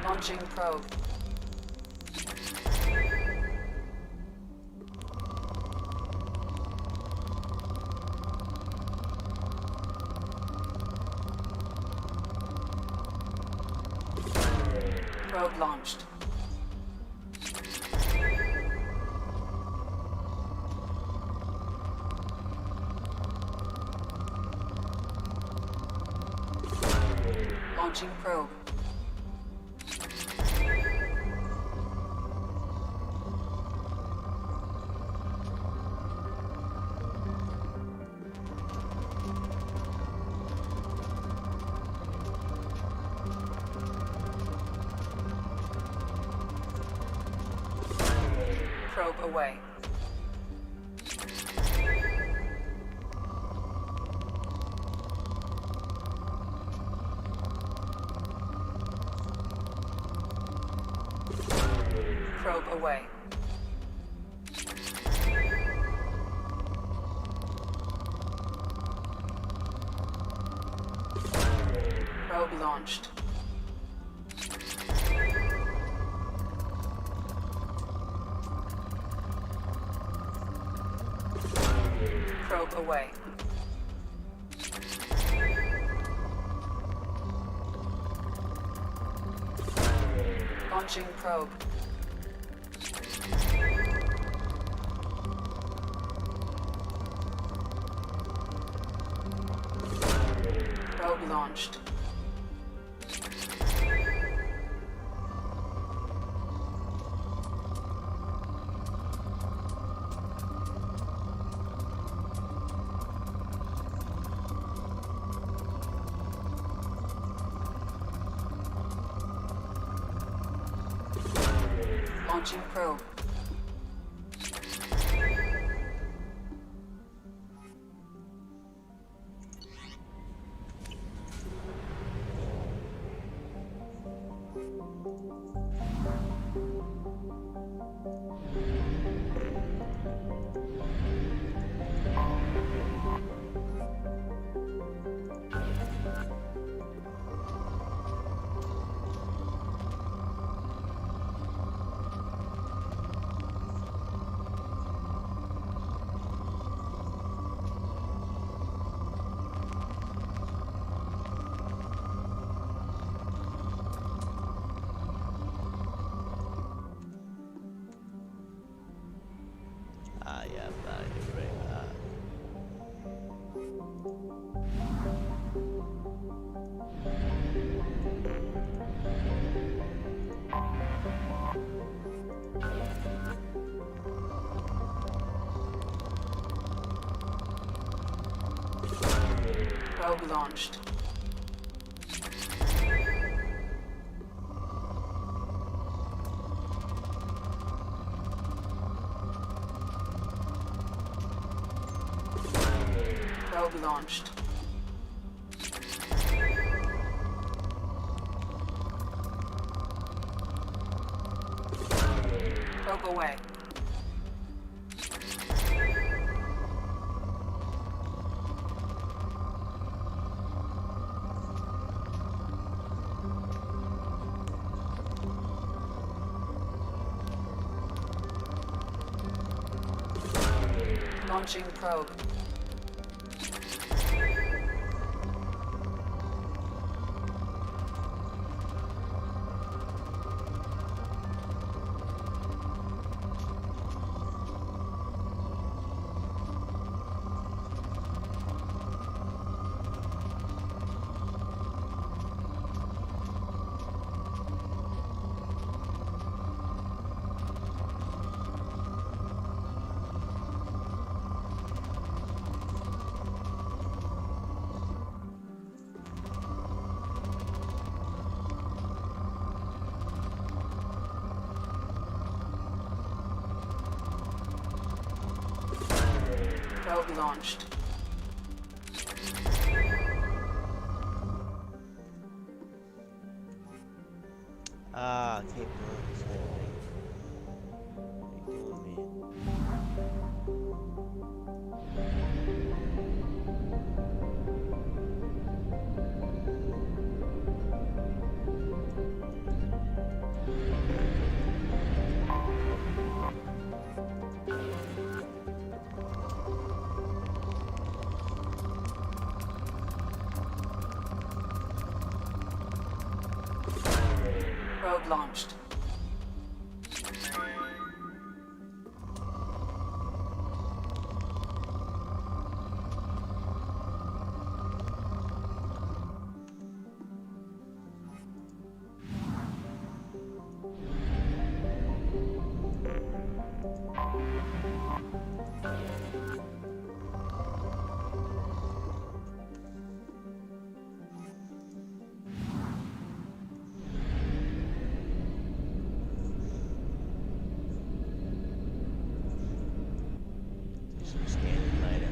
Launching probe. Probe launched. Launching probe. Probe away. Probe away. Probe launched. Probe away. Launching probe. Probe launched. Launching probe. fire, very hard. Probe launched. Probe launched. Probe away. Launching probe. Probe launched. Ah, I keep doing the same thing. What are you doing, Probe launched. Some scanning later.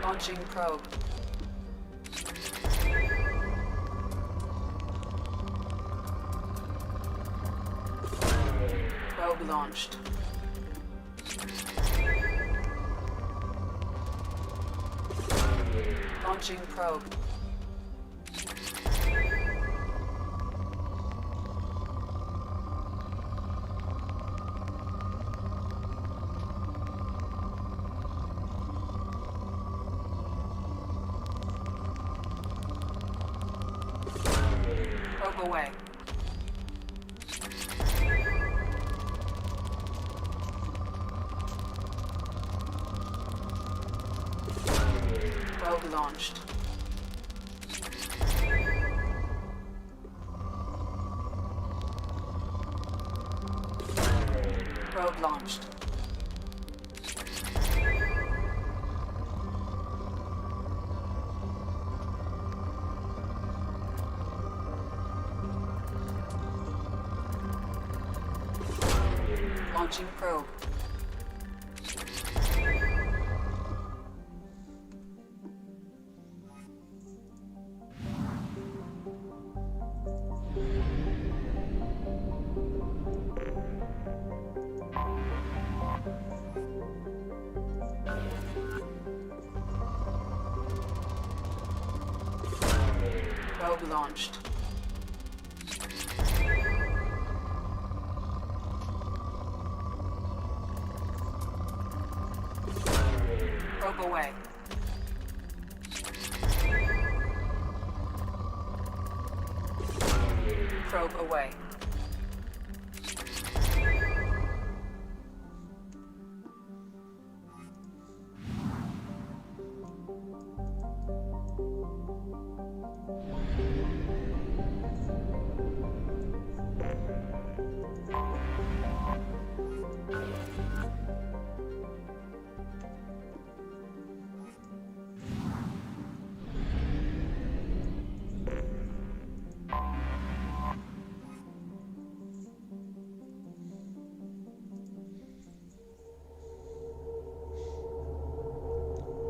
Launching probe. Probe launched. Launching probe. Probe away. Probe launched. Probe launched. Launching probe. Probe launched. Probe away. Probe away.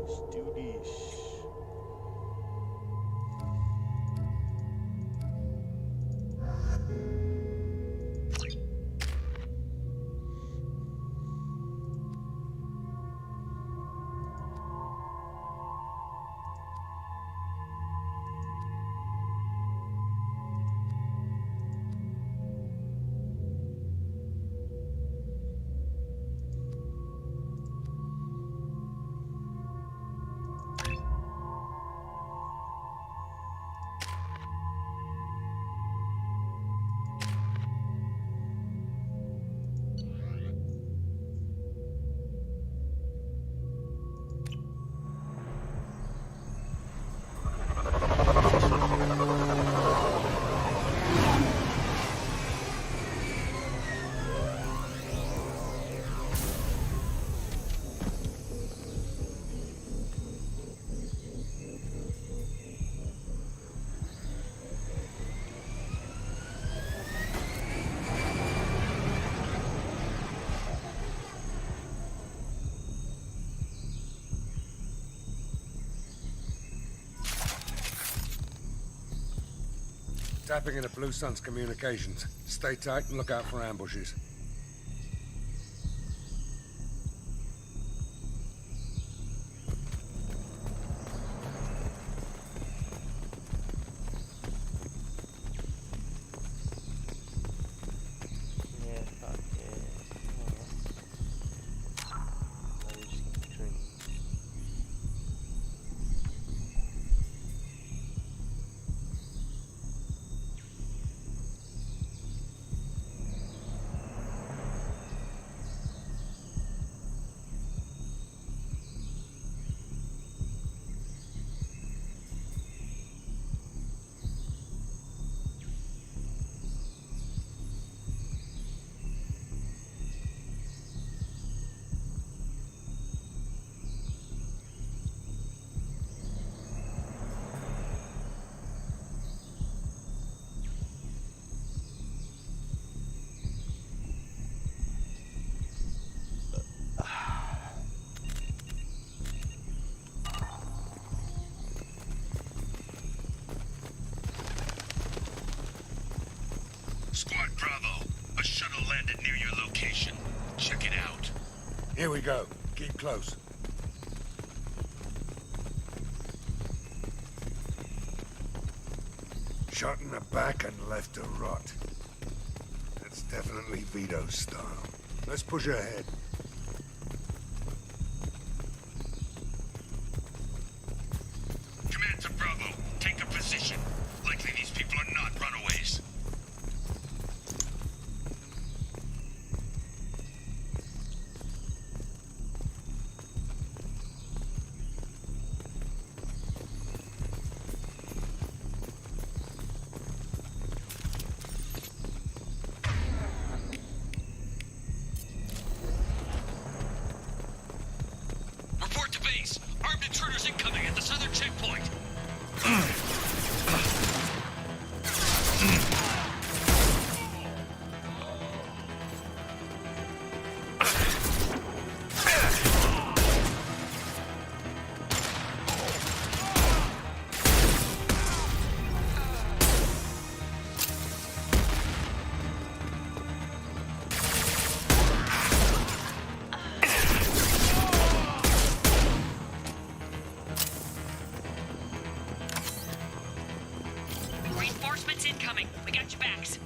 Let's do this. Tapping into Blue Sun's communications. Stay tight and look out for ambushes. Yeah, fuck yeah. Let me just get the drink. Squad Bravo, a shuttle landed near your location. Check it out. Here we go. Keep close. Shot in the back and left to rot. That's definitely Vito's style. Let's push ahead. Command to Bravo, take a position. Likely these people are not runaways. Threats incoming. We got your backs.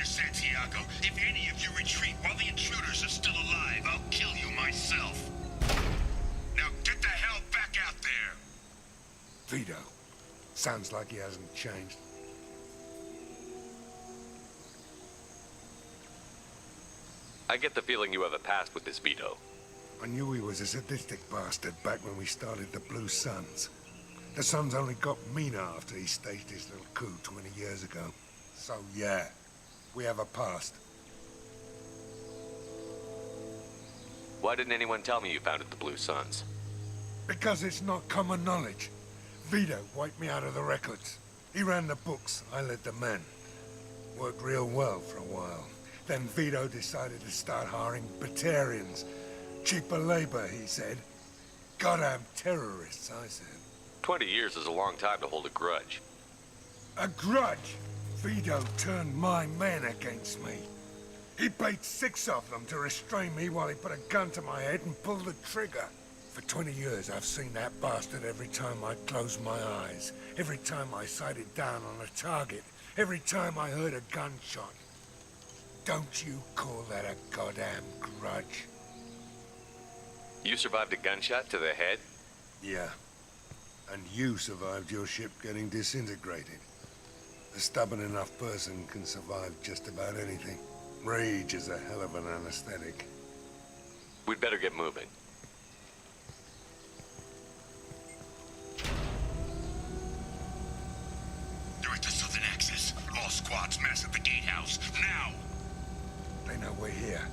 Santiago, if any of you retreat while the intruders are still alive, I'll kill you myself. Now get the hell back out there! Vito. Sounds like he hasn't changed. I get the feeling you have a past with this Vito. I knew he was a sadistic bastard back when we started the Blue Suns. The Suns only got meaner after he staged his little coup 20 years ago. So yeah, we have a past. Why didn't anyone tell me you founded the Blue Suns? Because it's not common knowledge. Vito wiped me out of the records. He ran the books, I led the men. Worked real well for a while. Then Vito decided to start hiring Batarians. Cheaper labor, he said. Goddamn terrorists, I said. 20 years is a long time to hold a grudge. A grudge? Vito turned my men against me. He paid 6 of them to restrain me while he put a gun to my head and pulled the trigger. For 20 years, I've seen that bastard every time I closed my eyes. Every time I sighted down on a target. Every time I heard a gunshot. Don't you call that a goddamn grudge? You survived a gunshot to the head? Yeah. And you survived your ship getting disintegrated. A stubborn enough person can survive just about anything. Rage is a hell of an anesthetic. We'd better get moving. They're at the southern axis. All squads mass at the gatehouse, now! They know we're here.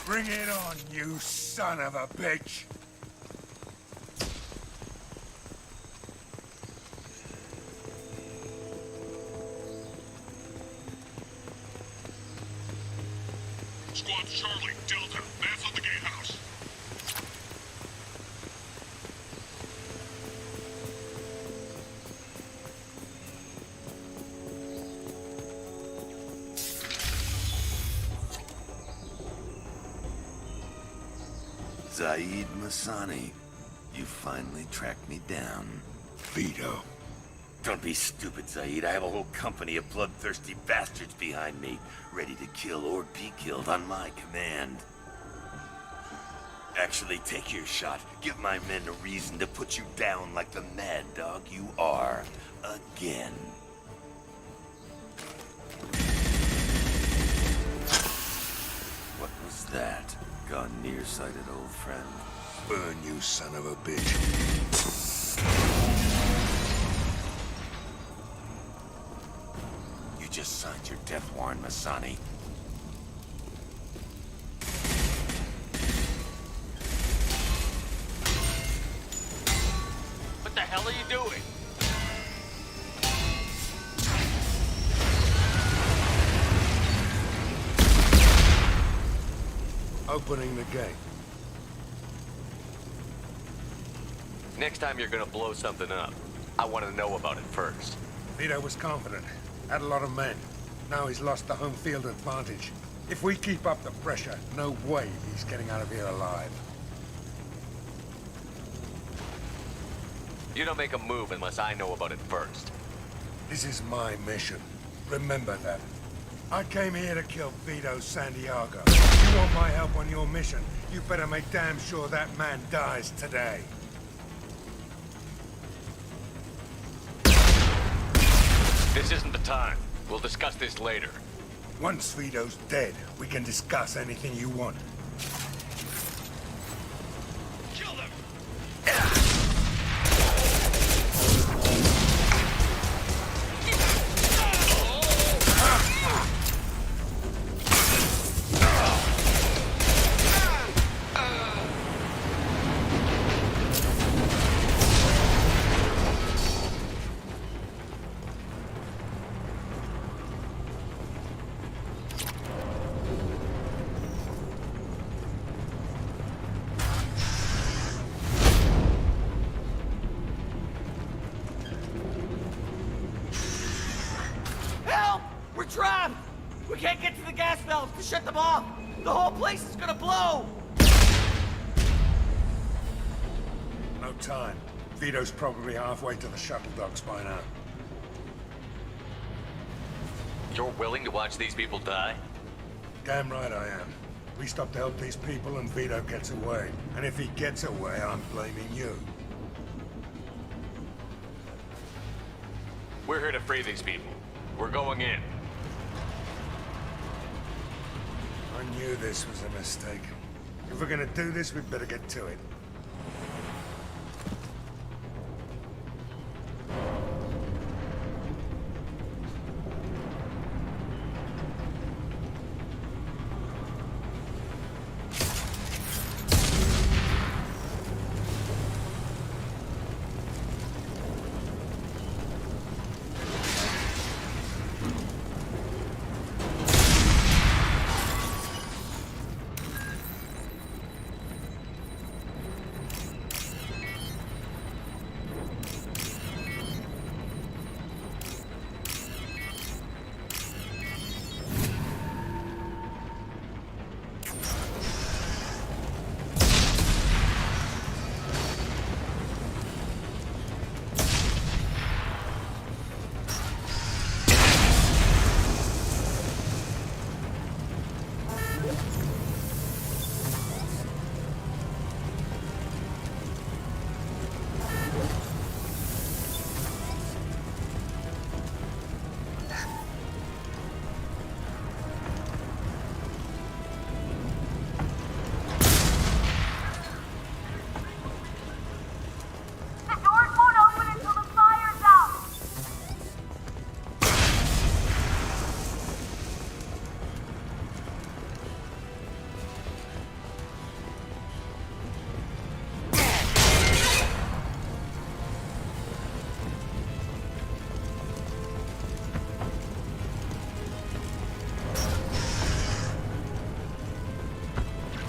Bring it on, you son of a bitch! Squad Charlie, Delta, mass at the gatehouse. Zaid Masani, you finally tracked me down. Vito. Don't be stupid, Zaid. I have a whole company of bloodthirsty bastards behind me, ready to kill or be killed on my command. Actually, take your shot. Give my men a reason to put you down like the mad dog you are. Again. What was that? Gone nearsighted, old friend. Burn, you son of a bitch. You just signed your death warrant, Masani. What the hell are you doing? Opening the gate. Next time you're gonna blow something up, I want to know about it first. Vito was confident. Had a lot of men. Now he's lost the home field advantage. If we keep up the pressure, no way he's getting out of here alive. You don't make a move unless I know about it first. This is my mission. Remember that. I came here to kill Vito Santiago. If you want my help on your mission, you better make damn sure that man dies today. This isn't the time. We'll discuss this later. Once Vito's dead, we can discuss anything you want. Kill them! Get We can't get to the gas valves to shut them off! The whole place is gonna blow! No time. Vito's probably halfway to the shuttle docks by now. You're willing to watch these people die? Damn right I am. We stop to help these people and Vito gets away. And if he gets away, I'm blaming you. We're here to free these people. We're going in. I knew this was a mistake. If we're gonna do this, we'd better get to it.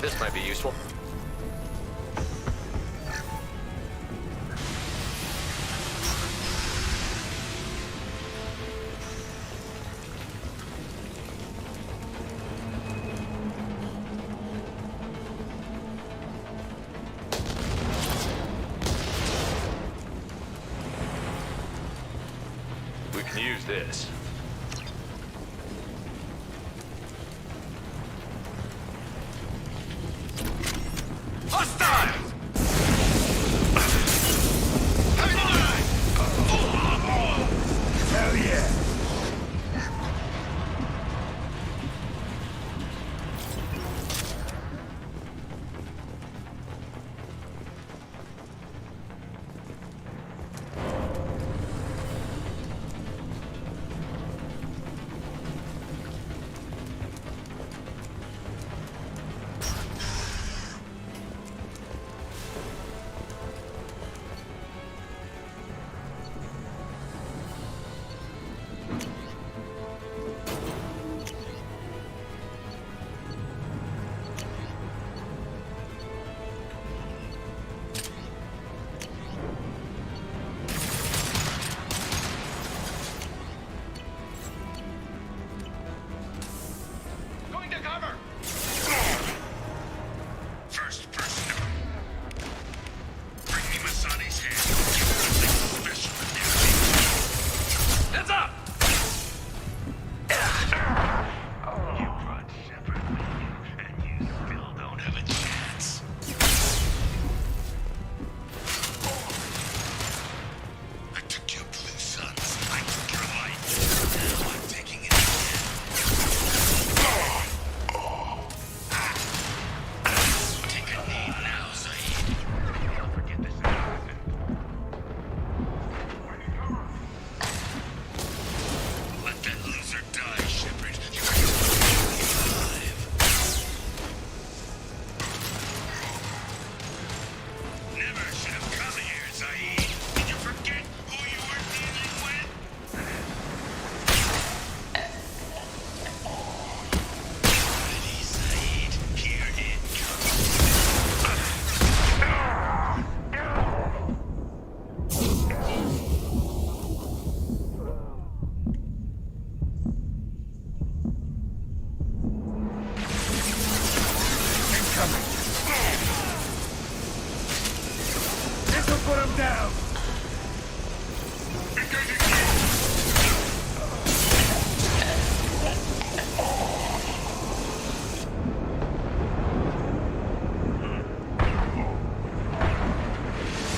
This might be useful. We can use this. Hell yeah! Put him down!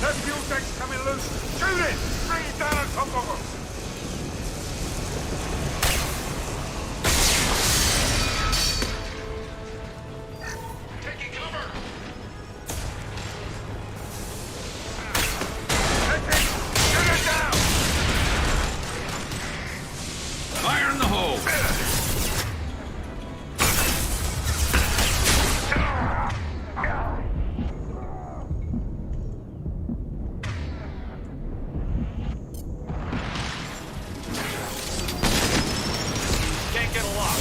That fuel tank's coming loose! Shoot it! Bring it down on top of him! Fire in the hole! Can't get a lock.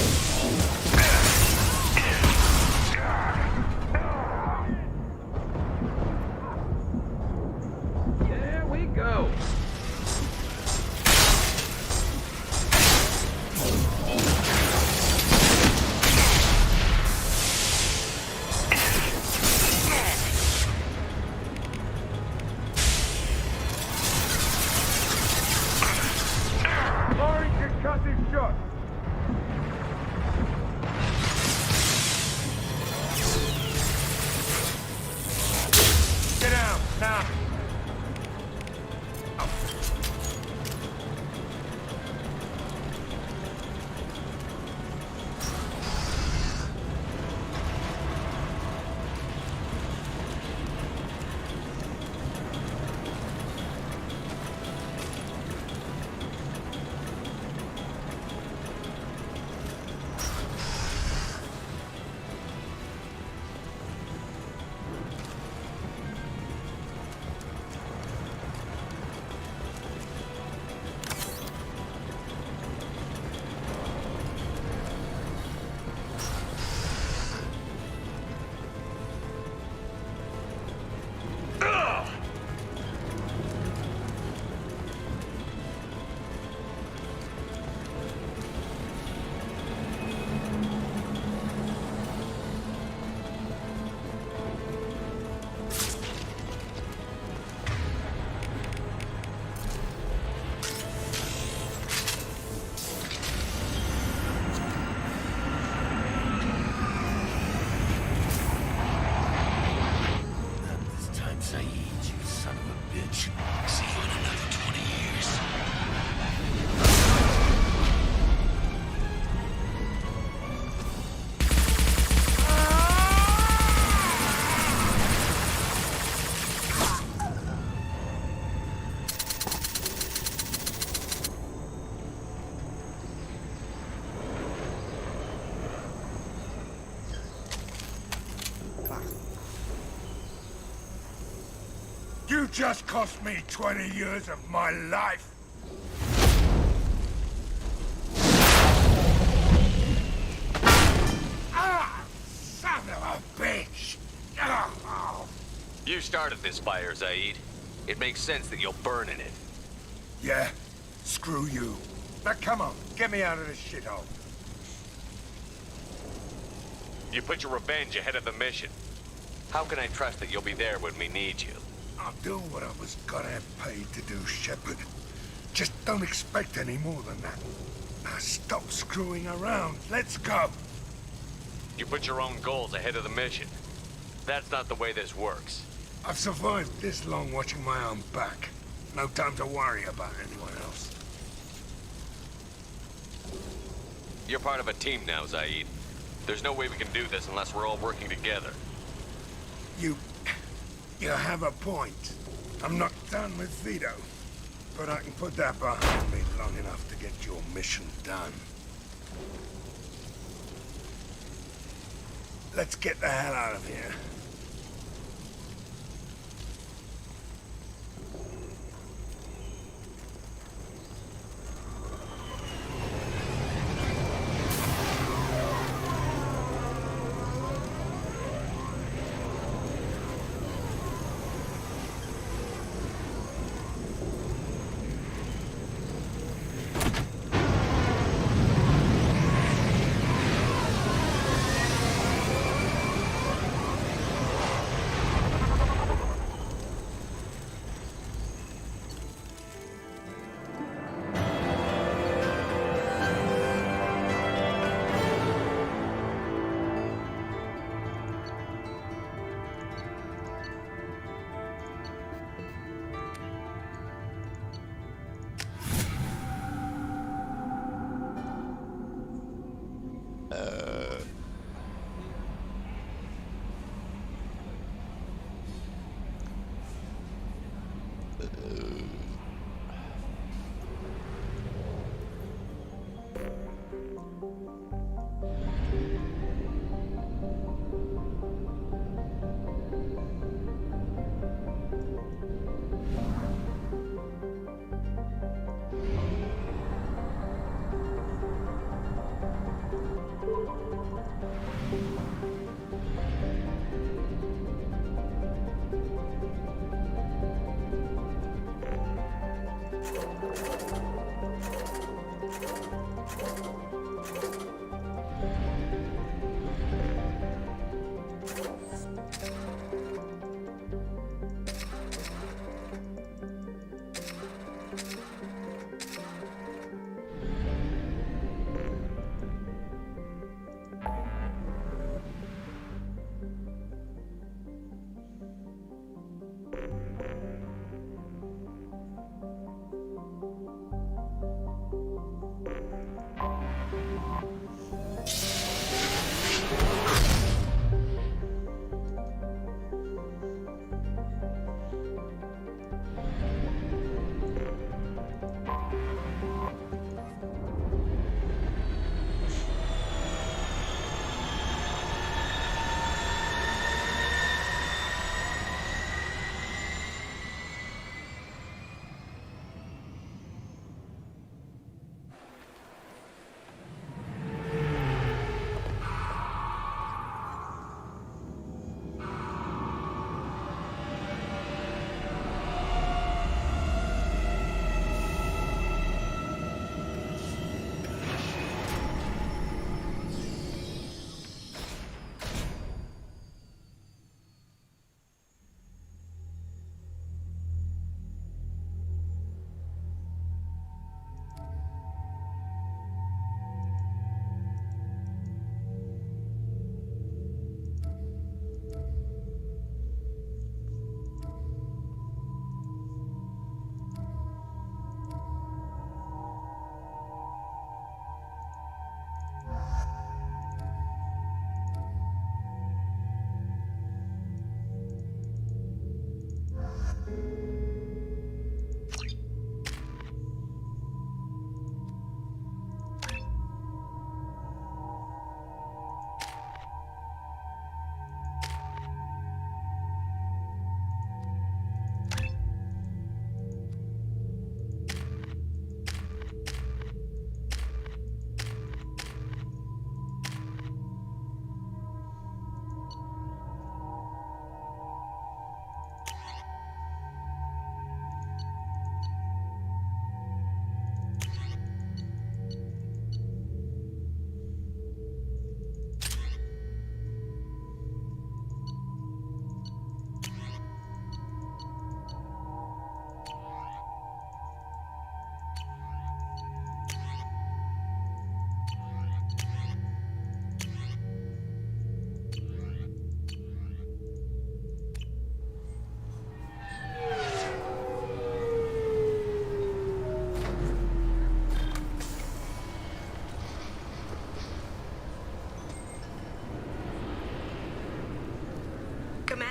There we go. Laurie can cut his shot! Get down, now! You just cost me 20 years of my life! Ah! Son of a bitch! Oh. You started this fire, Zaid. It makes sense that you'll burn in it. Yeah? Screw you. Now come on, get me out of this shithole. You put your revenge ahead of the mission. How can I trust that you'll be there when we need you? I'll do what I was goddamn paid to do, Shepard. Just don't expect any more than that. Now stop screwing around. Let's go. You put your own goals ahead of the mission. That's not the way this works. I've survived this long watching my own back. No time to worry about anyone else. You're part of a team now, Zaid. There's no way we can do this unless we're all working together. You have a point. I'm not done with Vito. But I can put that behind me long enough to get your mission done. Let's get the hell out of here.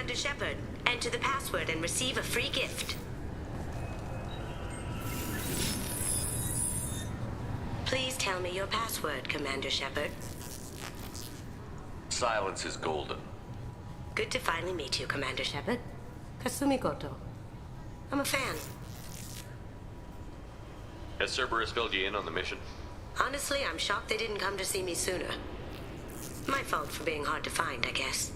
Commander Shepard, enter the password and receive a free gift. Please tell me your password, Commander Shepard. Silence is golden. Good to finally meet you, Commander Shepard. Kasumi Goto. I'm a fan. Has Cerberus filled you in on the mission? Honestly, I'm shocked they didn't come to see me sooner. My fault for being hard to find, I guess.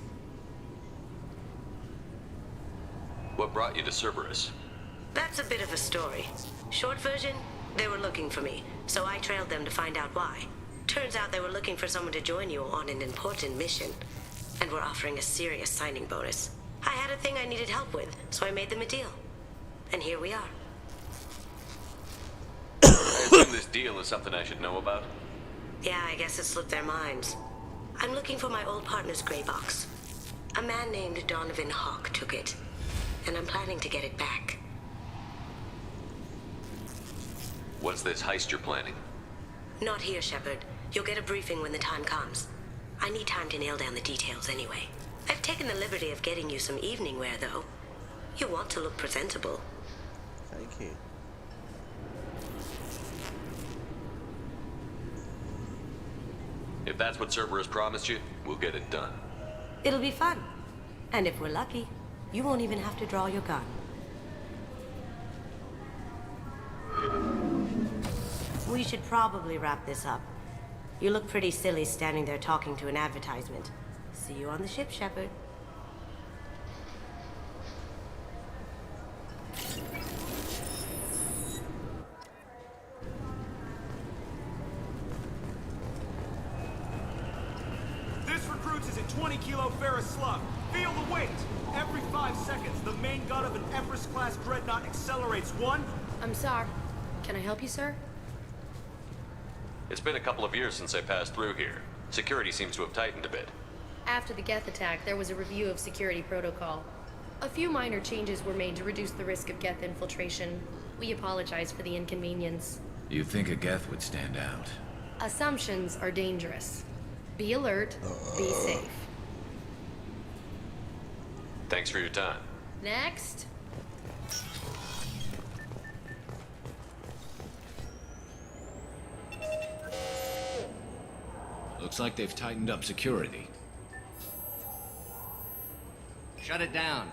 What brought you to Cerberus? That's a bit of a story. Short version, they were looking for me, so I trailed them to find out why. Turns out they were looking for someone to join you on an important mission, and were offering a serious signing bonus. I had a thing I needed help with, so I made them a deal. And here we are. I assume this deal is something I should know about? Yeah, I guess it slipped their minds. I'm looking for my old partner's gray box. A man named Donovan Hawk took it, and I'm planning to get it back. What's this heist you're planning? Not here, Shepard. You'll get a briefing when the time comes. I need time to nail down the details anyway. I've taken the liberty of getting you some evening wear, though. You want to look presentable. Thank you. If that's what Cerberus promised you, we'll get it done. It'll be fun. And if we're lucky, you won't even have to draw your gun. We should probably wrap this up. You look pretty silly standing there talking to an advertisement. See you on the ship, Shepard. This recruits is a 20-kilo ferrous slug. Feel the weight. Every 5 seconds, the main gun of an Empress-class dreadnought accelerates 1. I'm sorry. Can I help you, sir? It's been a couple of years since I passed through here. Security seems to have tightened a bit. After the Geth attack, there was a review of security protocol. A few minor changes were made to reduce the risk of Geth infiltration. We apologize for the inconvenience. You'd think a Geth would stand out. Assumptions are dangerous. Be alert, be safe. Thanks for your time. Next. Looks like they've tightened up security. Shut it down.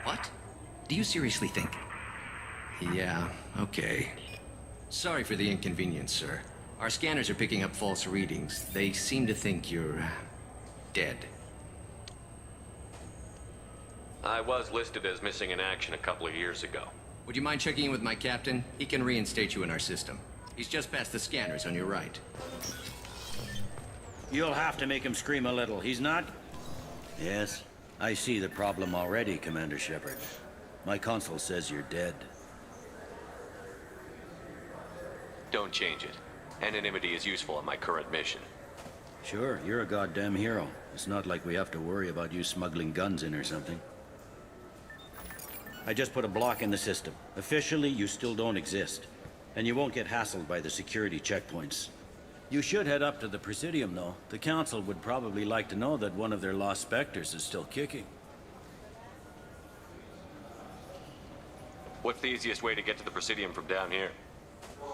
What? Do you seriously think? Yeah, okay. Sorry for the inconvenience, sir. Our scanners are picking up false readings. They seem to think you're dead. I was listed as missing in action a couple of years ago. Would you mind checking in with my captain? He can reinstate you in our system. He's just past the scanners on your right. You'll have to make him scream a little. He's not? Yes, I see the problem already, Commander Shepard. My console says you're dead. Don't change it. Anonymity is useful on my current mission. Sure, you're a goddamn hero. It's not like we have to worry about you smuggling guns in or something. I just put a block in the system. Officially, you still don't exist. And you won't get hassled by the security checkpoints. You should head up to the Presidium, though. The Council would probably like to know that one of their lost Spectres is still kicking. What's the easiest way to get to the Presidium from down here?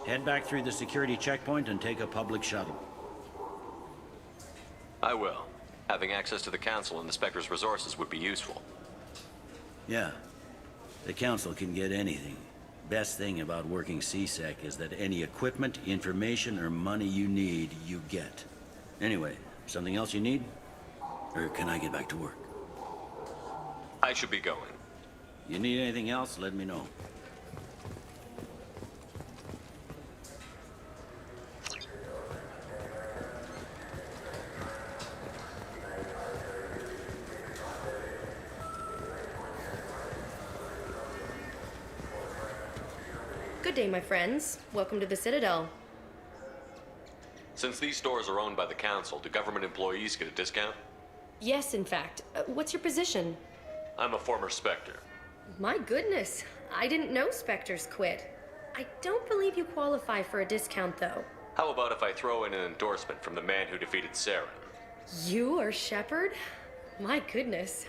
Head back through the security checkpoint and take a public shuttle. I will. Having access to the Council and the Spectre's resources would be useful. Yeah. The Council can get anything. Best thing about working CSEC is that any equipment, information, or money you need, you get. Anyway, something else you need? Or can I get back to work? I should be going. You need anything else, let me know. Good day, my friends. Welcome to the Citadel. Since these stores are owned by the Council, do government employees get a discount? Yes, in fact. What's your position? I'm a former Spectre. My goodness. I didn't know Spectres quit. I don't believe you qualify for a discount, though. How about if I throw in an endorsement from the man who defeated Saren? You are Shepard? My goodness.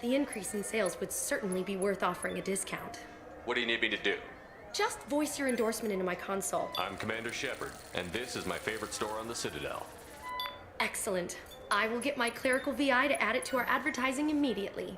The increase in sales would certainly be worth offering a discount. What do you need me to do? Just voice your endorsement into my console. I'm Commander Shepard, and this is my favorite store on the Citadel. Excellent. I will get my clerical VI to add it to our advertising immediately.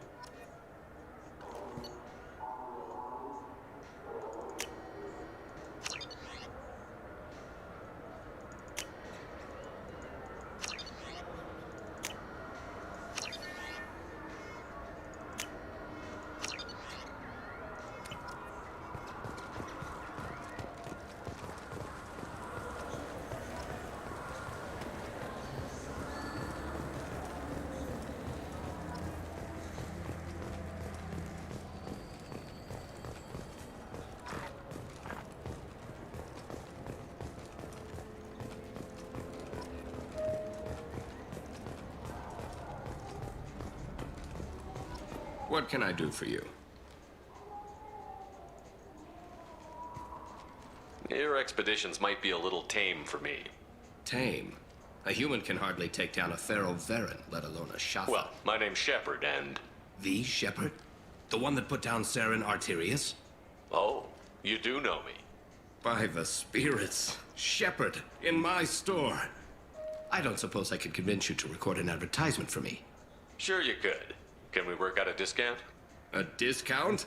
What can I do for you? Your expeditions might be a little tame for me. Tame? A human can hardly take down a Pharaoh Varen, let alone a Shafa. Well, my name's Shepard, and... The Shepard? The one that put down Saren Arterius? Oh, You do know me. By the spirits. Shepard, in my store. I don't suppose I could convince you to record an advertisement for me. Sure you could. Can we work out a discount? A discount?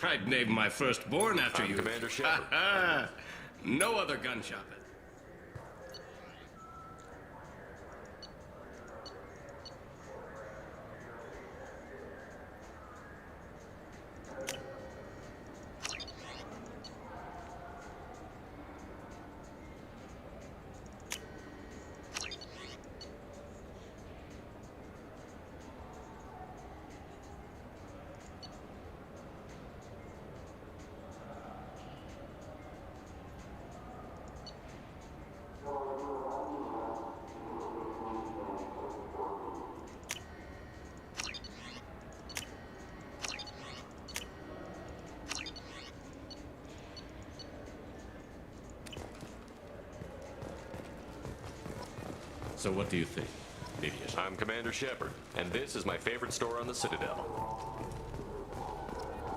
I'd name my firstborn after I'm you. Commander Shepard. No other gun shop. So what do you think, idiot? I'm Commander Shepard, and this is my favorite store on the Citadel.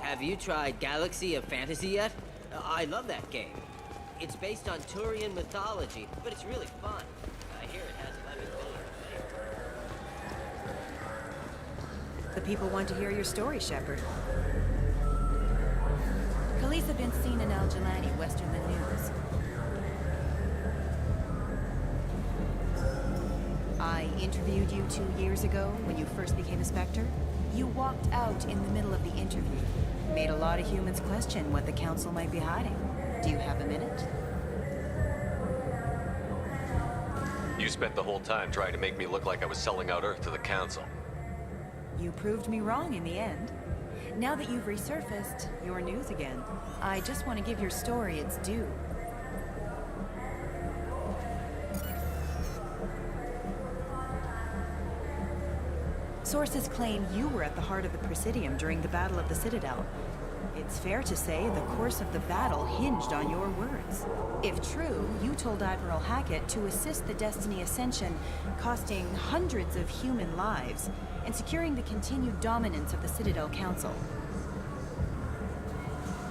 Have you tried Galaxy of Fantasy yet? I love that game. It's based on Turian mythology, but it's really fun. I hear it has 11 The people want to hear your story, Shepard. Khaleesa been seen in Al Jelani, west of the news. I interviewed you 2 years ago when you first became a Spectre. You walked out in the middle of the interview. Made a lot of humans question what the Council might be hiding. Do you have a minute? You spent the whole time trying to make me look like I was selling out Earth to the Council. You proved me wrong in the end. Now that you've resurfaced, you're news again. I just want to give your story its due. Sources claim you were at the heart of the Presidium during the Battle of the Citadel. It's fair to say the course of the battle hinged on your words. If true, you told Admiral Hackett to assist the Destiny Ascension, costing hundreds of human lives, and securing the continued dominance of the Citadel Council.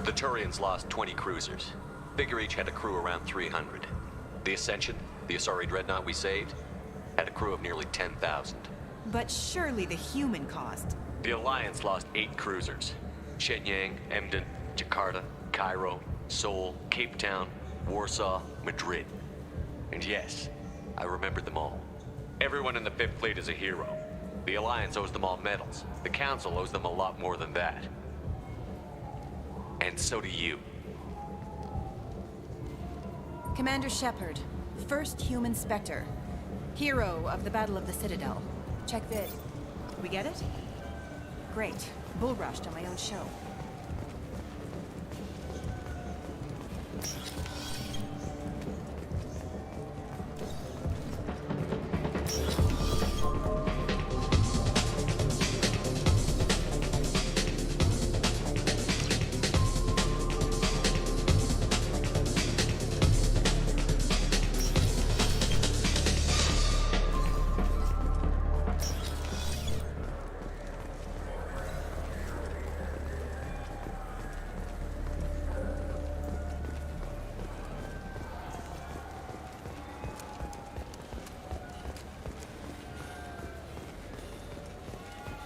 The Turians lost 20 cruisers. Figure each had a crew around 300. The Ascension, the Asari dreadnought we saved, had a crew of nearly 10,000. But surely the human cost. The Alliance lost 8 cruisers. Shenyang, Emden, Jakarta, Cairo, Seoul, Cape Town, Warsaw, Madrid. And yes, I remembered them all. Everyone in the 5th Fleet is a hero. The Alliance owes them all medals. The Council owes them a lot more than that. And so do you. Commander Shepard, first human Spectre. Hero of the Battle of the Citadel. Check vid. We get it? Great. Bull rushed on my own show.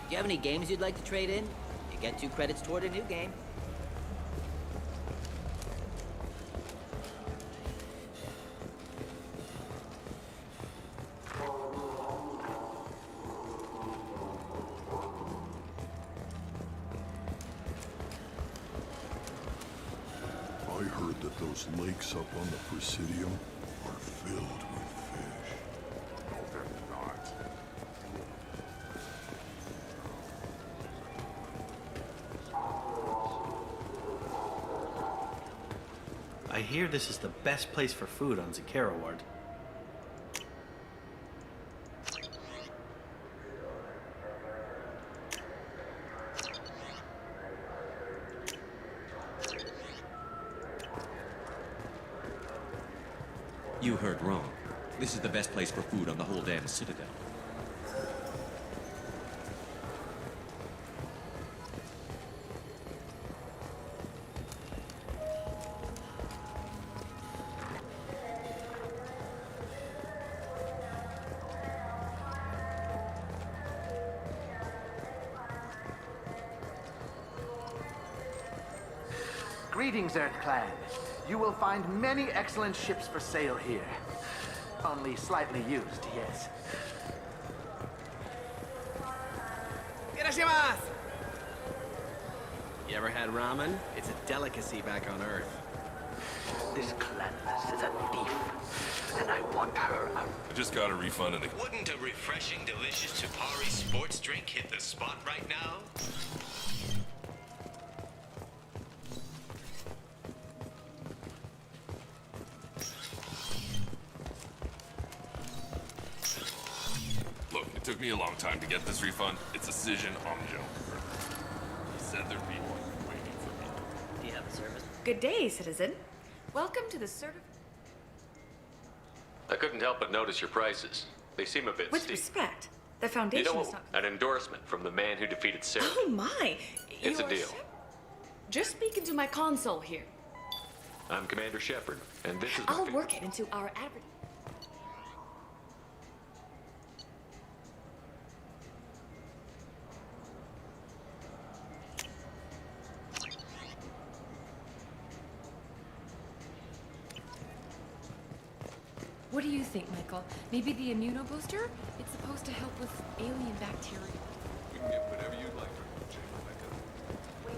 Do you have any games you'd like to trade in? You get 2 credits toward a new game. I heard that those lakes up on the Presidium are filled with fish. No, they're not. I hear this is the best place for food on Zakara Ward. You heard wrong. This is the best place for food on the whole damn Citadel. Greetings, Earth Clan. You will find many excellent ships for sale here. Only slightly used, yes. Irashimasu! You ever had ramen? It's a delicacy back on Earth. This Clanless is a thief, and I want her out. I just got a refund and Wouldn't a refreshing, delicious Chapari sports drink hit the spot right now? Look, it took me a long time to get this refund. It's a decision on Joe. He said there'd be one waiting for me. Do you have a service? Good day, citizen. Welcome to the I couldn't help but notice your prices. They seem a bit With steep. respect, the You Foundation know, is not... an endorsement from the man who defeated Sarah. Oh my! It's a You're deal. Just speaking to my console here. I'm Commander Shepard, and this is I'll work it into our advertising. What do you think, Michael? Maybe the immunobooster? It's supposed to help with alien bacteria. We can get whatever you'd like from Rebecca.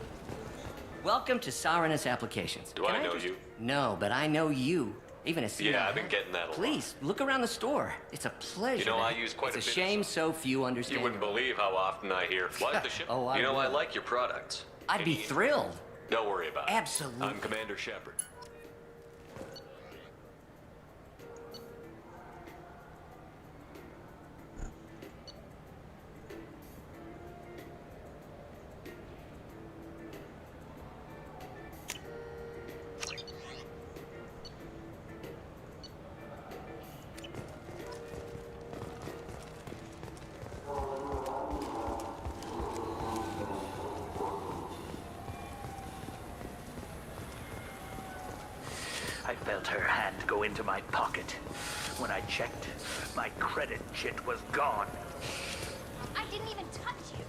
Welcome to Saranus Applications. Do I know you? No, but I know you. Even a Yeah, I've been getting that a lot. Please, look around the store. It's a pleasure. You know, I use quite a It's bit a of shame so few understand. You wouldn't believe how often I hear, why's the ship? Oh, I You know, I will. like your products. I'd be thrilled. Don't worry about it. Absolutely. I'm Commander Shepard. I felt her hand go into my pocket. When I checked, my credit chit was gone. I didn't even touch you.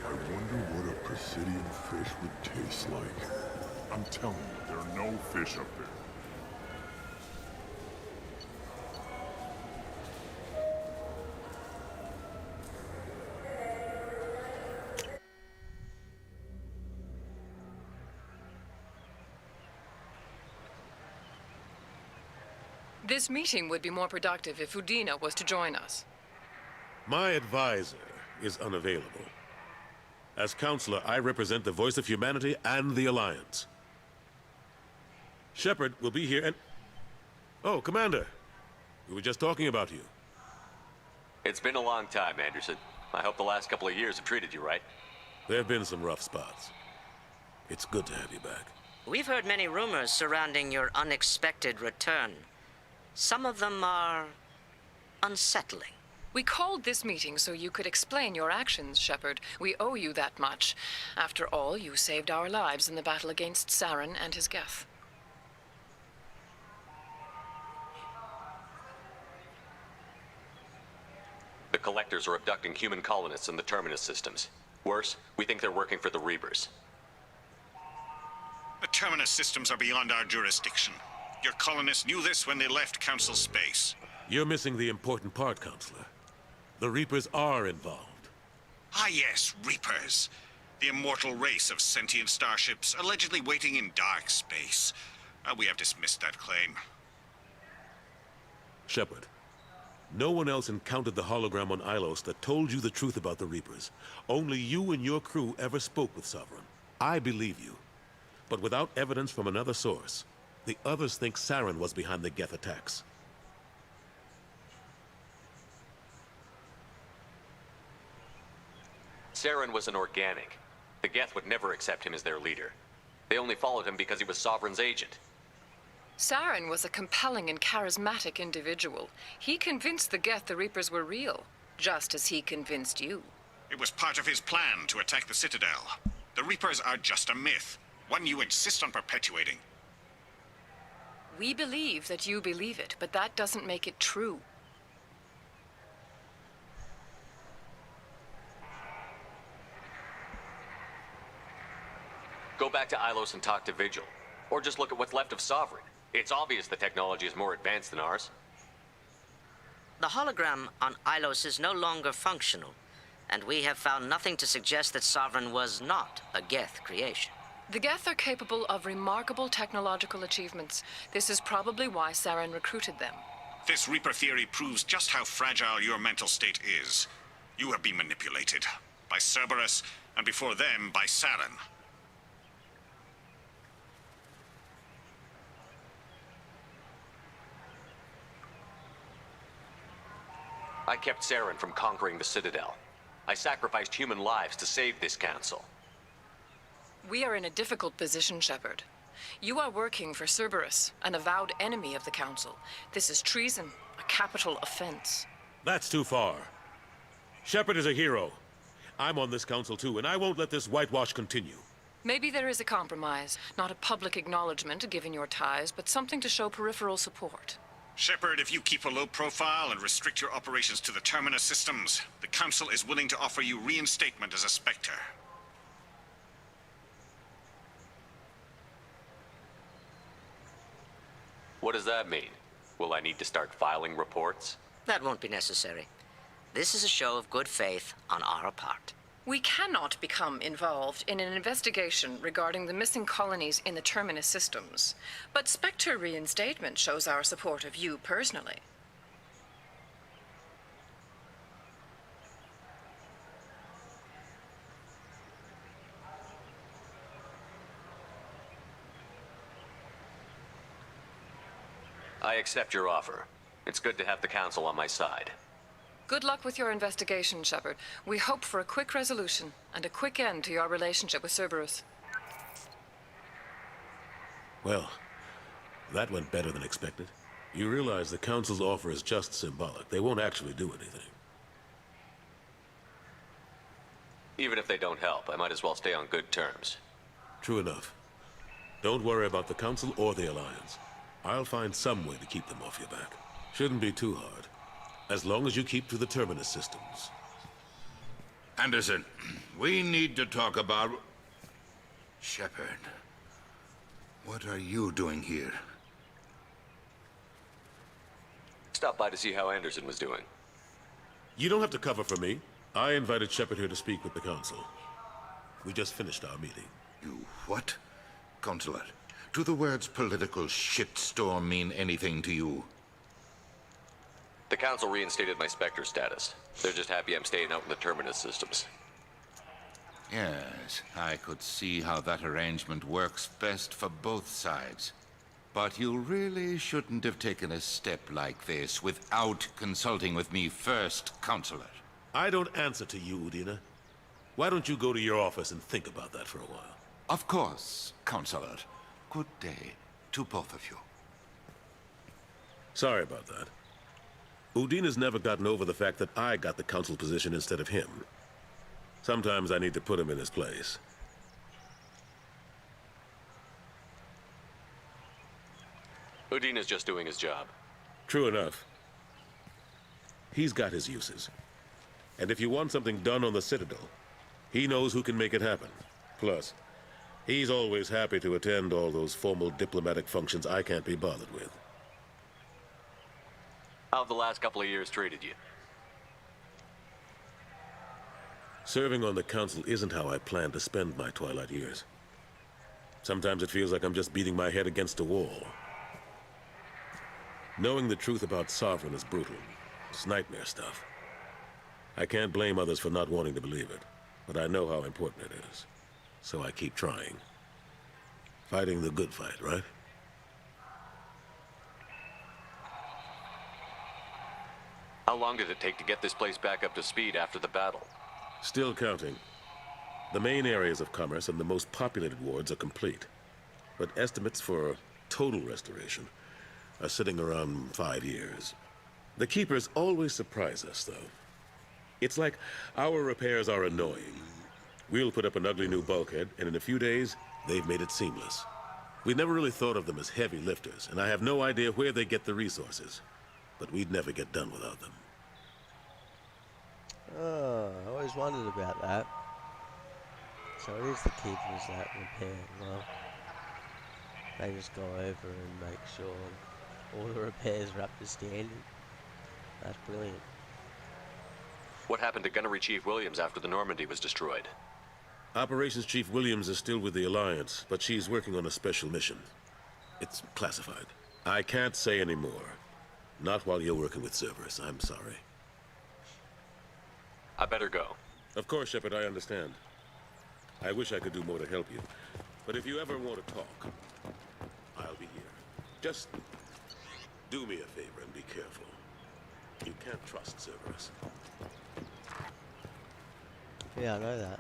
I wonder what a Presidium fish would taste like. I'm telling you, there are no fish up there. This meeting would be more productive if Udina was to join us. My advisor is unavailable. As counselor, I represent the voice of humanity and the Alliance. Shepard will be here and... Oh, Commander. We were just talking about you. It's been a long time, Anderson. I hope the last couple of years have treated you right. There have been some rough spots. It's good to have you back. We've heard many rumors surrounding your unexpected return. Some of them are unsettling. We called this meeting so you could explain your actions, Shepard. We owe you that much. After all, you saved our lives in the battle against Saren and his Geth. The Collectors are abducting human colonists in the Terminus systems. Worse, we think they're working for the Reapers. The Terminus systems are beyond our jurisdiction. Your colonists knew this when they left Council space. You're missing the important part, Counselor. The Reapers are involved. Ah yes, Reapers. The immortal race of sentient starships allegedly waiting in dark space. We have dismissed that claim. Shepard, no one else encountered the hologram on Ilos that told you the truth about the Reapers. Only you and your crew ever spoke with Sovereign. I believe you. But without evidence from another source, the others think Saren was behind the Geth attacks. Saren was an organic. The Geth would never accept him as their leader. They only followed him because he was Sovereign's agent. Saren was a compelling and charismatic individual. He convinced the Geth the Reapers were real, just as he convinced you. It was part of his plan to attack the Citadel. The Reapers are just a myth, one you insist on perpetuating. We believe that you believe it, but that doesn't make it true. Go back to Ilos and talk to Vigil. Or just look at what's left of Sovereign. It's obvious the technology is more advanced than ours. The hologram on Ilos is no longer functional, and we have found nothing to suggest that Sovereign was not a Geth creation. The Geth are capable of remarkable technological achievements. This is probably why Saren recruited them. This Reaper theory proves just how fragile your mental state is. You have been manipulated. By Cerberus, and before them, by Saren. I kept Saren from conquering the Citadel. I sacrificed human lives to save this council. We are in a difficult position, Shepard. You are working for Cerberus, an avowed enemy of the Council. This is treason, a capital offense. That's too far. Shepard is a hero. I'm on this council too, and I won't let this whitewash continue. Maybe there is a compromise. Not a public acknowledgement given your ties, but something to show peripheral support. Shepard, if you keep a low profile and restrict your operations to the Terminus systems, the Council is willing to offer you reinstatement as a Spectre. What does that mean? Will I need to start filing reports? That won't be necessary. This is a show of good faith on our part. We cannot become involved in an investigation regarding the missing colonies in the Terminus systems. But Spectre reinstatement shows our support of you personally. I accept your offer. It's good to have the Council on my side. Good luck with your investigation, Shepard. We hope for a quick resolution and a quick end to your relationship with Cerberus. Well, that went better than expected. You realize the Council's offer is just symbolic. They won't actually do anything. Even if they don't help, I might as well stay on good terms. True enough. Don't worry about the Council or the Alliance. I'll find some way to keep them off your back. Shouldn't be too hard. As long as you keep to the Terminus systems. Anderson, we need to talk about... Shepard, what are you doing here? Stop by to see how Anderson was doing. You don't have to cover for me. I invited Shepard here to speak with the Council. We just finished our meeting. You what? Counselor, do the words political shitstorm mean anything to you? The Council reinstated my Spectre status. They're just happy I'm staying out in the Terminus systems. Yes, I could see how that arrangement works best for both sides. But you really shouldn't have taken a step like this without consulting with me first, Counselor. I don't answer to you, Udina. Why don't you go to your office and think about that for a while? Of course, Counselor. Good day to both of you. Sorry about that. Udina's never gotten over the fact that I got the Council position instead of him. Sometimes I need to put him in his place. Udina's just doing his job. True enough. He's got his uses. And if you want something done on the Citadel, he knows who can make it happen. Plus, he's always happy to attend all those formal diplomatic functions I can't be bothered with. How have the last couple of years treated you? Serving on the Council isn't how I plan to spend my twilight years. Sometimes it feels like I'm just beating my head against a wall. Knowing the truth about Sovereign is brutal. It's nightmare stuff. I can't blame others for not wanting to believe it, but I know how important it is. So I keep trying. Fighting the good fight, right? How long did it take to get this place back up to speed after the battle? Still counting. The main areas of commerce and the most populated wards are complete. But estimates for total restoration are sitting around 5 years. The Keepers always surprise us, though. It's like our repairs are annoying. We'll put up an ugly new bulkhead, and in a few days, they've made it seamless. We never really thought of them as heavy lifters, and I have no idea where they get the resources. But we'd never get done without them. Oh, I always wondered about that. So it is the Keepers that repair. Well, they just go over and make sure all the repairs are up to standard. That's brilliant. What happened to Gunnery Chief Williams after the Normandy was destroyed? Operations Chief Williams is still with the Alliance, but she's working on a special mission. It's classified. I can't say any more. Not while you're working with Cerberus, I'm sorry. I better go. Of course, Shepard, I understand. I wish I could do more to help you. But if you ever want to talk, I'll be here. Just do me a favor and be careful. You can't trust Cerberus. Yeah, I know that.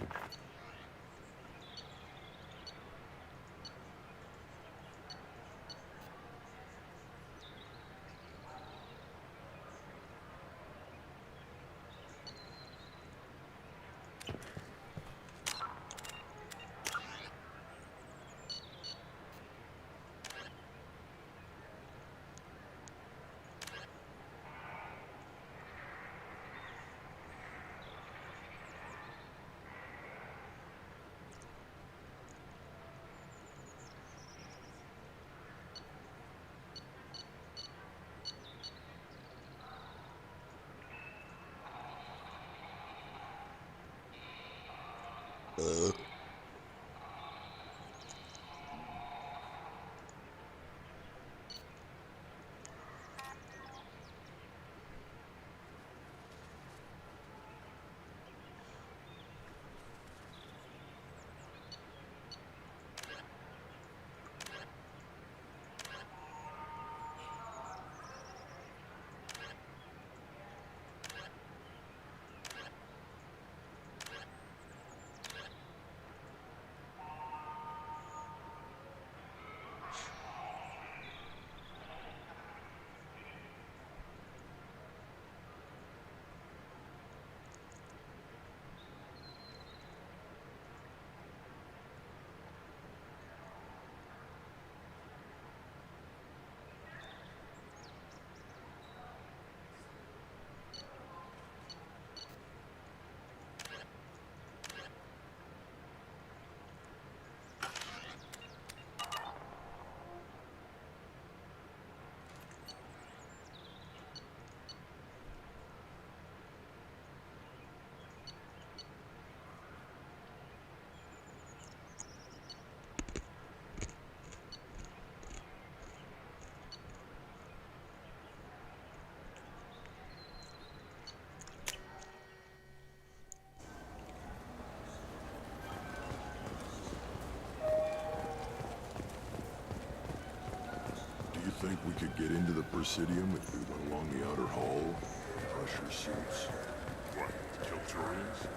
Think we could get into the Presidium if we went along the outer hall? Pressure suits. What? Kill Turians?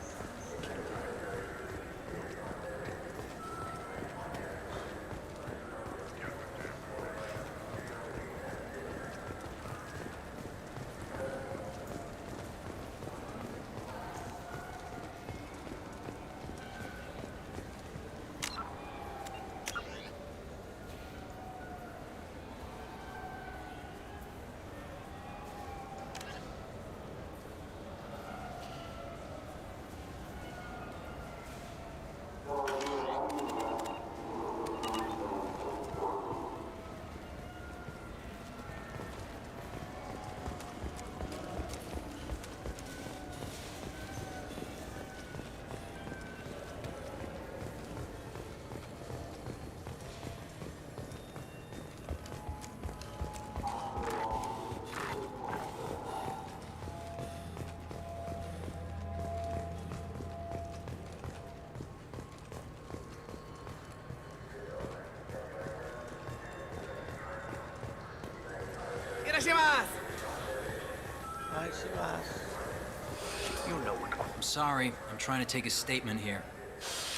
You know what? I'm sorry. I'm trying to take a statement here.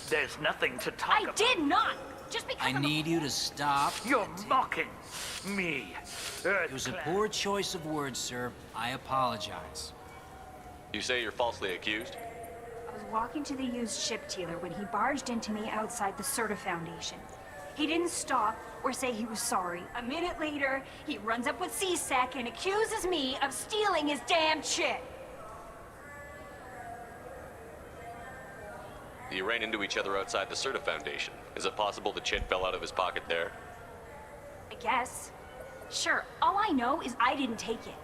There's nothing to talk about. I did not! Just because I need you to stop. You're mocking me. It was a poor choice of words, sir. I apologize. You say you're falsely accused? I was walking to the used ship dealer when he barged into me outside the Serta Foundation. He didn't stop or say he was sorry. A minute later, he runs up with C-Sec and accuses me of stealing his damn chit. You ran into each other outside the Serta Foundation. Is it possible the chit fell out of his pocket there? I guess. Sure, all I know is I didn't take it.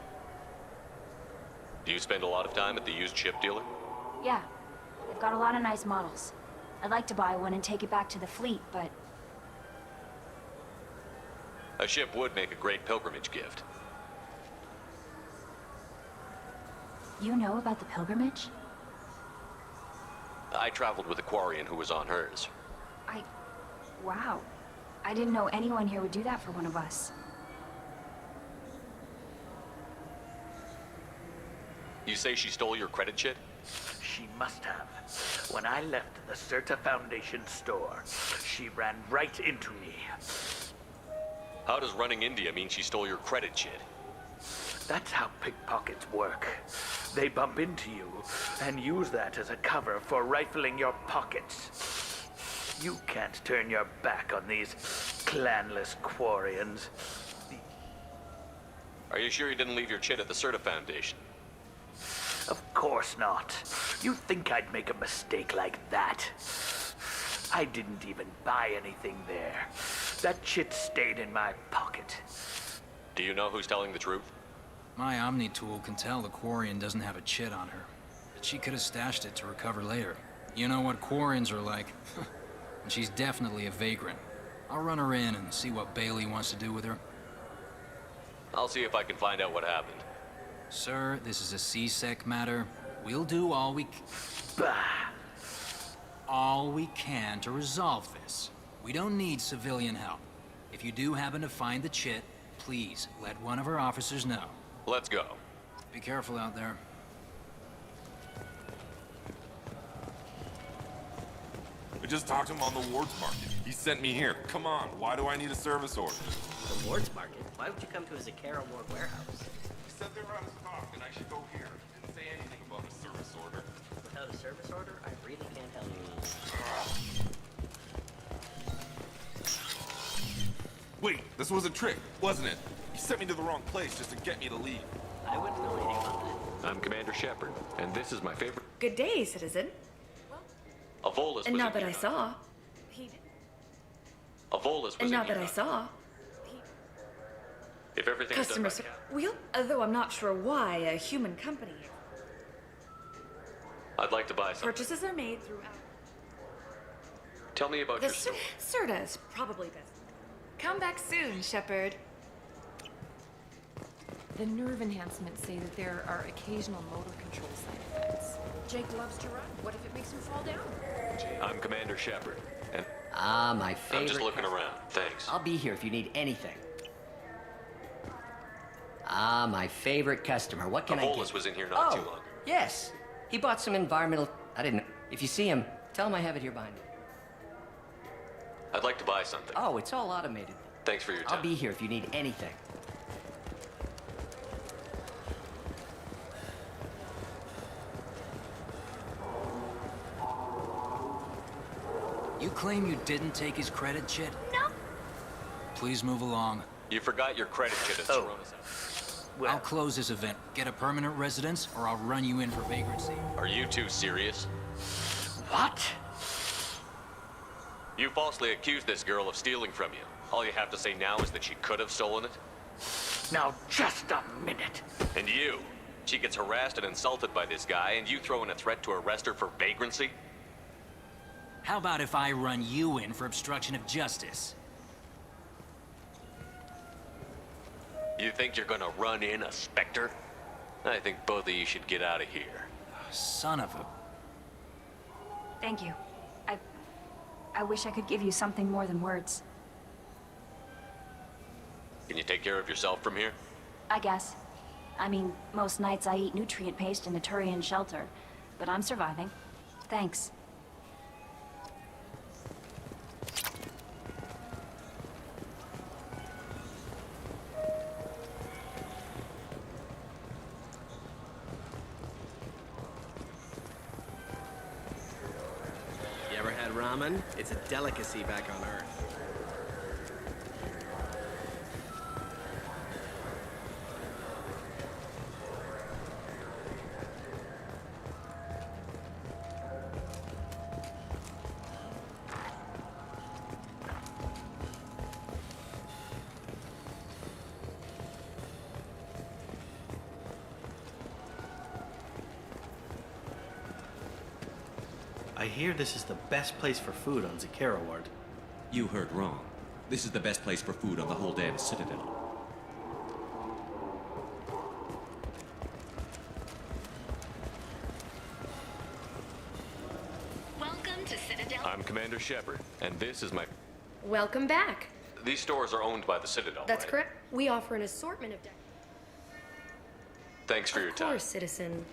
Do you spend a lot of time at the used ship dealer? Yeah, they've got a lot of nice models. I'd like to buy one and take it back to the fleet, but A ship would make a great pilgrimage gift. you know about the pilgrimage? I traveled with a Quarian who was on hers. Wow. I didn't know anyone here would do that for one of us. You say she stole your credit chit? She must have. When I left the Serta Foundation store, she ran right into me. How does running into you mean she stole your credit chit? That's how pickpockets work. They bump into you and use that as a cover for rifling your pockets. You can't turn your back on these clanless Quarians. Are you sure you didn't leave your chit at the Serta Foundation? Of course not. You think I'd make a mistake like that? I didn't even buy anything there. That chit stayed in my pocket. Do you know who's telling the truth? My Omni tool can tell the Quarian doesn't have a chit on her. But she could have stashed it to recover later. You know what Quarians are like. And she's definitely a vagrant. I'll run her in and see what Bailey wants to do with her. I'll see if I can find out what happened. Sir, this is a C-Sec matter. We'll do all we can to resolve this. We don't need civilian help. If you do happen to find the chit, please let one of our officers know. Let's go. Be careful out there. We just talked to him on the Wards Market. He sent me here. Come on, why do I need a service order? The Wards Market? Why would you come to his Acaro Ward warehouse? He said they were out of stock and I should go here. Didn't say anything about a service order. Without a service order, I really can't help you. Wait, this was a trick, wasn't it? He sent me to the wrong place just to get me to leave. I wouldn't know anything about that. I'm Commander Shepard, and this is my favorite. Good day, citizen. Avolis was And now in that here. I saw. Avolis was And in now here. that I saw. If everything is done Customer by service. cap- Well, although I'm not sure why a human company. I'd like to buy something. Purchases are made throughout. Tell me about The your store. Serta is probably best. Come back soon, Shepard. The nerve enhancements say that there are occasional motor control side effects. Jake loves to run. What if it makes him fall down? I'm Commander Shepard, and My favorite. I'm just looking around. Thanks. I'll be here if you need anything. My favorite customer. What can I Avolis get? was in here not Oh, too long. yes. He bought some environmental. I didn't. If you see him, tell him I have it here behind me. I'd like to buy something. Oh, it's all automated. Thanks for your time. I'll be here if you need anything. You claim you didn't take his credit chit? No. Please move along. You forgot your credit chit at Serona's house. I'll close this event. Get a permanent residence, or I'll run you in for vagrancy. Are you two serious? What? You falsely accused this girl of stealing from you. All you have to say now is that she could have stolen it? Now, just a minute. And you? She gets harassed and insulted by this guy, and you throw in a threat to arrest her for vagrancy? How about if I run you in for obstruction of justice? You think you're gonna run in a Spectre? I think both of you should get out of here. Son of a... Thank you. I wish I could give you something more than words. Can you take care of yourself from here? I guess. I mean, most nights I eat nutrient paste in a Turian shelter, but I'm surviving. Thanks. ramen? It's a delicacy back on Earth. I hear this is the best place for food on Zakera Ward. You heard wrong. This is the best place for food on the whole damn Citadel. Welcome to Citadel. I'm Commander Shepard, and this is my... Welcome back. These stores are owned by the Citadel, That's right? correct. We offer an assortment of... Thanks for your Of time. course, citizen.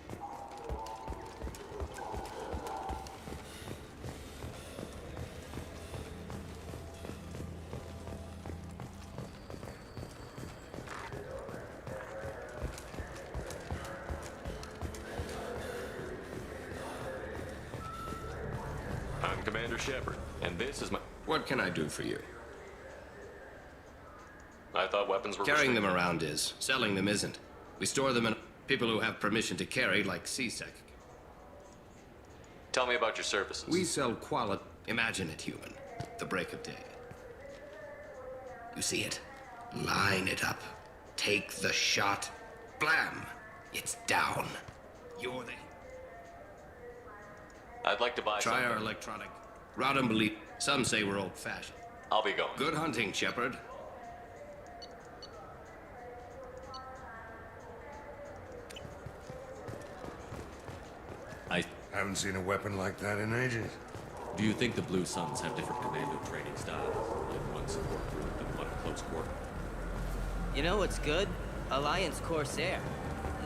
I'm Commander Shepard, and this is my... What can I do for you? I thought weapons were Carrying them restricted. around is. Selling them isn't. We store them in people who have permission to carry, like CSEC. Tell me about your services. We sell quality. Imagine it, human. The break of day. You see it? Line it up. Take the shot. Blam! It's down. You're the... I'd like to buy Try something. our electronic. Rod and believe. Some say we're old-fashioned. I'll be going. Good hunting, Shepard. I haven't seen a weapon like that in ages. Do you think the Blue Suns have different commando training styles? Like one support group and one at close quarter? You know what's good? Alliance Corsair.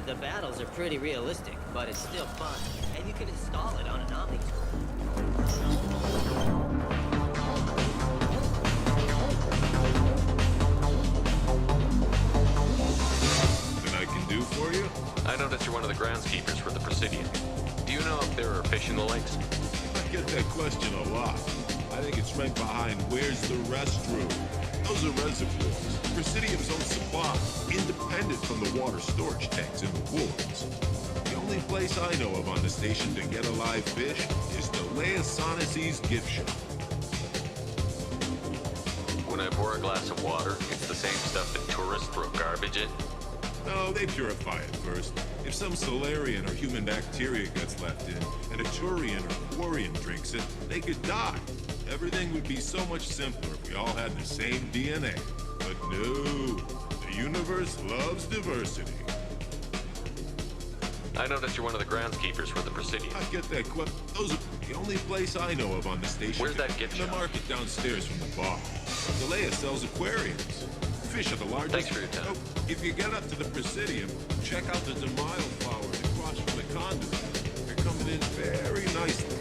The battles are pretty realistic, but it's still fun. And you can install it on an Omni tool. That I can do for you? I noticed you're one of the groundskeepers for the Presidium. Do you know if there are fish in the lakes? I get that question a lot. I think it's right behind where's the restroom. Those are reservoirs. Presidium's own supply, independent from the water storage tanks in the woods. The only place I know of on the station to get a live fish is the Leia Sonasy's gift shop. When I pour a glass of water, it's the same stuff that tourists throw garbage in? No, they purify it first. If some Solarian or human bacteria gets left in, and a Turian or Quarian drinks it, they could die. Everything would be so much simpler if we all had the same DNA. But no, the universe loves diversity. I noticed you're one of the groundskeepers for the Presidium. I get that those are the only place I know of on the station. Where's that gift In the shop? market downstairs from the bar. Galea sells aquariums. Fish are the largest. Thanks for your time. Oh, if you get up to the Presidium, check out the Demile flowers across from the conduit. They're coming in very nicely.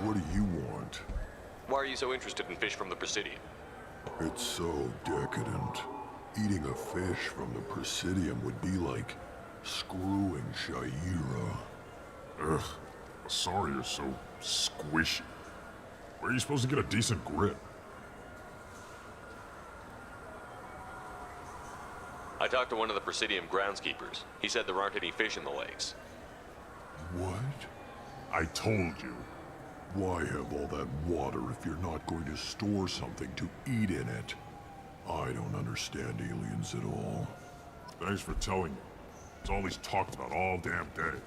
What do you want? Why are you so interested in fish from the Presidium? It's so decadent. Eating a fish from the Presidium would be like screwing Shaira. Ugh, sorry you're so squishy. Where are you supposed to get a decent grip? I talked to one of the Presidium groundskeepers. He said there aren't any fish in the lakes. What? I told you. Why have all that water if you're not going to store something to eat in it? I don't understand aliens at all. Thanks for telling me. It's all he's talked about all damn day.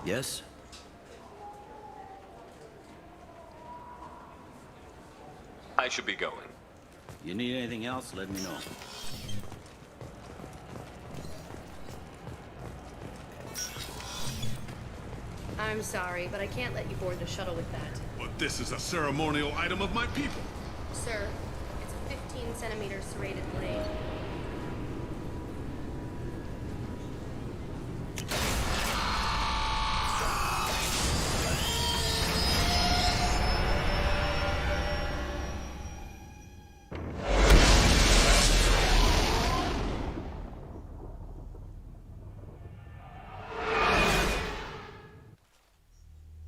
Yes? I should be going. You need anything else, let me know. I'm sorry, but I can't let you board the shuttle with that. But this is a ceremonial item of my people. Sir, it's a 15 centimeter serrated blade.